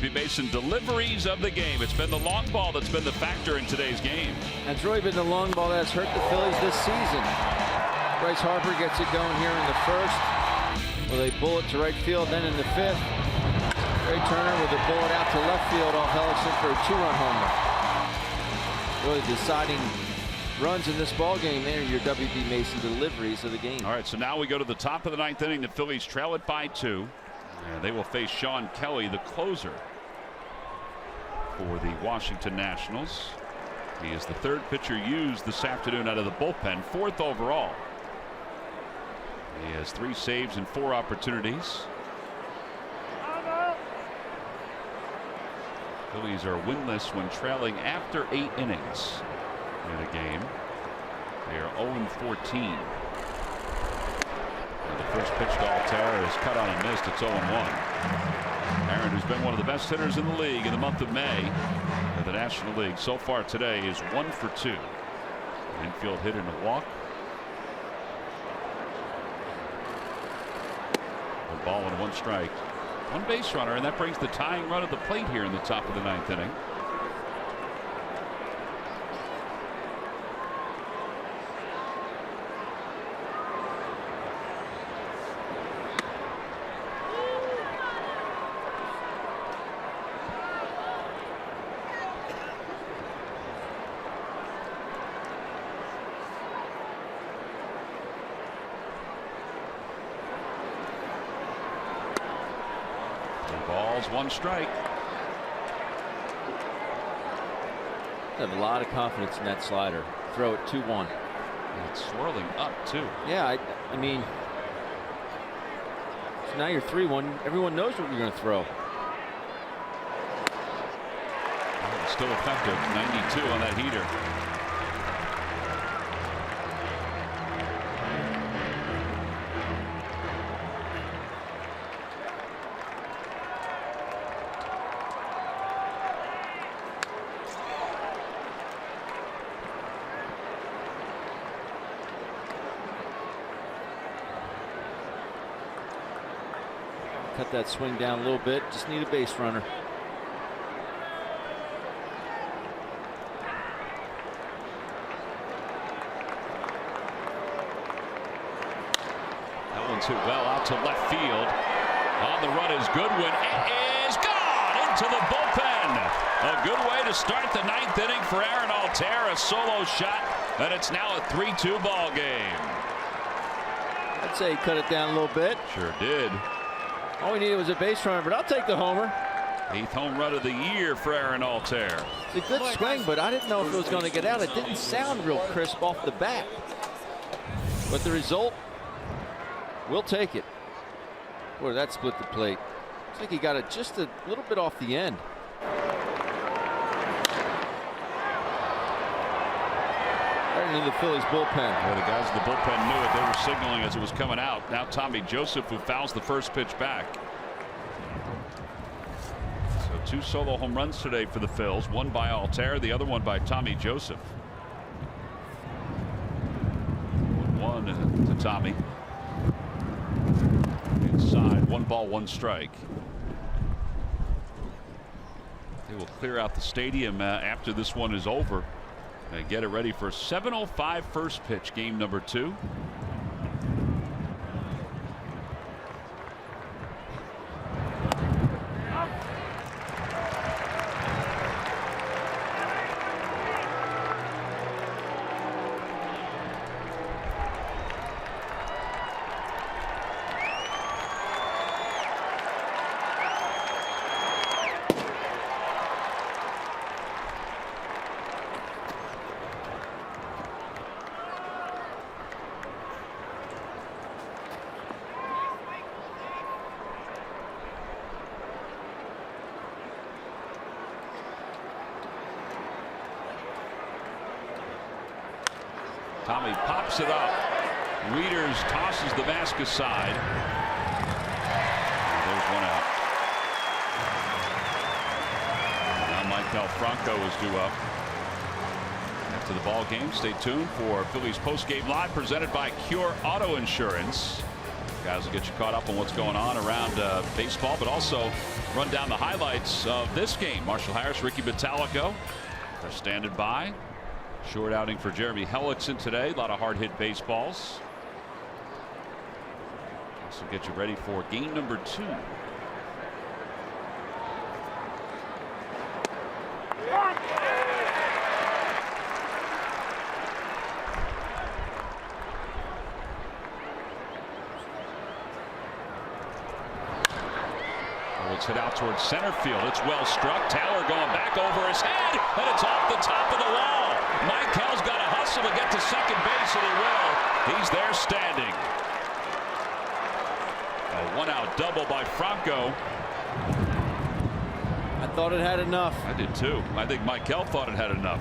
S1: Mason deliveries of the game. It's been the long ball that's been the factor in today's game.
S3: And it's really been the long ball that's hurt the Phillies this season. Bryce Harper gets it going here in the first with a bullet to right field. Then in the fifth, Ray Turner with a bullet out to left field off Hellickson for a 2-run homer. Really deciding runs in this ball game. There are your W.B. Mason deliveries of the game.
S1: All right, so now we go to the top of the ninth inning. The Phillies trail it by 2. And they will face Sean Kelly, the closer for the Washington Nationals. He is the 3rd pitcher used this afternoon out of the bullpen, 4th overall. He has 3 saves and 4 opportunities. Phillies are winless when trailing after 8 innings in a game. They are 0-14. The first pitch to Altera is cut on and missed. It's 0-1. Aaron, who's been one of the best hitters in the league in the month of May in the National League so far today, is 1 for 2. Infield hit and a walk. A ball and 1 strike. 1 base runner, and that brings the tying run at the plate here in the top of the 9th inning. Balls, 1 strike.
S3: I have a lot of confidence in that slider. Throw it 2-1.
S1: It's swirling up too.
S3: Yeah, I mean, so now you're 3-1. Everyone knows what you're going to throw.
S1: It's still effective. 92 on that heater.
S3: Cut that swing down a little bit. Just need a base runner.
S1: That one's hit well out to left field. On the run is Goodwin. It is gone into the bullpen. A good way to start the 9th inning for Aaron Altera. A solo shot, and it's now a 3-2 ball game.
S3: I'd say he cut it down a little bit.
S1: Sure did.
S3: All we needed was a base runner, but I'll take the homer.
S1: 8th home run of the year for Aaron Altera.
S3: It's a good swing, but I didn't know if it was going to get out. It didn't sound real crisp off the bat. But the result, we'll take it. Boy, that split the plate. Looks like he got it just a little bit off the end. Right into the Phillies bullpen.
S1: Well, the guys in the bullpen knew it. They were signaling as it was coming out. Now Tommy Joseph, who fouls the first pitch back. So 2 solo home runs today for the Phils. One by Altera, the other one by Tommy Joseph. 1-1 to Tommy. Inside, 1 ball, 1 strike. They will clear out the stadium after this one is over. And get it ready for 7:05 first pitch, game number 2. Tommy pops it up. Wieters tosses the mask aside. There's 1 out. Now Mike Delfranco is due up. After the ball game, stay tuned for Phillies postgame live presented by Cure Auto Insurance. Guys will get you caught up on what's going on around baseball, but also run down the highlights of this game. Marshall Harris, Ricky Metallico, they're standing by. Short outing for Jeremy Hellickson today. A lot of hard hit baseballs. Also get you ready for game number 2. It's hit out towards center field. It's well struck. Taylor going back over his head, and it's off the top of the wall. Michael's got to hustle to get to second base, and he will. He's there standing. A one-out double by Franco.
S3: I thought it had enough.
S1: I did too. I think Michael thought it had enough.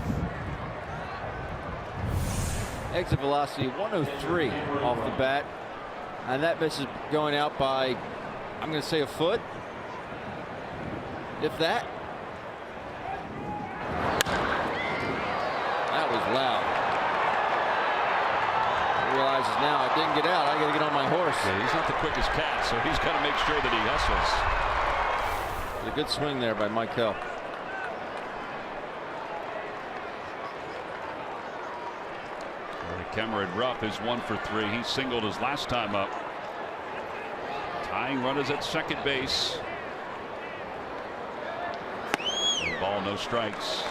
S3: Exit velocity 103 off the bat, and that misses going out by, I'm going to say, a foot. If that. That was loud. He realizes now, I didn't get out. I got to get on my horse.
S1: Yeah, he's not the quickest cat, so he's got to make sure that he hustles.
S3: A good swing there by Michael.
S1: Cameron Rupp is 1 for 3. He singled his last time up. Tying runners at second base. Ball, no strikes.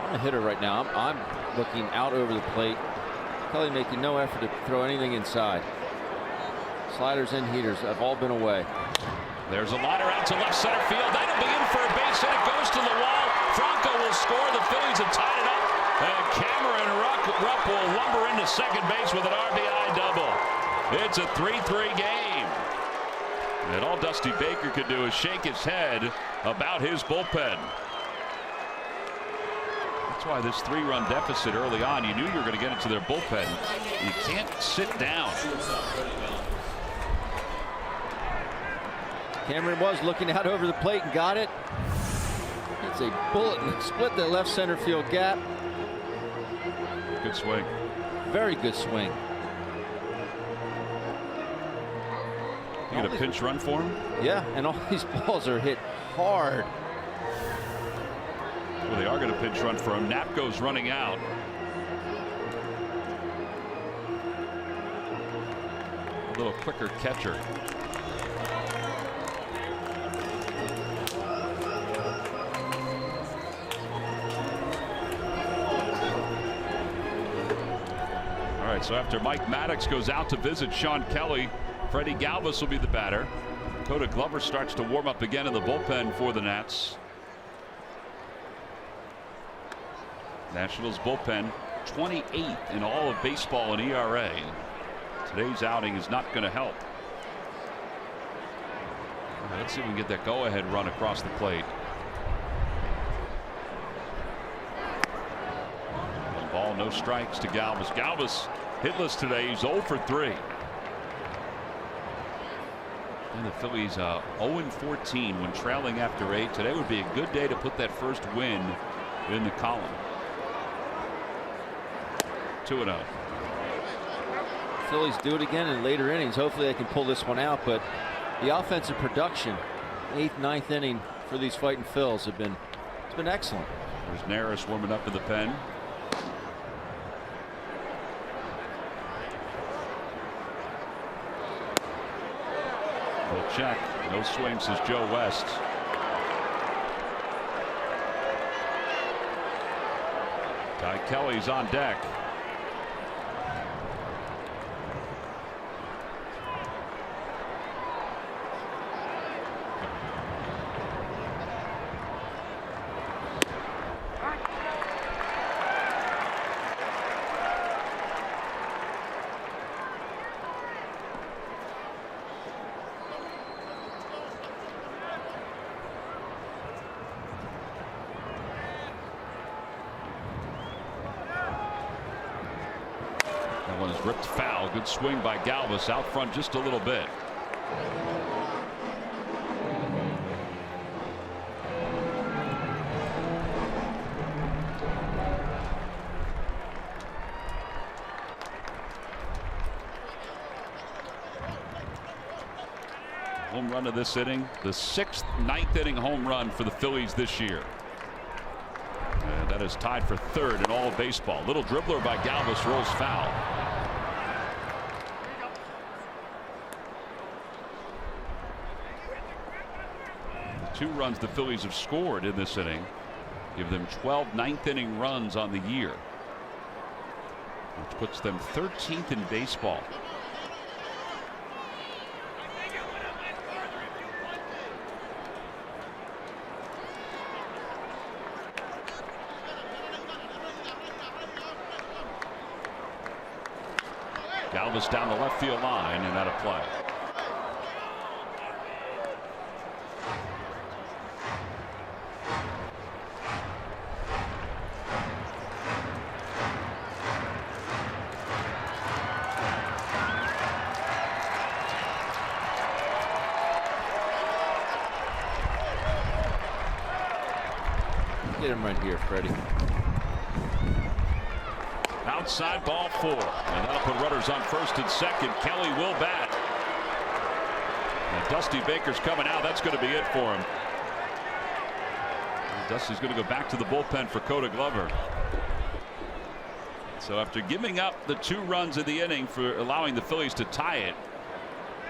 S3: I'm a hitter right now. I'm looking out over the plate. Kelly making no effort to throw anything inside. Sliders and heaters have all been away.
S1: There's a liner out to left center field. That'll be in for a base hit. It goes to the wall. Franco will score. The Phillies have tied it up. And Cameron Rupp will lumber into second base with an RBI double. It's a 3-3 game. And all Dusty Baker could do is shake his head about his bullpen. That's why this 3-run deficit early on, you knew you were going to get into their bullpen. You can't sit down.
S3: Cameron was looking out over the plate and got it. It's a bullet and split the left center field gap.
S1: Good swing.
S3: Very good swing.
S1: You get a pinch run for him?
S3: Yeah, and all these balls are hit hard.
S1: Well, they are going to pinch run for him. Knapp goes running out. A little quicker catcher. All right, so after Mike Maddox goes out to visit Sean Kelly, Freddie Galvis will be the batter. Coda Glover starts to warm up again in the bullpen for the Nats. Nationals bullpen 28th in all of baseball in ERA. Today's outing is not going to help. Let's see if we can get that go-ahead run across the plate. One ball, no strikes to Galvis. Galvis hitless today. He's 0 for 3. And the Phillies 0-14 when trailing after 8. Today would be a good day to put that first win in the column. 2-0.
S3: Phillies do it again in later innings. Hopefully they can pull this one out, but the offensive production 8th, 9th inning for these fighting Phils it's been excellent.
S1: There's Neris warming up in the pen. No check, no swing, says Joe West. Guy Kelly's on deck. Ripped foul. Good swing by Galvis out front just a little bit. home run of this inning. The 6th, 9th inning home run for the Phillies this year. And that is tied for 3rd in all of baseball. Little dribbler by Galvis rolls foul. The 2 runs the Phillies have scored in this inning give them 12 9th inning runs on the year, which puts them 13th in baseball. Galvis down the left field line and out of play.
S3: Get him right here, Freddie.
S1: Outside, ball 4, and that'll put runners on 1st and 2nd. Kelly will bat. And Dusty Baker's coming out. That's going to be it for him. And Dusty's going to go back to the bullpen for Coda Glover. So after giving up the 2 runs in the inning for allowing the Phillies to tie it,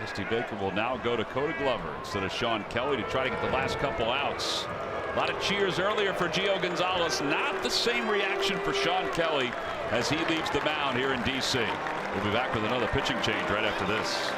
S1: Dusty Baker will now go to Coda Glover instead of Sean Kelly to try to get the last couple outs. A lot of cheers earlier for Gio Gonzalez. Not the same reaction for Sean Kelly as he leaves the mound here in D.C. We'll be back with another pitching change right after this.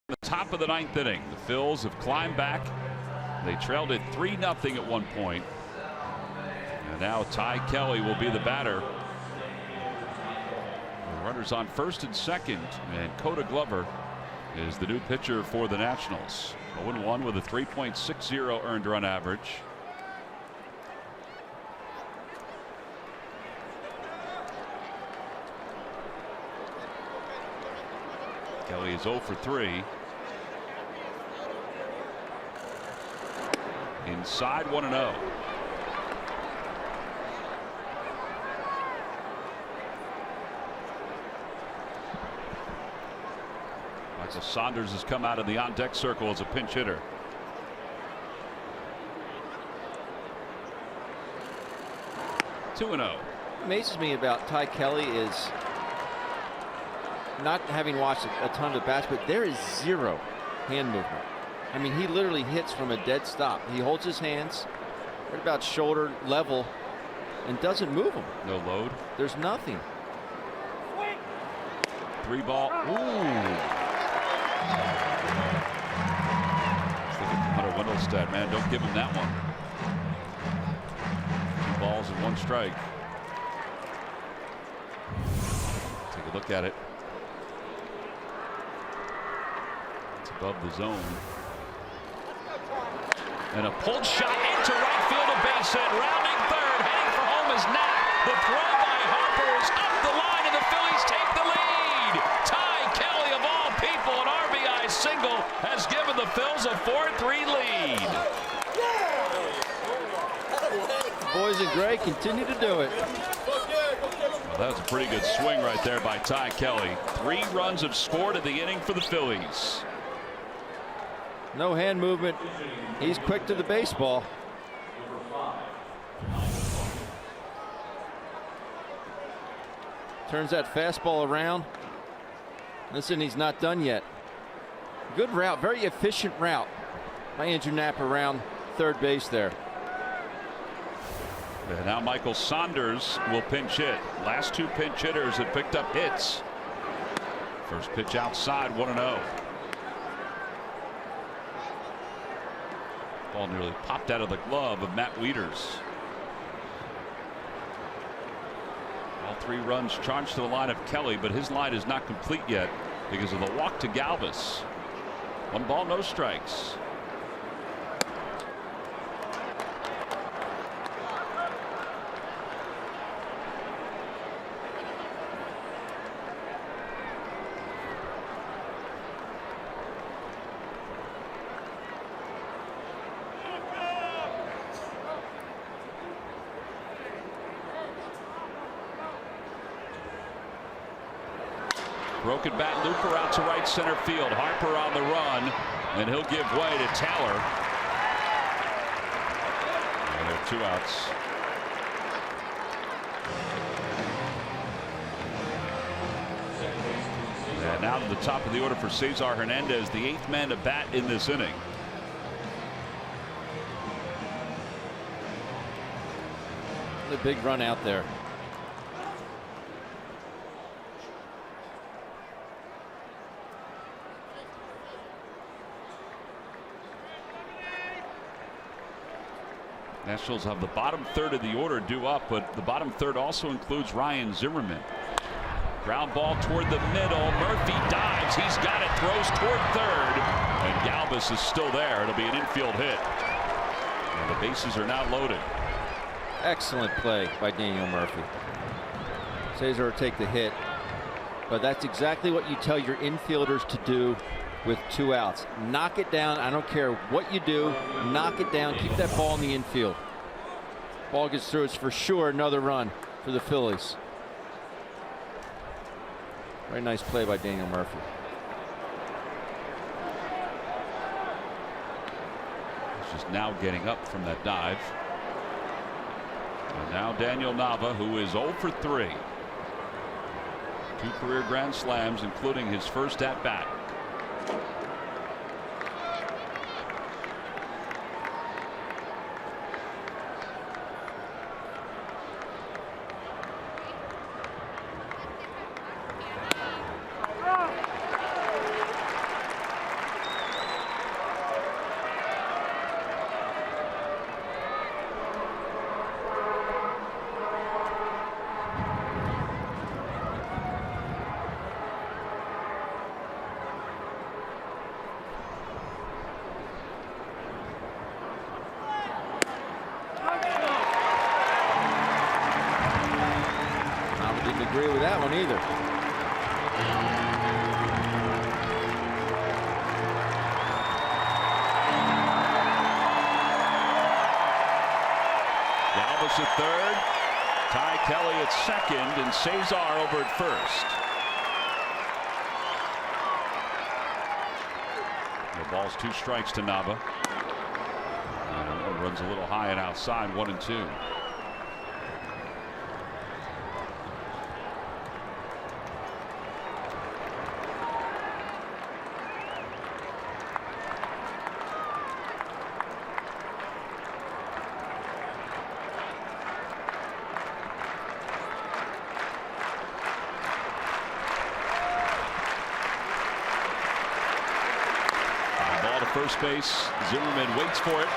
S1: The top of the 9th inning, the Phils have climbed back. They trailed it 3-0 at one point. And now Ty Kelly will be the batter. The runners on 1st and 2nd, and Coda Glover is the new pitcher for the Nationals. 0-1 with a 3.60 earned run average. Kelly is 0 for 3. Inside 1-0. Michael Saunders has come out of the on-deck circle as a pinch hitter. What
S3: amazes me about Ty Kelly is not having watched a ton of the bats, but there is 0 hand movement. I mean, he literally hits from a dead stop. He holds his hands right about shoulder level and doesn't move them.
S1: No load.
S3: There's nothing.
S1: 3 ball. Ooh. Thinking Hunter Wendelstedt, man, don't give him that one. 2 balls and 1 strike. Take a look at it. It's above the zone. And a pulled shot into right field, a base hit. Rounding third, heading for home is Knapp. The throw by Harper is up the line, and the Phillies take the lead.
S3: boys in gray continue to do it.
S1: Well, that was a pretty good swing right there by Ty Kelly. 3 runs have scored in the inning for the Phillies.
S3: No hand movement. He's quick to the baseball. Turns that fastball around. Listen, he's not done yet. Good route, very efficient route by Andrew Knapp around third base there.
S1: And now Michael Saunders will pinch hit. Last 2 pinch hitters have picked up hits. First pitch outside, 1-0. Ball nearly popped out of the glove of Matt Wieters. All 3 runs charged to the line of Kelly, but his line is not complete yet because of the walk to Galvis. 1 ball, no strikes. Broken bat looper out to right center field. Harper on the run, and he'll give way to Taylor. And there are 2 outs. And now to the top of the order for Cesar Hernandez, the 8th man to bat in this inning.
S3: The big run out there.
S1: Nationals have the bottom third of the order due up, but the bottom third also includes Ryan Zimmerman. Ground ball toward the middle. Murphy dives. He's got it. Throws toward third. And Galvis is still there. It'll be an infield hit. And the bases are now loaded.
S3: Excellent play by Daniel Murphy. Cesar will take the hit, but that's exactly what you tell your infielders to do with 2 outs. Knock it down. I don't care what you do. Knock it down. Keep that ball in the infield. Ball gets through. It's for sure another run for the Phillies. Very nice play by Daniel Murphy.
S1: He's just now getting up from that dive. And now Daniel Nava, who is 0 for 3. 2 career grand slams, including his first at bat.
S3: Agree with that one either.
S1: Galvis at third, Ty Kelly at second, and Cesar over at first. The ball's 2 strikes to Nava. And runs a little high and outside, 1-2. First base, Zimmerman waits for it,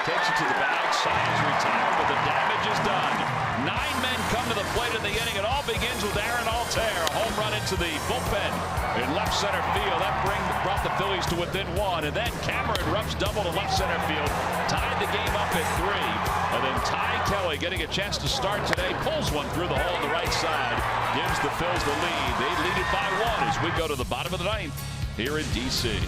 S1: takes it to the bag, signs retired, but the damage is done. 9 men come to the plate in the inning. It all begins with Aaron Altair, home run into the bullpen in left center field. That brought the Phillies to within 1, and then Cameron Rupp's double to left center field tied the game up at 3. And then Ty Kelly, getting a chance to start today, pulls one through the hole on the right side, gives the Phils the lead. They lead it by 1 as we go to the bottom of the 9th here in D.C.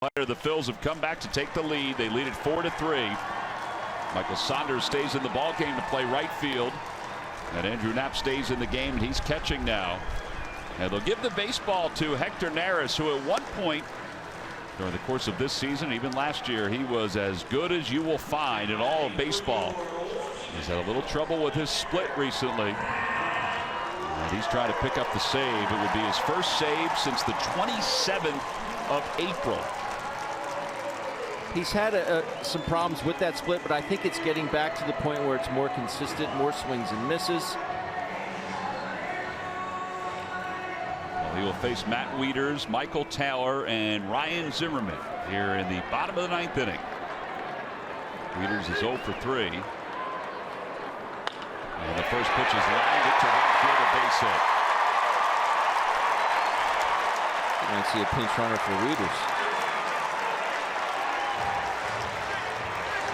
S1: The Phils have come back to take the lead. They lead it 4-3. Michael Saunders stays in the ball game to play right field, and Andrew Knapp stays in the game, and he's catching now. And they'll give the baseball to Hector Neris, who at one point during the course of this season, even last year, he was as good as you will find in all of baseball. He's had a little trouble with his split recently, and he's trying to pick up the save. It would be his first save since the 27th of April.
S3: He's had some problems with that split, but I think it's getting back to the point where it's more consistent, more swings and misses.
S1: Well, he will face Matt Wieters, Michael Taylor, and Ryan Zimmerman here in the bottom of the 9th inning. Wieters is 0 for 3. And the first pitch is lined to right field, a base hit.
S3: You might see a pinch runner for Wieters.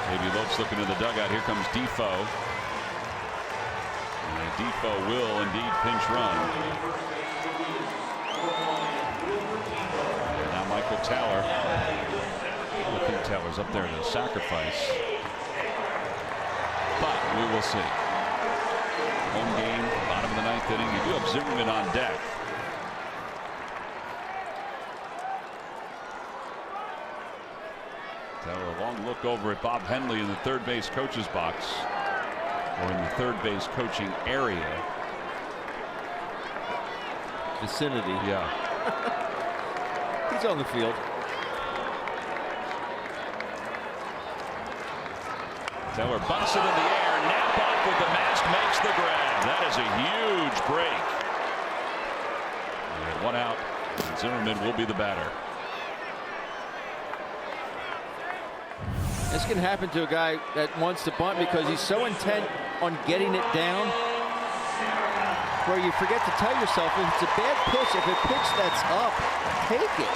S1: Maybe Lopes looking in the dugout. Here comes Defoe. And Defoe will indeed pinch run. And now Michael Taylor. I think Taylor's up there to sacrifice. But we will see. Home game, bottom of the 9th inning. You do have Zimmerman on deck. Taylor, a long look over at Bob Henley in the third base coach's box, or in the third base coaching area.
S3: Vicinity.
S1: Yeah.
S3: He's on the field.
S1: Taylor bunts it in the air. Knapp off with the mask, makes the grab. That is a huge break. And 1 out. And Zimmerman will be the batter.
S3: This can happen to a guy that wants to bunt because he's so intent on getting it down where you forget to tell yourself if it's a bad pitch, if a pitch that's up, take it.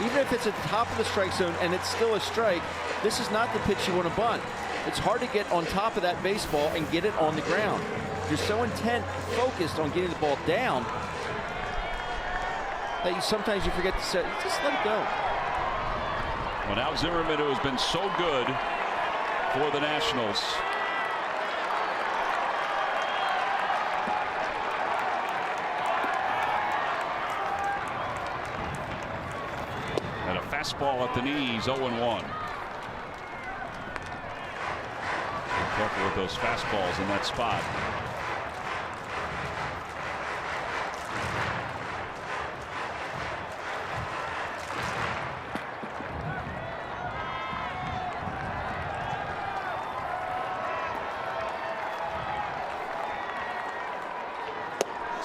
S3: Even if it's at the top of the strike zone and it's still a strike, this is not the pitch you want to bunt. It's hard to get on top of that baseball and get it on the ground. You're so intent, focused on getting the ball down that sometimes you forget to say, just let it go.
S1: Well, now Zimmerman, who has been so good for the Nationals. And a fastball at the knees, 0-1. Be careful with those fastballs in that spot.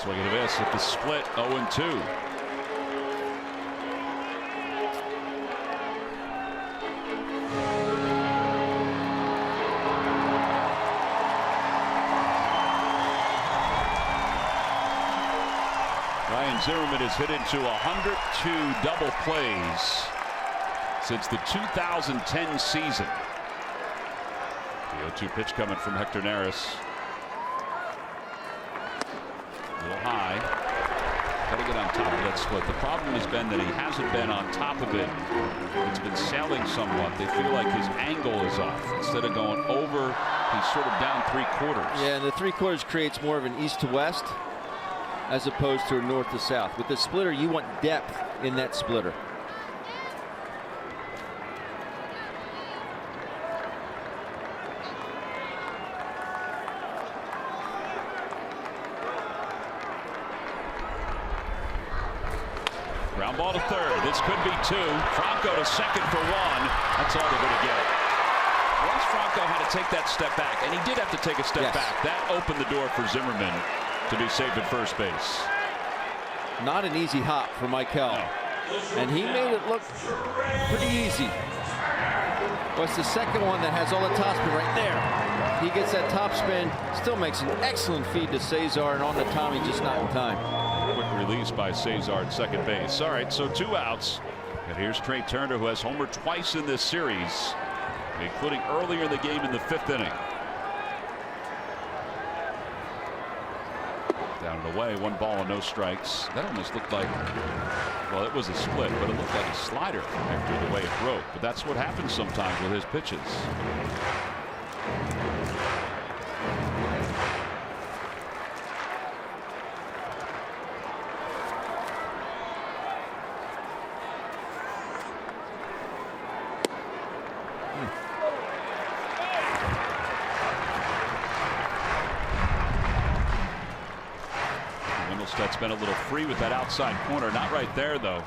S1: Swing and a miss at the split, 0-2. Ryan Zimmerman has hit into 102 double plays since the 2010 season. The 0-2 pitch coming from Hector Neris. A little high. Got to get on top of that split. The problem has been that he hasn't been on top of it. It's been sailing somewhat. They feel like his angle is off. Instead of going over, he's sort of down 3/4.
S3: Yeah, and the 3/4 creates more of an east to west as opposed to a north to south. With the splitter, you want depth in that splitter.
S1: Ground ball to third. This could be 2. Franco to second for 1. That's all they're going to get. Once Franco had to take that step back, and he did have to take a step back, that opened the door for Zimmerman to be safe at first base.
S3: Not an easy hop for Michael.
S1: No.
S3: And he made it look pretty easy. What's the second one that has all the top spin right there? He gets that top spin, still makes an excellent feed to Cesar, and on the Tommy, just not in time.
S1: Quick release by Cesar at second base. All right, so 2 outs. And here's Trey Turner, who has homered twice in this series, including earlier in the game in the 5th inning. Down it away. 1 ball and no strikes. That almost looked like, well, it was a split, but it looked like a slider after the way it broke. But that's what happens sometimes with his pitches.
S2: That's been a little free with that outside corner. Not right there, though.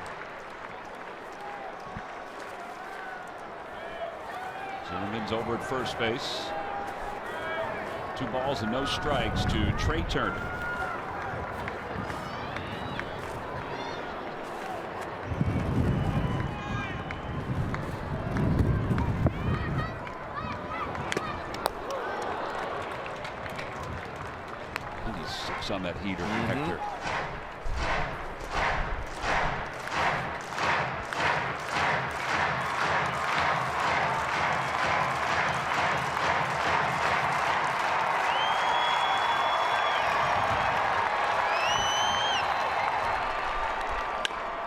S2: Zimmerman's over at first base. 2 balls and no strikes to Trey Turner. On that heater, Hector.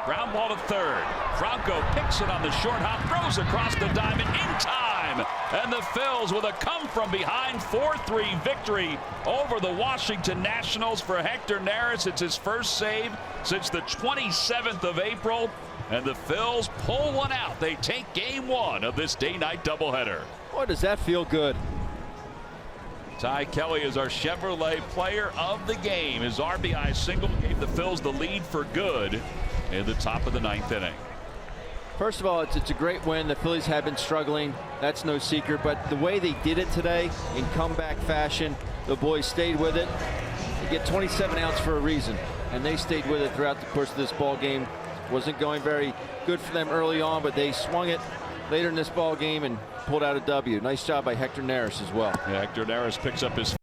S2: Ground ball to third. Franco picks it on the short hop, throws across the diamond in time, and the Phils with a come-from-behind 4-3 victory over the Washington Nationals for Hector Neris. It's his first save since the 27th of April, and the Phils pull one out. They take game 1 of this day-night doubleheader.
S3: Boy, does that feel good.
S2: Ty Kelly is our Chevrolet player of the game. His RBI single gave the Phils the lead for good in the top of the 9th inning.
S3: First of all, it's a great win. The Phillies have been struggling. That's no secret. But the way they did it today in comeback fashion, the boys stayed with it. They get 27 outs for a reason, and they stayed with it throughout the course of this ball game. Wasn't going very good for them early on, but they swung it later in this ball game and pulled out a W. Nice job by Hector Neris as well.
S2: Yeah, Hector Neris picks up his